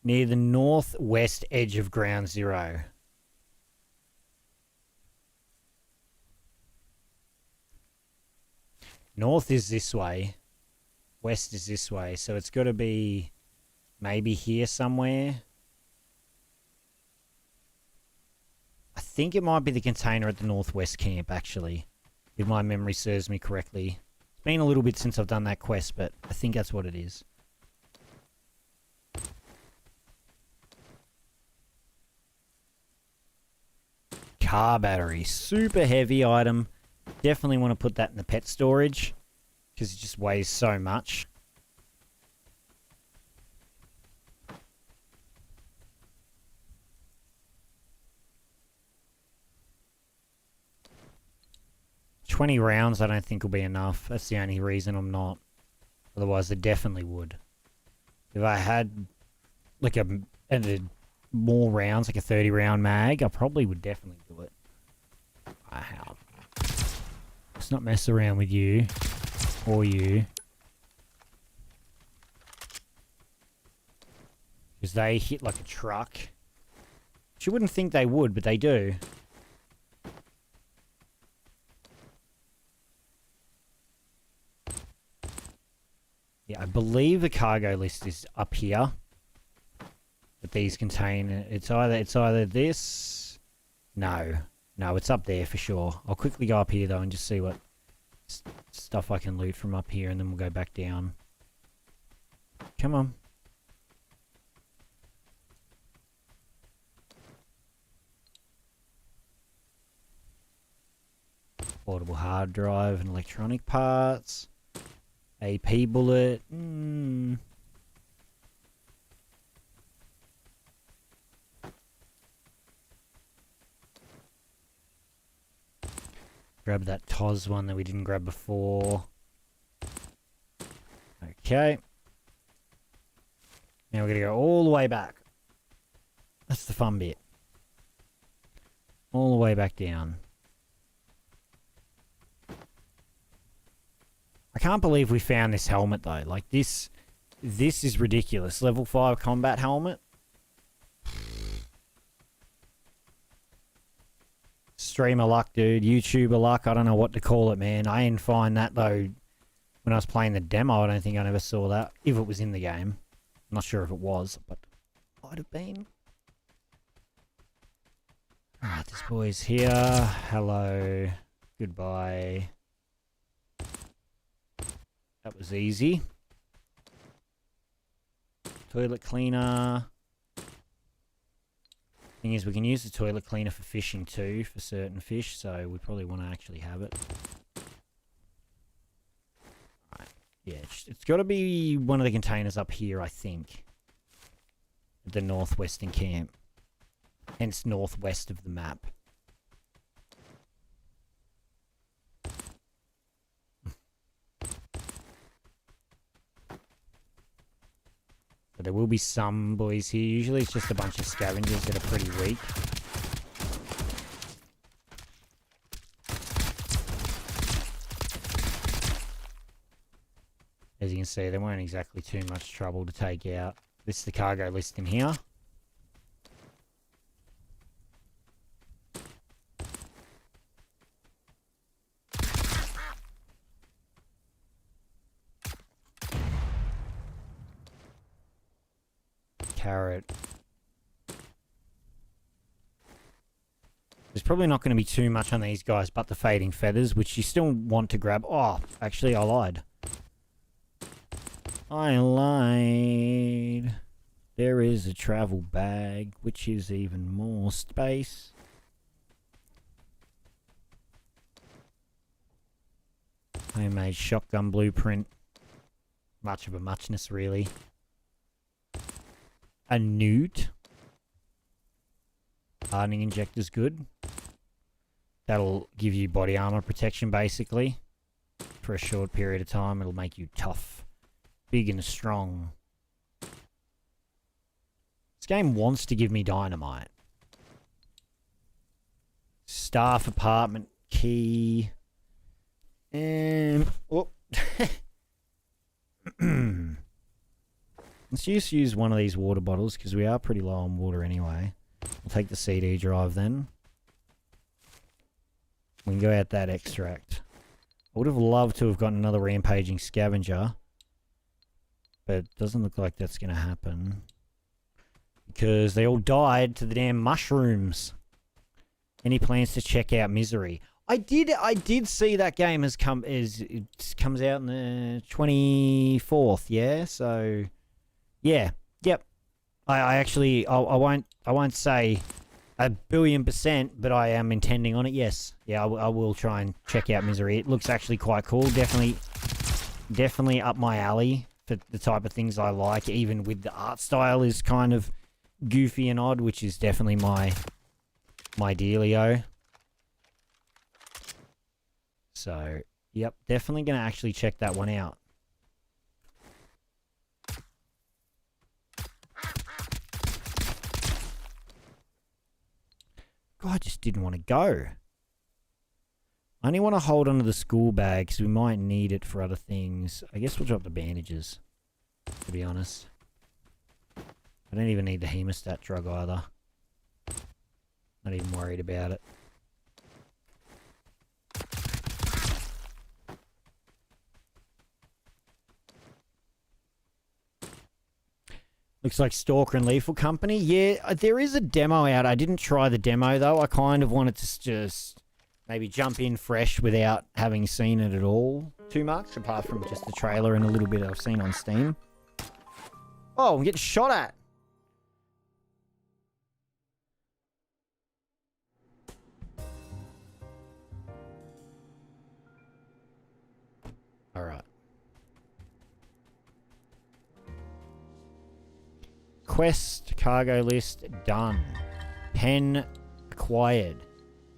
near the northwest edge of Ground Zero. North is this way. West is this way. So it's got to be maybe here somewhere. I think it might be the container at the northwest camp, actually. If my memory serves me correctly. It's been a little bit since I've done that quest, but I think that's what it is. Car battery. Super heavy item. Definitely want to put that in the pet storage, because it just weighs so much. $20 rounds I don't think will be enough. That's the only reason I'm not. Otherwise, I definitely would. If I had like a more rounds, like a 30 round mag, I probably would definitely do it. Wow. Let's not mess around with you. Or you. Because they hit like a truck. Which you wouldn't think they would, but they do. Yeah, I believe the cargo list is up here. That these contain. It's either this. No, it's up there for sure. I'll quickly go up here though and just see what stuff I can loot from up here, and then we'll go back down. Come on. Portable hard drive and electronic parts. AP bullet. Grab that Toz one that we didn't grab before. Okay. Now we're going to go all the way back. That's the fun bit. All the way back down. I can't believe we found this helmet though. Like this is ridiculous. Level 5 combat helmet. Streamer luck, dude. YouTuber luck. I don't know what to call it, man. I didn't find that though when I was playing the demo. I don't think I ever saw that. If it was in the game. I'm not sure if it was, but it might have been. Alright, this boy's here. Hello. Goodbye. That was easy. Toilet cleaner. Thing is, we can use the toilet cleaner for fishing too, for certain fish, so we probably want to actually have it. Right. Yeah, it's got to be one of the containers up here, I think. At the northwestern camp. Hence northwest of the map. But there will be some boys here. Usually it's just a bunch of scavengers that are pretty weak. As you can see, they weren't exactly too much trouble to take out. This is the cargo list in here. Carrot. There's probably not going to be too much on these guys but the fading feathers, which you still want to grab. Oh, actually I lied. I lied. There is a travel bag, which is even more space. Homemade shotgun blueprint. Much of a muchness, really. A newt. Hardening injector's good. That'll give you body armor protection, basically. For a short period of time, it'll make you tough. Big and strong. This game wants to give me dynamite. Staff apartment key. Oh. Let's just use one of these water bottles because we are pretty low on water anyway. We'll take the CD drive then. We can go out that extract. I would have loved to have gotten another rampaging scavenger. But it doesn't look like that's going to happen. Because they all died to the damn mushrooms. Any plans to check out Misery? I did see that game it comes out on the 24th, yeah? So yeah. Yep. I won't say 1,000,000,000%, but I am intending on it, yes. Yeah, I will try and check out Misery. It looks actually quite cool. Definitely up my alley for the type of things I like, even with the art style is kind of goofy and odd, which is definitely my dealio. So, yep, definitely going to actually check that one out. God, I just didn't want to go. I only want to hold onto the school bag because we might need it for other things. I guess we'll drop the bandages, to be honest. I don't even need the hemostat drug either. Not even worried about it. Looks like Stalker and Lethal Company. Yeah, there is a demo out. I didn't try the demo, though. I kind of wanted to just maybe jump in fresh without having seen it at all too much, apart from just the trailer and a little bit I've seen on Steam. Oh, I'm getting shot at. All right. Quest, cargo list, done. Pen acquired.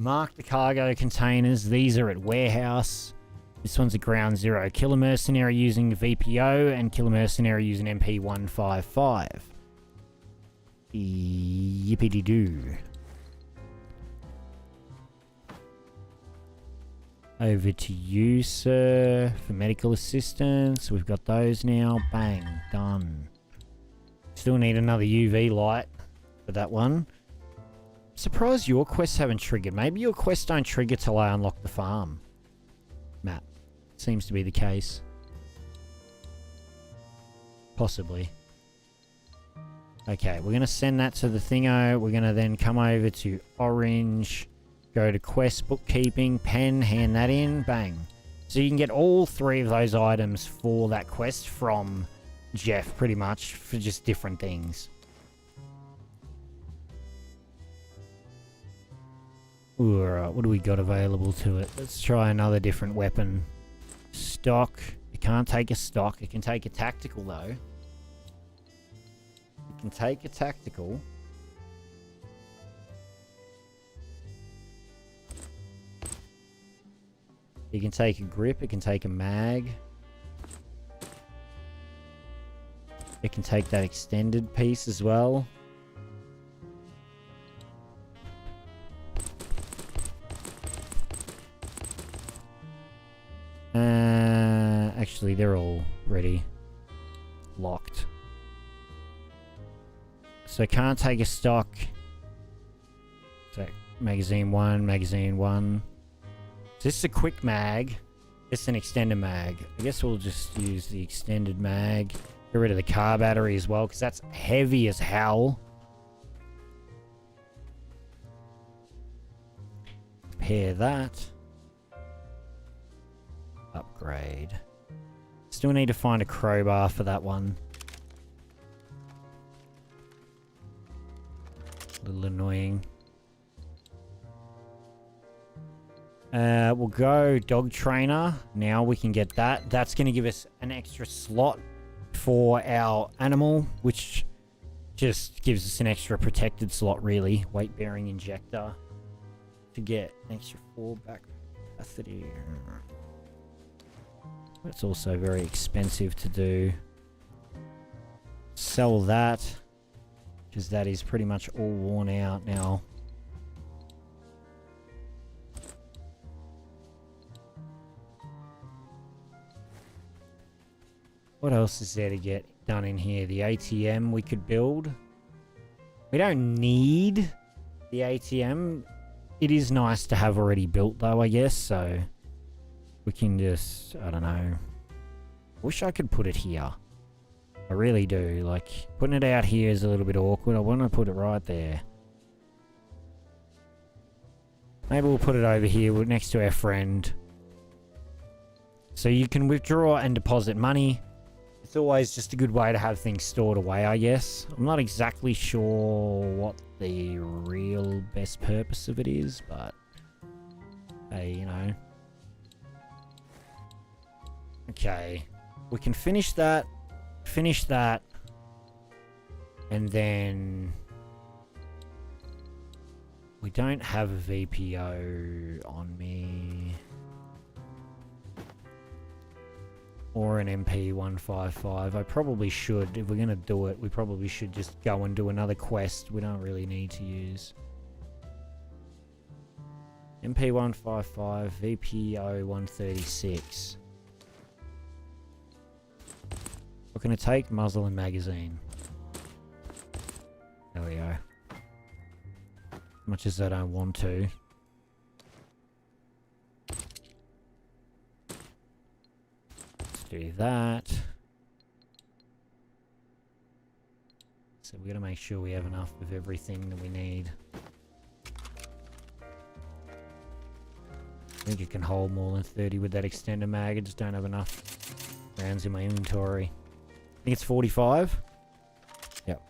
Mark the cargo containers. These are at warehouse. This one's at ground zero. Kill a mercenary using VPO and kill a mercenary using MP155. Yippee-doo. Over to you, sir, for medical assistance. We've got those now. Bang. Done. Still need another UV light for that one. Surprised your quests haven't triggered. Maybe your quests don't trigger till I unlock the farm map. Seems to be the case. Possibly. Okay, we're going to send that to the thingo. We're going to then come over to Orange. Go to quest bookkeeping. Pen, hand that in. Bang. So you can get all 3 of those items for that quest from Jeff, pretty much, for just different things. Ooh, alright, what do we got available to it? Let's try another different weapon. Stock. It can't take a stock. It can take a tactical, though. It can take a tactical. It can take a grip. It can take a mag. It can take that extended piece as well. Actually, they're all ready. Locked. So can't take a stock. So magazine 1, magazine 1. So this is a quick mag. This is an extended mag. I guess we'll just use the extended mag. Get rid of the car battery as well, because that's heavy as hell. Repair that. Upgrade. Still need to find a crowbar for that one. A little annoying. We'll go dog trainer. Now we can get that. That's going to give us an extra slot for our animal, which just gives us an extra protected slot, really. Weight bearing injector to get an extra 4 back capacity. It's also very expensive to do. Sell that, because that is pretty much all worn out now. What else is there to get done in here? The ATM we could build. We don't need the ATM. It is nice to have already built though, I guess, so we can just, I don't know. Wish I could put it here. I really do. Like, putting it out here is a little bit awkward. I want to put it right there. Maybe we'll put it over here next to our friend. So you can withdraw and deposit money. It's always just a good way to have things stored away, I guess. I'm not exactly sure what the real best purpose of it is, but hey, you know. Okay, we can finish that, and then we don't have a VPO on me. Or an MP155. I probably should, if we're going to do it, we probably should just go and do another quest we don't really need to use. MP155, VPO136. What can it take? Muzzle and magazine. There we go. Much as I don't want to. Do that. So we gotta make sure we have enough of everything that we need. I think it can hold more than 30 with that extender mag. I just don't have enough rounds in my inventory. I think it's 45. Yep.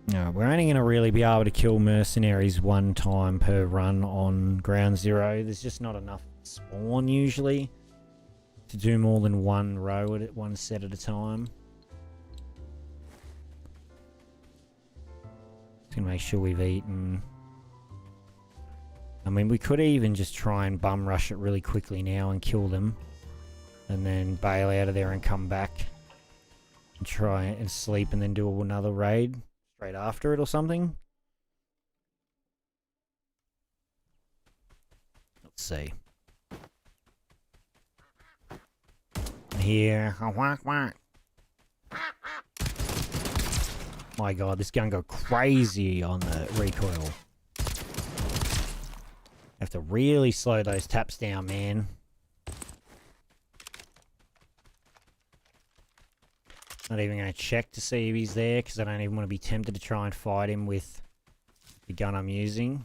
No, we're only going to really be able to kill mercenaries one time per run on ground zero. There's just not enough spawn usually to do more than one row at one set at a time. Just gonna make sure we've eaten. I mean, we could even just try and bum rush it really quickly now and kill them. And then bail out of there and come back. And try and sleep and then do another raid straight after it or something. Let's see. Here. My god, this gun go crazy on the recoil. Have to really slow those taps down, man. Not even going to check to see if he's there, because I don't even want to be tempted to try and fight him with the gun I'm using.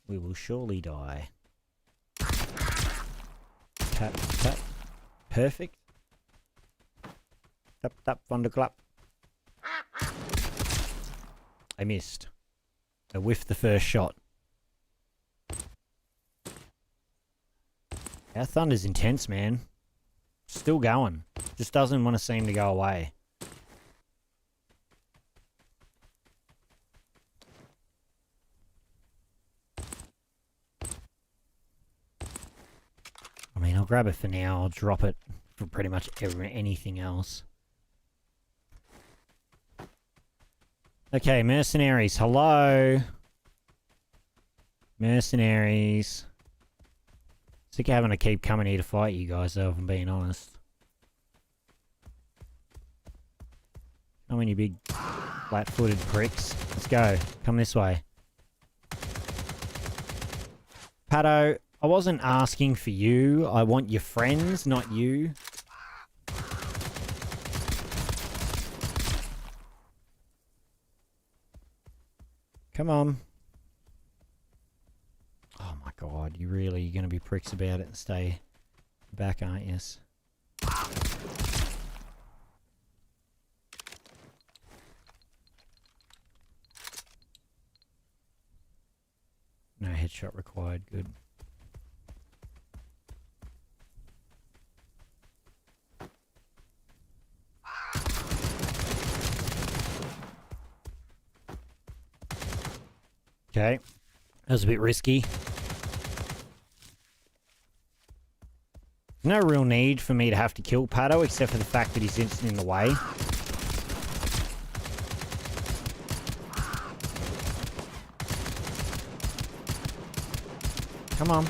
We will surely die. Tap, tap. Perfect. Tap, tap, thunderclap. I missed. I whiffed the first shot. Our thunder's intense, man. Still going. Just doesn't want to seem to go away. I mean, I'll grab it for now. I'll drop it for pretty much anything else. Okay, mercenaries. Hello. Mercenaries. Sick of having to keep coming here to fight you guys, though, if I'm being honest. Come on, you big flat-footed pricks. Let's go. Come this way. Pato, I wasn't asking for you. I want your friends, not you. Come on. Oh my god, you really going to be pricks about it and stay back, aren't you? No headshot required, good. Okay, that was a bit risky. No real need for me to have to kill Pato, except for the fact that he's instant in the way. Come on.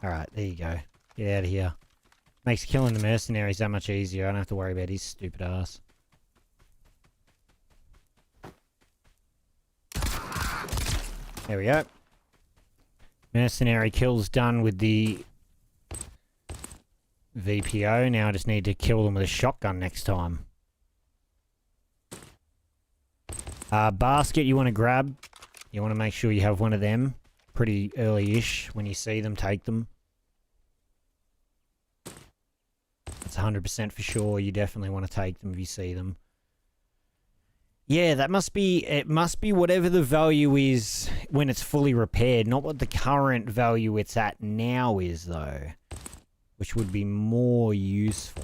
Alright, there you go. Get out of here. Makes killing the mercenaries that much easier. I don't have to worry about his stupid ass. There we go. Mercenary kills done with the VPO. Now I just need to kill them with a shotgun next time. Basket you want to grab. You want to make sure you have one of them pretty early-ish. When you see them, take them. That's 100% for sure. You definitely want to take them if you see them. Yeah, that must be, it must be whatever the value is when it's fully repaired, not what the current value it's at now is, though. Which would be more useful.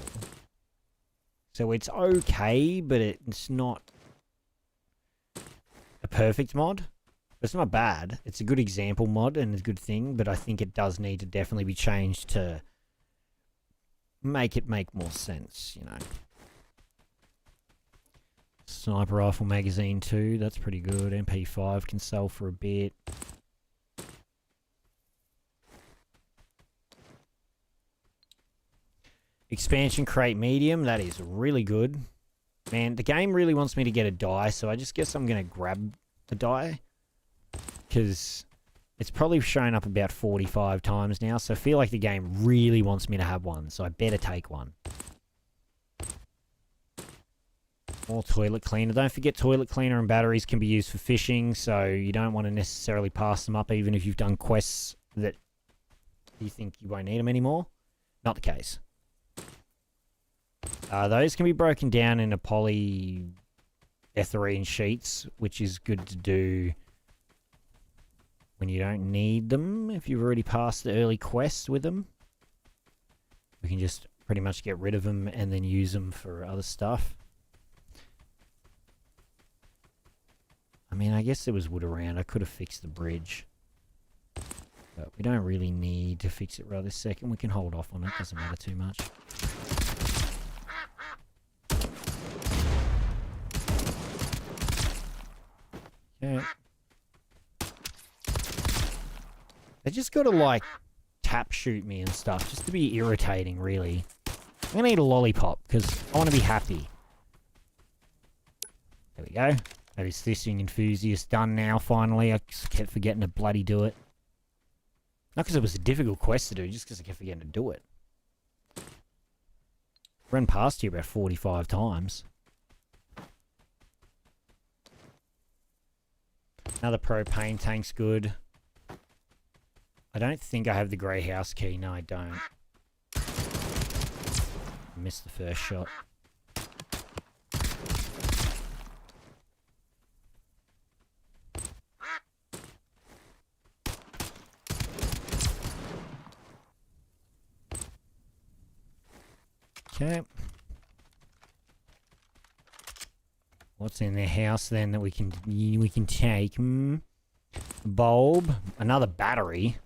So it's okay, but it's not a perfect mod. It's not bad. It's a good example mod and a good thing, but I think it does need to definitely be changed to make it make more sense, you know. Sniper rifle magazine too, that's pretty good. MP5 can sell for a bit. Expansion crate medium, that is really good. Man, the game really wants me to get a die, so I just guess I'm going to grab the die. Because it's probably shown up about 45 times now, so I feel like the game really wants me to have one, so I better take one. More toilet cleaner. Don't forget toilet cleaner and batteries can be used for fishing, so you don't want to necessarily pass them up even if you've done quests that you think you won't need them anymore. Not the case. Those can be broken down into polyethylene sheets, which is good to do when you don't need them. If you've already passed the early quests with them, we can just pretty much get rid of them and then use them for other stuff. I mean, I guess there was wood around. I could have fixed the bridge. But we don't really need to fix it right this second. We can hold off on it. Doesn't matter too much. Yeah. They just gotta, like, tap shoot me and stuff. Just to be irritating, really. I'm gonna eat a lollipop, because I want to be happy. There we go. That is fishing enthusiast done now, finally. I just kept forgetting to bloody do it. Not because it was a difficult quest to do, just because I kept forgetting to do it. Run past you about 45 times. Another propane tank's good. I don't think I have the grey house key. No, I don't. I missed the first shot. Okay. What's in their house then that we can take? Bulb, another battery.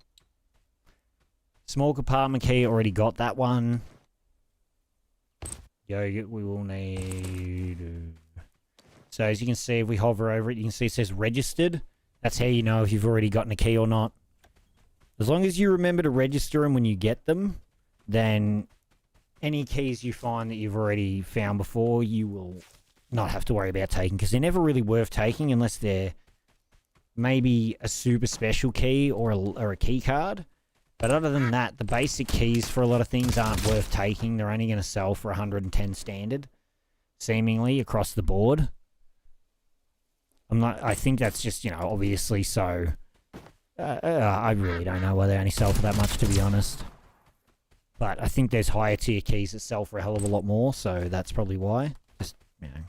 Small compartment key, already got that one. Yogurt we will need. So as you can see, if we hover over it, you can see it says registered. That's how you know if you've already gotten a key or not. As long as you remember to register them when you get them, then any keys you find that you've already found before, you will not have to worry about taking, because they're never really worth taking unless they're maybe a super special key or a key card. But other than that, the basic keys for a lot of things aren't worth taking. They're only going to sell for 110 standard, seemingly, across the board. I think that's just, you know, obviously so. I really don't know why they only sell for that much, to be honest. But I think there's higher tier keys that sell for a hell of a lot more, so that's probably why. Just, you know,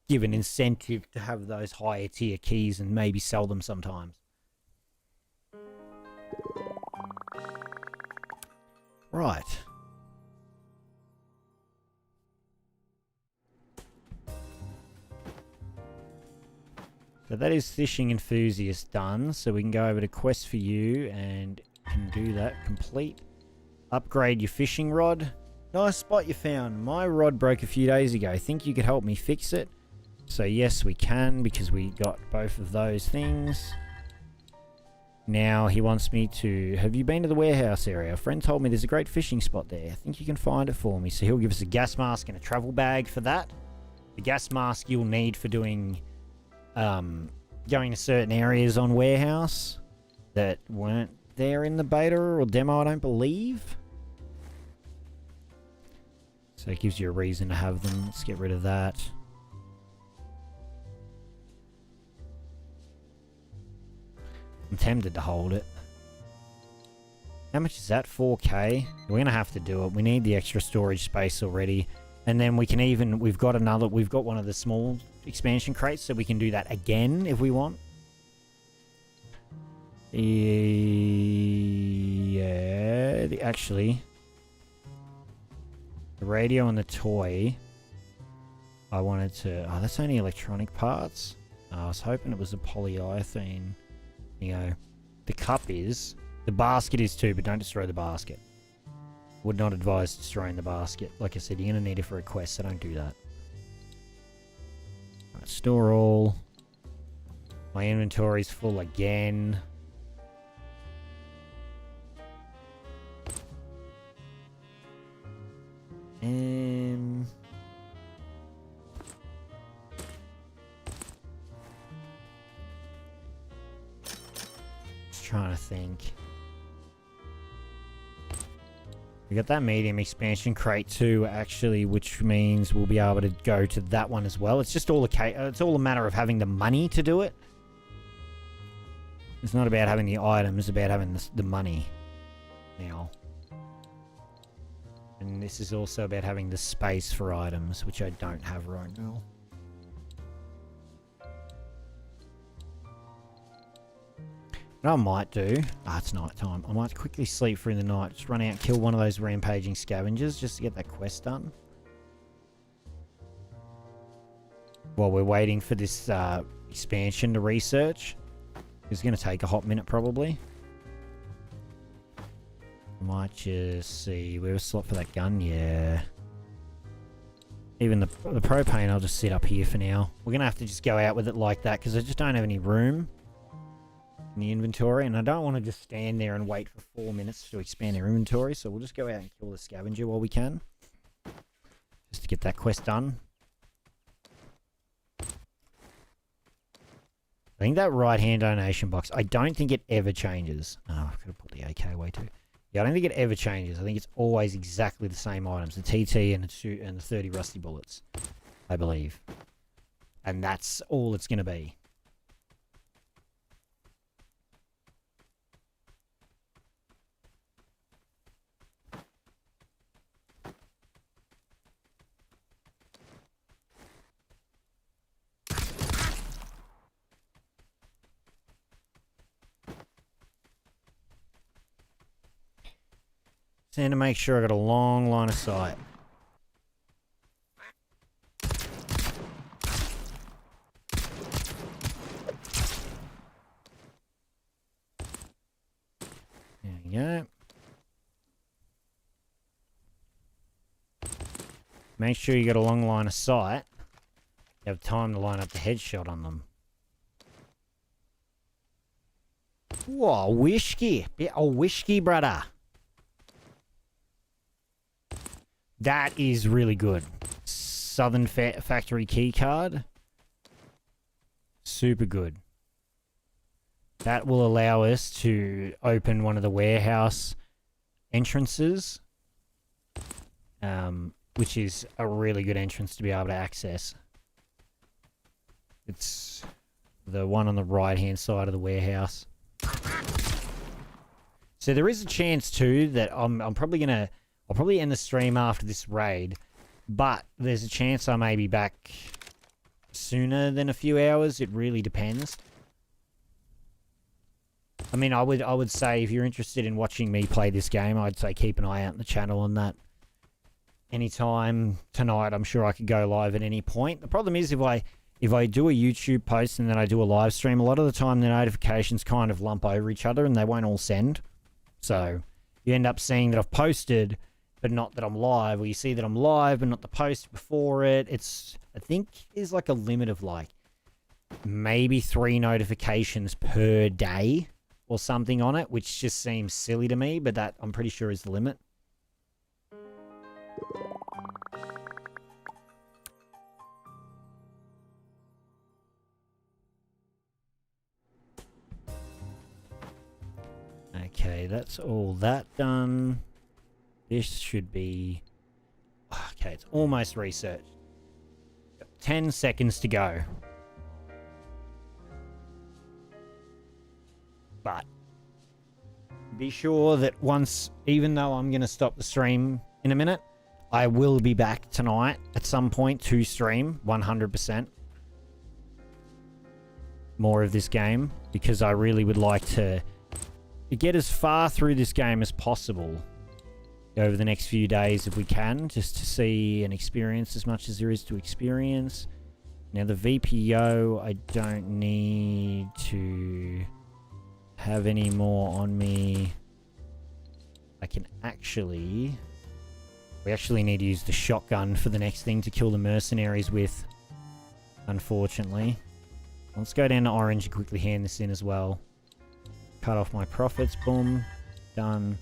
give an incentive to have those higher tier keys and maybe sell them sometimes. Right. So that is fishing enthusiast done. So we can go over to quest for you and can do that. Complete. Upgrade your fishing rod. Nice spot you found. My rod broke a few days ago. Think you could help me fix it? So yes, we can, because we got both of those things. Now he wants me to... Have you been to the warehouse area? A friend told me there's a great fishing spot there. I think you can find it for me. So he'll give us a gas mask and a travel bag for that. The gas mask you'll need for doing... going to certain areas on warehouse that weren't there in the beta or demo, I don't believe. So it gives you a reason to have them. Let's get rid of that. I'm tempted to hold it. How much is that? 4K? We're going to have to do it. We need the extra storage space already. And then we can even... We've got one of the small expansion crates, so we can do that again if we want. Yeah... Actually... The radio and the toy... I wanted to... Oh, that's only electronic parts. I was hoping it was a polyethylene. You know, the cup is. The basket is too, but don't destroy the basket. Would not advise destroying the basket. Like I said, you're going to need it for a quest, so don't do that. Right, store all. My inventory's full again. Trying to think. We got that medium expansion crate too, actually, which means we'll be able to go to that one as well. It's just all it's all a matter of having the money to do it. It's not about having the items, it's about having the money now. And this is also about having the space for items, which I don't have right now. What I might do... it's night time. I might quickly sleep through the night. Just run out and kill one of those rampaging scavengers just to get that quest done. While we're waiting for this expansion to research. It's going to take a hot minute probably. Might just see. We have a slot for that gun, yeah. Even the propane, I'll just sit up here for now. We're going to have to just go out with it like that because I just don't have any room in the inventory. And I don't want to just stand there and wait for 4 minutes to expand our inventory. So we'll just go out and kill the scavenger while we can. Just to get that quest done. I think that right-hand donation box, I don't think it ever changes. Oh, I could have put the AK away too. Yeah, I don't think it ever changes. I think it's always exactly the same items. The TT and the 30 rusty bullets, I believe. And that's all it's going to be. And to make sure I got a long line of sight. There we go. Make sure you got a long line of sight. You have time to line up the headshot on them. Whoa, whiskey. A whiskey, brother. That is really good. Southern Factory keycard. Super good. That will allow us to open one of the warehouse entrances. Which is a really good entrance to be able to access. It's the one on the right-hand side of the warehouse. So there is a chance too that I'm probably gonna... I'll probably end the stream after this raid, but there's a chance I may be back sooner than a few hours. It really depends. I mean, I would say if you're interested in watching me play this game, I'd say keep an eye out on the channel on that. Anytime tonight, I'm sure I could go live at any point. The problem is if I do a YouTube post and then I do a live stream, a lot of the time the notifications kind of lump over each other and they won't all send. So you end up seeing that I've posted, but not that I'm live, or you see that I'm live, but not the post before it. It's, I think, is like a limit of like maybe 3 notifications per day or something on it, which just seems silly to me, but that I'm pretty sure is the limit. Okay, that's all that done. This should be... Okay, it's almost researched. 10 seconds to go. But be sure that once, even though I'm going to stop the stream in a minute, I will be back tonight at some point to stream 100%. More of this game, because I really would like to get as far through this game as possible over the next few days if we can, just to see and experience as much as there is to experience. Now the VPO, I don't need to have any more on me. I can actually... We actually need to use the shotgun for the next thing to kill the mercenaries with, unfortunately. Let's go down to orange and quickly hand this in as well. Cut off my profits, boom, done.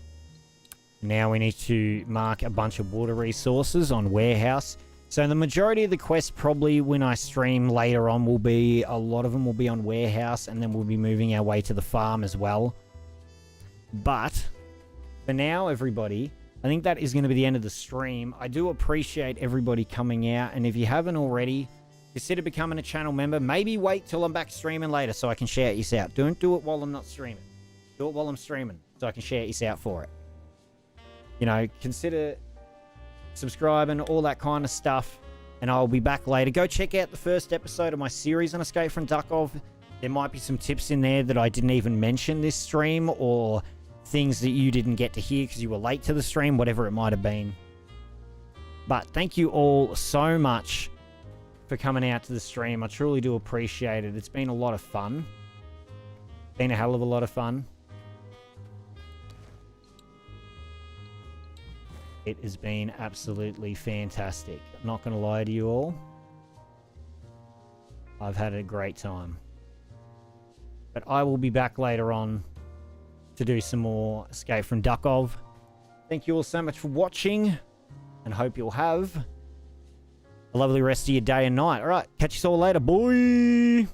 Now we need to mark a bunch of water resources on warehouse. So the majority of the quests probably when I stream later on will be, a lot of them will be on warehouse, and then we'll be moving our way to the farm as well. But for now, everybody, I think that is going to be the end of the stream. I do appreciate everybody coming out, and if you haven't already, consider becoming a channel member. Maybe wait till I'm back streaming later so I can shout you out. Don't do it while I'm not streaming. Do it while I'm streaming so I can shout you out for it. You know, consider subscribing, all that kind of stuff, and I'll be back later. Go check out the first episode of my series on Escape From Duckov. There might be some tips in there that I didn't even mention this stream, or things that you didn't get to hear because you were late to the stream, whatever it might have been. But thank you all so much for coming out to the stream. I truly do appreciate it. It's been a lot of fun. Been a hell of a lot of fun. It has been absolutely fantastic. I'm not going to lie to you all. I've had a great time. But I will be back later on to do some more Escape from Duckov. Thank you all so much for watching, and hope you'll have a lovely rest of your day and night. All right, catch you all later, boy.